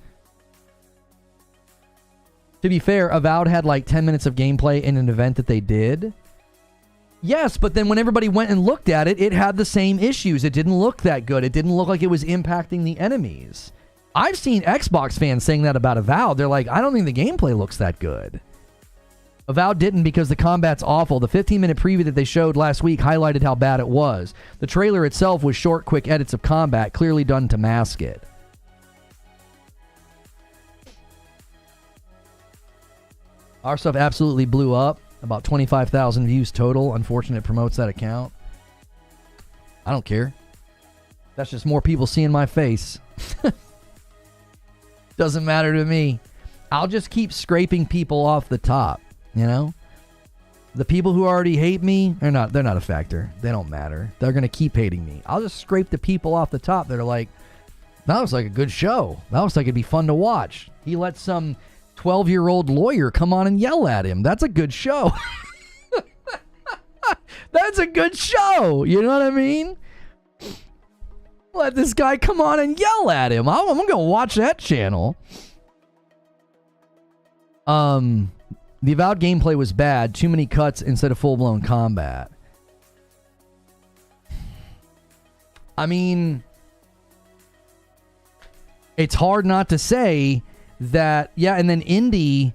To be fair, Avowed had like 10 minutes of gameplay in an event that they did. Yes, but then when everybody went and looked at it, it had the same issues. It didn't look that good. It didn't look like it was impacting the enemies. I've seen Xbox fans saying that about Avowed. They're like, I don't think the gameplay looks that good. Avowed didn't because the combat's awful. The 15-minute preview that they showed last week highlighted how bad it was. The trailer itself was short, quick edits of combat, clearly done to mask it. Our stuff absolutely blew up. About 25,000 views total. Unfortunate it promotes that account. I don't care. That's just more people seeing my face. Doesn't matter to me. I'll just keep scraping people off the top, you know? The people who already hate me, they're not a factor. They don't matter. They're going to keep hating me. I'll just scrape the people off the top that are like, that looks like a good show. That looks like it'd be fun to watch. He let some 12-year-old lawyer come on and yell at him. That's a good show. That's a good show. You know what I mean? Let this guy come on and yell at him. I'm going to watch that channel. The Avowed gameplay was bad. Too many cuts instead of full-blown combat. I mean, it's hard not to say that, yeah, and then Indy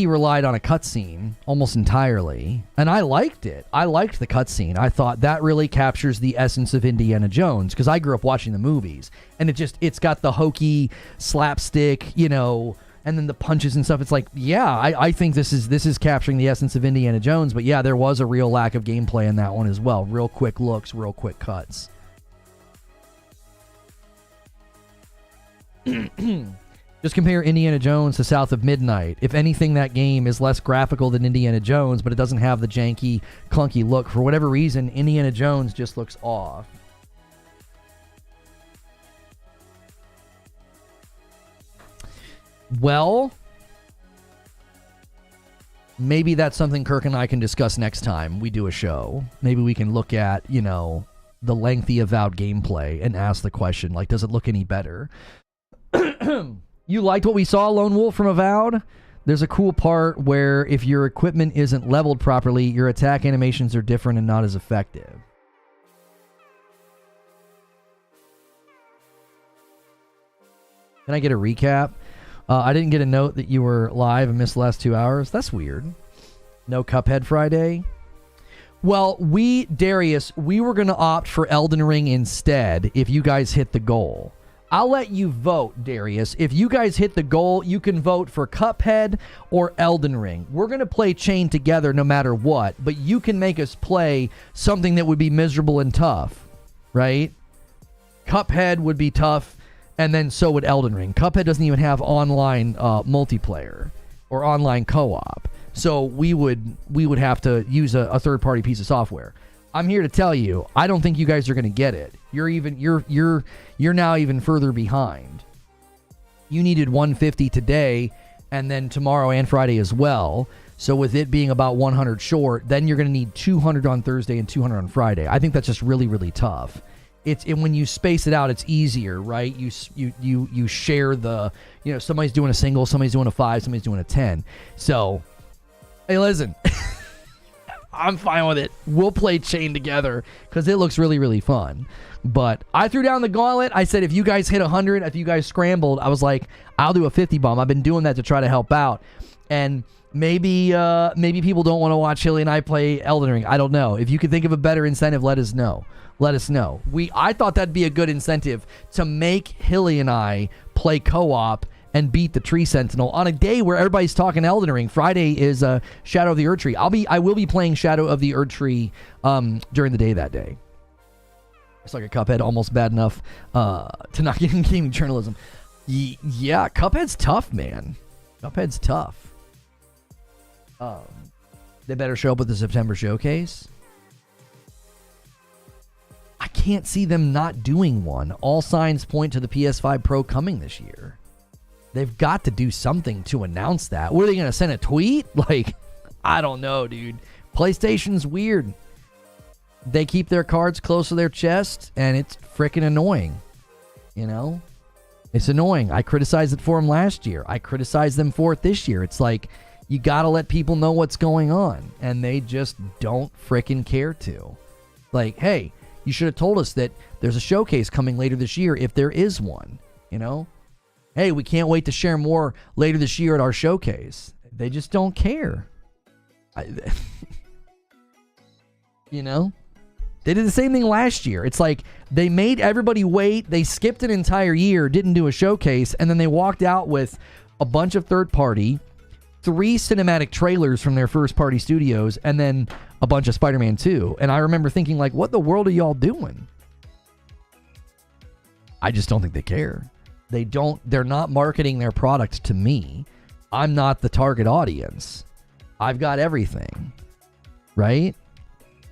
relied on a cutscene almost entirely, and I liked it. I liked the cutscene. I thought that really captures the essence of Indiana Jones, because I grew up watching the movies, and it's got the hokey slapstick, you know, and then the punches and stuff. It's like, yeah, I think this is capturing the essence of Indiana Jones, but yeah, there was a real lack of gameplay in that one as well. Real quick looks, real quick cuts. Just compare Indiana Jones to South of Midnight. If anything, that game is less graphical than Indiana Jones, but it doesn't have the janky, clunky look. For whatever reason, Indiana Jones just looks off. Well, maybe that's something Kirk and I can discuss next time we do a show. Maybe we can look at, you know, the lengthy Avowed gameplay and ask the question, like, does it look any better? You liked what we saw, Lone Wolf, from Avowed? There's a cool part where if your equipment isn't leveled properly, your attack animations are different and not as effective. Can I get a recap? I didn't get a note that you were live and missed the last 2 hours. That's weird. No Cuphead Friday? Well, Darius, we were going to opt for Elden Ring instead if you guys hit the goal. I'll let you vote, Darius. If you guys hit the goal, you can vote for Cuphead or Elden Ring. We're going to play Chain together no matter what, but you can make us play something that would be miserable and tough, right? Cuphead would be tough, and then so would Elden Ring. Cuphead doesn't even have online multiplayer or online co-op, so we would have to use a third-party piece of software. I'm here to tell you, I don't think you guys are going to get it. You're now even further behind. You needed 150 today, and then tomorrow and Friday as well. So with it being about 100 short, then you're going to need 200 on Thursday and 200 on Friday. I think that's just really, really tough. When you space it out, it's easier, right? You share the, you know, somebody's doing a single, somebody's doing a 5, somebody's doing a 10. So, hey, listen. I'm fine with it. We'll play Chain together because it looks really, really fun. But I threw down the gauntlet. I said, if you guys hit 100, if you guys scrambled, I was like, I'll do a 50 bomb. I've been doing that to try to help out. And maybe people don't want to watch Hilly and I play Elden Ring. I don't know. If you can think of a better incentive, let us know. Let us know. I thought that'd be a good incentive to make Hilly and I play co-op and beat the Tree Sentinel on a day where everybody's talking Elden Ring. Friday is Shadow of the Erd Tree. I will be playing Shadow of the Erd Tree during the day that day. It's like a Cuphead, almost bad enough to not get in gaming journalism. Yeah, Cuphead's tough, man. Cuphead's tough. They better show up with the September showcase. can't see them not doing one. All signs point to the PS5 Pro coming this year. They've got to do something to announce that. What are they going to send a tweet? Like, I don't know, dude. PlayStation's weird. They keep their cards close to their chest, and it's freaking annoying. You know? It's annoying. I criticized it for them last year. I criticized them for it this year. It's like, you got to let people know what's going on, and they just don't freaking care to. Like, hey, you should have told us that there's a showcase coming later this year if there is one, you know? Hey, we can't wait to share more later this year at our showcase. They just don't care. You know? They did the same thing last year. It's like they made everybody wait. They skipped an entire year, didn't do a showcase, and then they walked out with a bunch of third-party, 3 cinematic trailers from their first-party studios, and then a bunch of Spider-Man 2. And I remember thinking, like, what the world are y'all doing? I just don't think they care. They're not marketing their product to me. I'm not the target audience. I've got everything, right?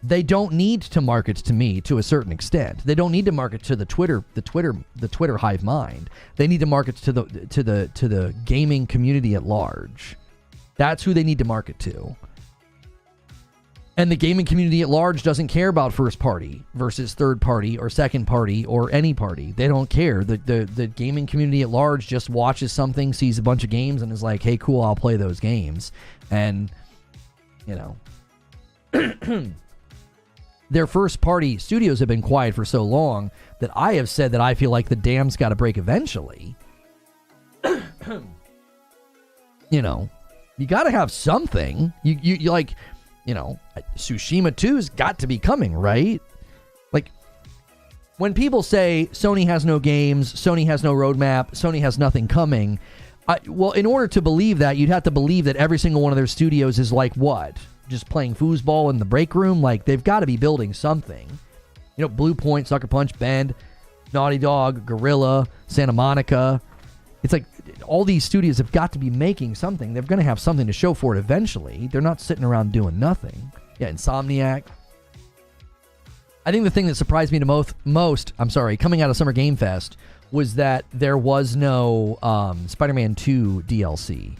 They don't need to market to me to a certain extent. They don't need to market to the Twitter hive mind. They need to market to the gaming community at large. That's who they need to market to. And the gaming community at large doesn't care about first party versus third party or second party or any party. They don't care. The gaming community at large just watches something, sees a bunch of games, and is like, hey, cool, I'll play those games. And, you know, their first party studios have been quiet for so long that I have said that I feel like the dam's got to break eventually. You know, you got to have something. You like... You know, Tsushima 2's got to be coming, right? Like, when people say Sony has no games, Sony has no roadmap, Sony has nothing coming, well, in order to believe that, you'd have to believe that every single one of their studios is like what? Just playing foosball in the break room? Like, they've got to be building something. You know, Blue Point, Sucker Punch, Bend, Naughty Dog, Guerrilla, Santa Monica. It's like all these studios have got to be making something. They're going to have something to show for it eventually. They're not sitting around doing nothing. Yeah, Insomniac. I think the thing that surprised me the most, coming out of Summer Game Fest, was that there was no Spider-Man 2 DLC.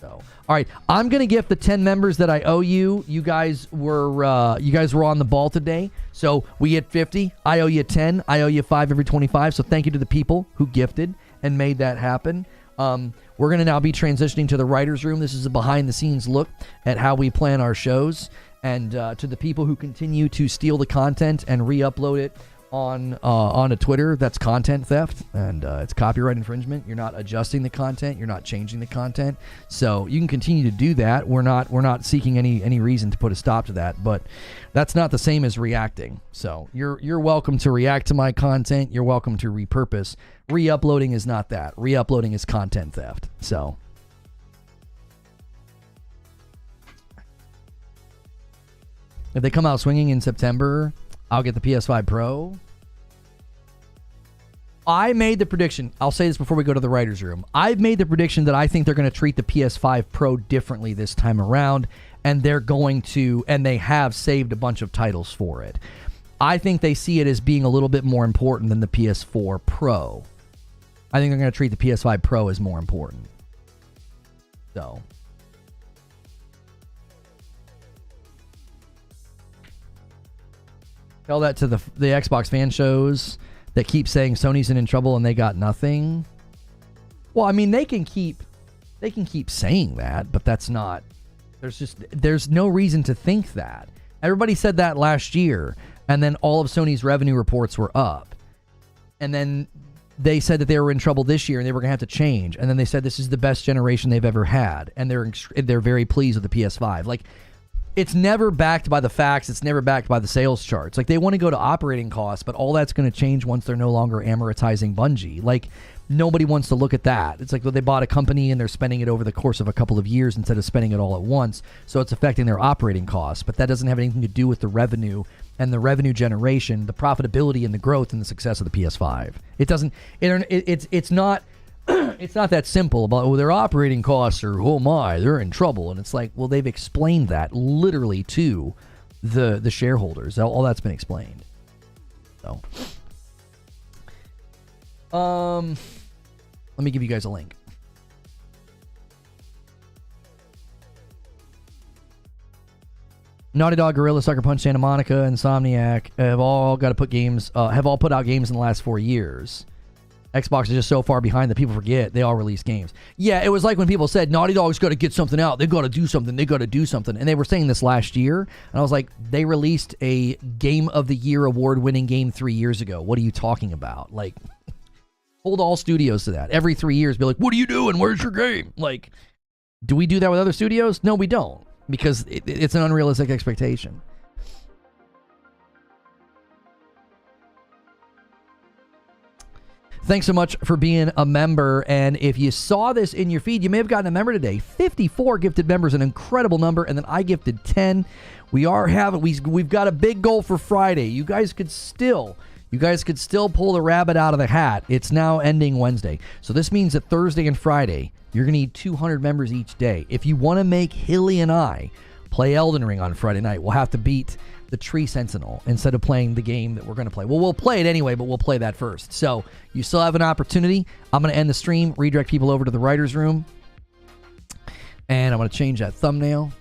So, all right, I'm going to gift the 10 members that I owe you. You guys were on the ball today. So we hit 50. I owe you 10. I owe you 5 every 25. So thank you to the people who gifted and made that happen. We're going to now be transitioning to the writer's room. This is a behind-the-scenes look at how we plan our shows. And to the people who continue to steal the content and re-upload it onto Twitter, that's content theft, and it's copyright infringement. You're not adjusting the content. You're not changing the content. So you can continue to do that. We're not seeking any reason to put a stop to that, but that's not the same as reacting. So you're welcome to react to my content. You're welcome to repurpose. Re-uploading is not that. Re-uploading is content theft. So if they come out swinging in September, I'll get the PS5 Pro. I made the prediction. I'll say this before we go to the writer's room. I've made the prediction that I think they're going to treat the PS5 Pro differently this time around, and they have saved a bunch of titles for it. I think they see it as being a little bit more important than the PS4 Pro. I think they're going to treat the PS5 Pro as more important. So tell that to the Xbox fan shows that keep saying Sony's in trouble and they got nothing. Well, I mean, they can keep saying that, but that's not. There's no reason to think that. Everybody said that last year, and then all of Sony's revenue reports were up, and then they said that they were in trouble this year and they were going to have to change, and then they said this is the best generation they've ever had, and they're very pleased with the PS5. Like, it's never backed by the facts. It's never backed by the sales charts. Like, they want to go to operating costs, but all that's going to change once they're no longer amortizing Bungie. Like, nobody wants to look at that. It's like, well, they bought a company and they're spending it over the course of a couple of years instead of spending it all at once. So it's affecting their operating costs, but that doesn't have anything to do with the revenue and the revenue generation, the profitability and the growth and the success of the PS5. It doesn't, it's not, it's not that simple about, oh, their operating costs are, oh my, they're in trouble. And it's like, well, they've explained that literally to the shareholders. All that's been explained. So So, let me give you guys a link. Naughty Dog, Gorilla, Sucker Punch, Santa Monica, Insomniac have all got to put games. Have all put out games in the last 4 years. Xbox is just so far behind that people forget they all release games. Yeah, it was like when people said Naughty Dog's got to get something out. They got to do something. They got to do something. And they were saying this last year. And I was like, they released a Game of the Year award-winning game 3 years ago. What are you talking about? Like, hold all studios to that. Every 3 years, be like, what are you doing? Where's your game? Like, do we do that with other studios? No, we don't. Because it's an unrealistic expectation. Thanks so much for being a member. And if you saw this in your feed, you may have gotten a member today. 54 gifted members, an incredible number. And then I gifted 10. We've got a big goal for Friday. You guys could still pull the rabbit out of the hat. It's now ending Wednesday. So this means that Thursday and Friday, you're going to need 200 members each day. If you want to make Hilly and I play Elden Ring on Friday night, we'll have to beat the Tree Sentinel instead of playing the game that we're going to play. Well, we'll play it anyway, but we'll play that first. So you still have an opportunity. I'm going to end the stream, redirect people over to the writer's room. And I'm going to change that thumbnail.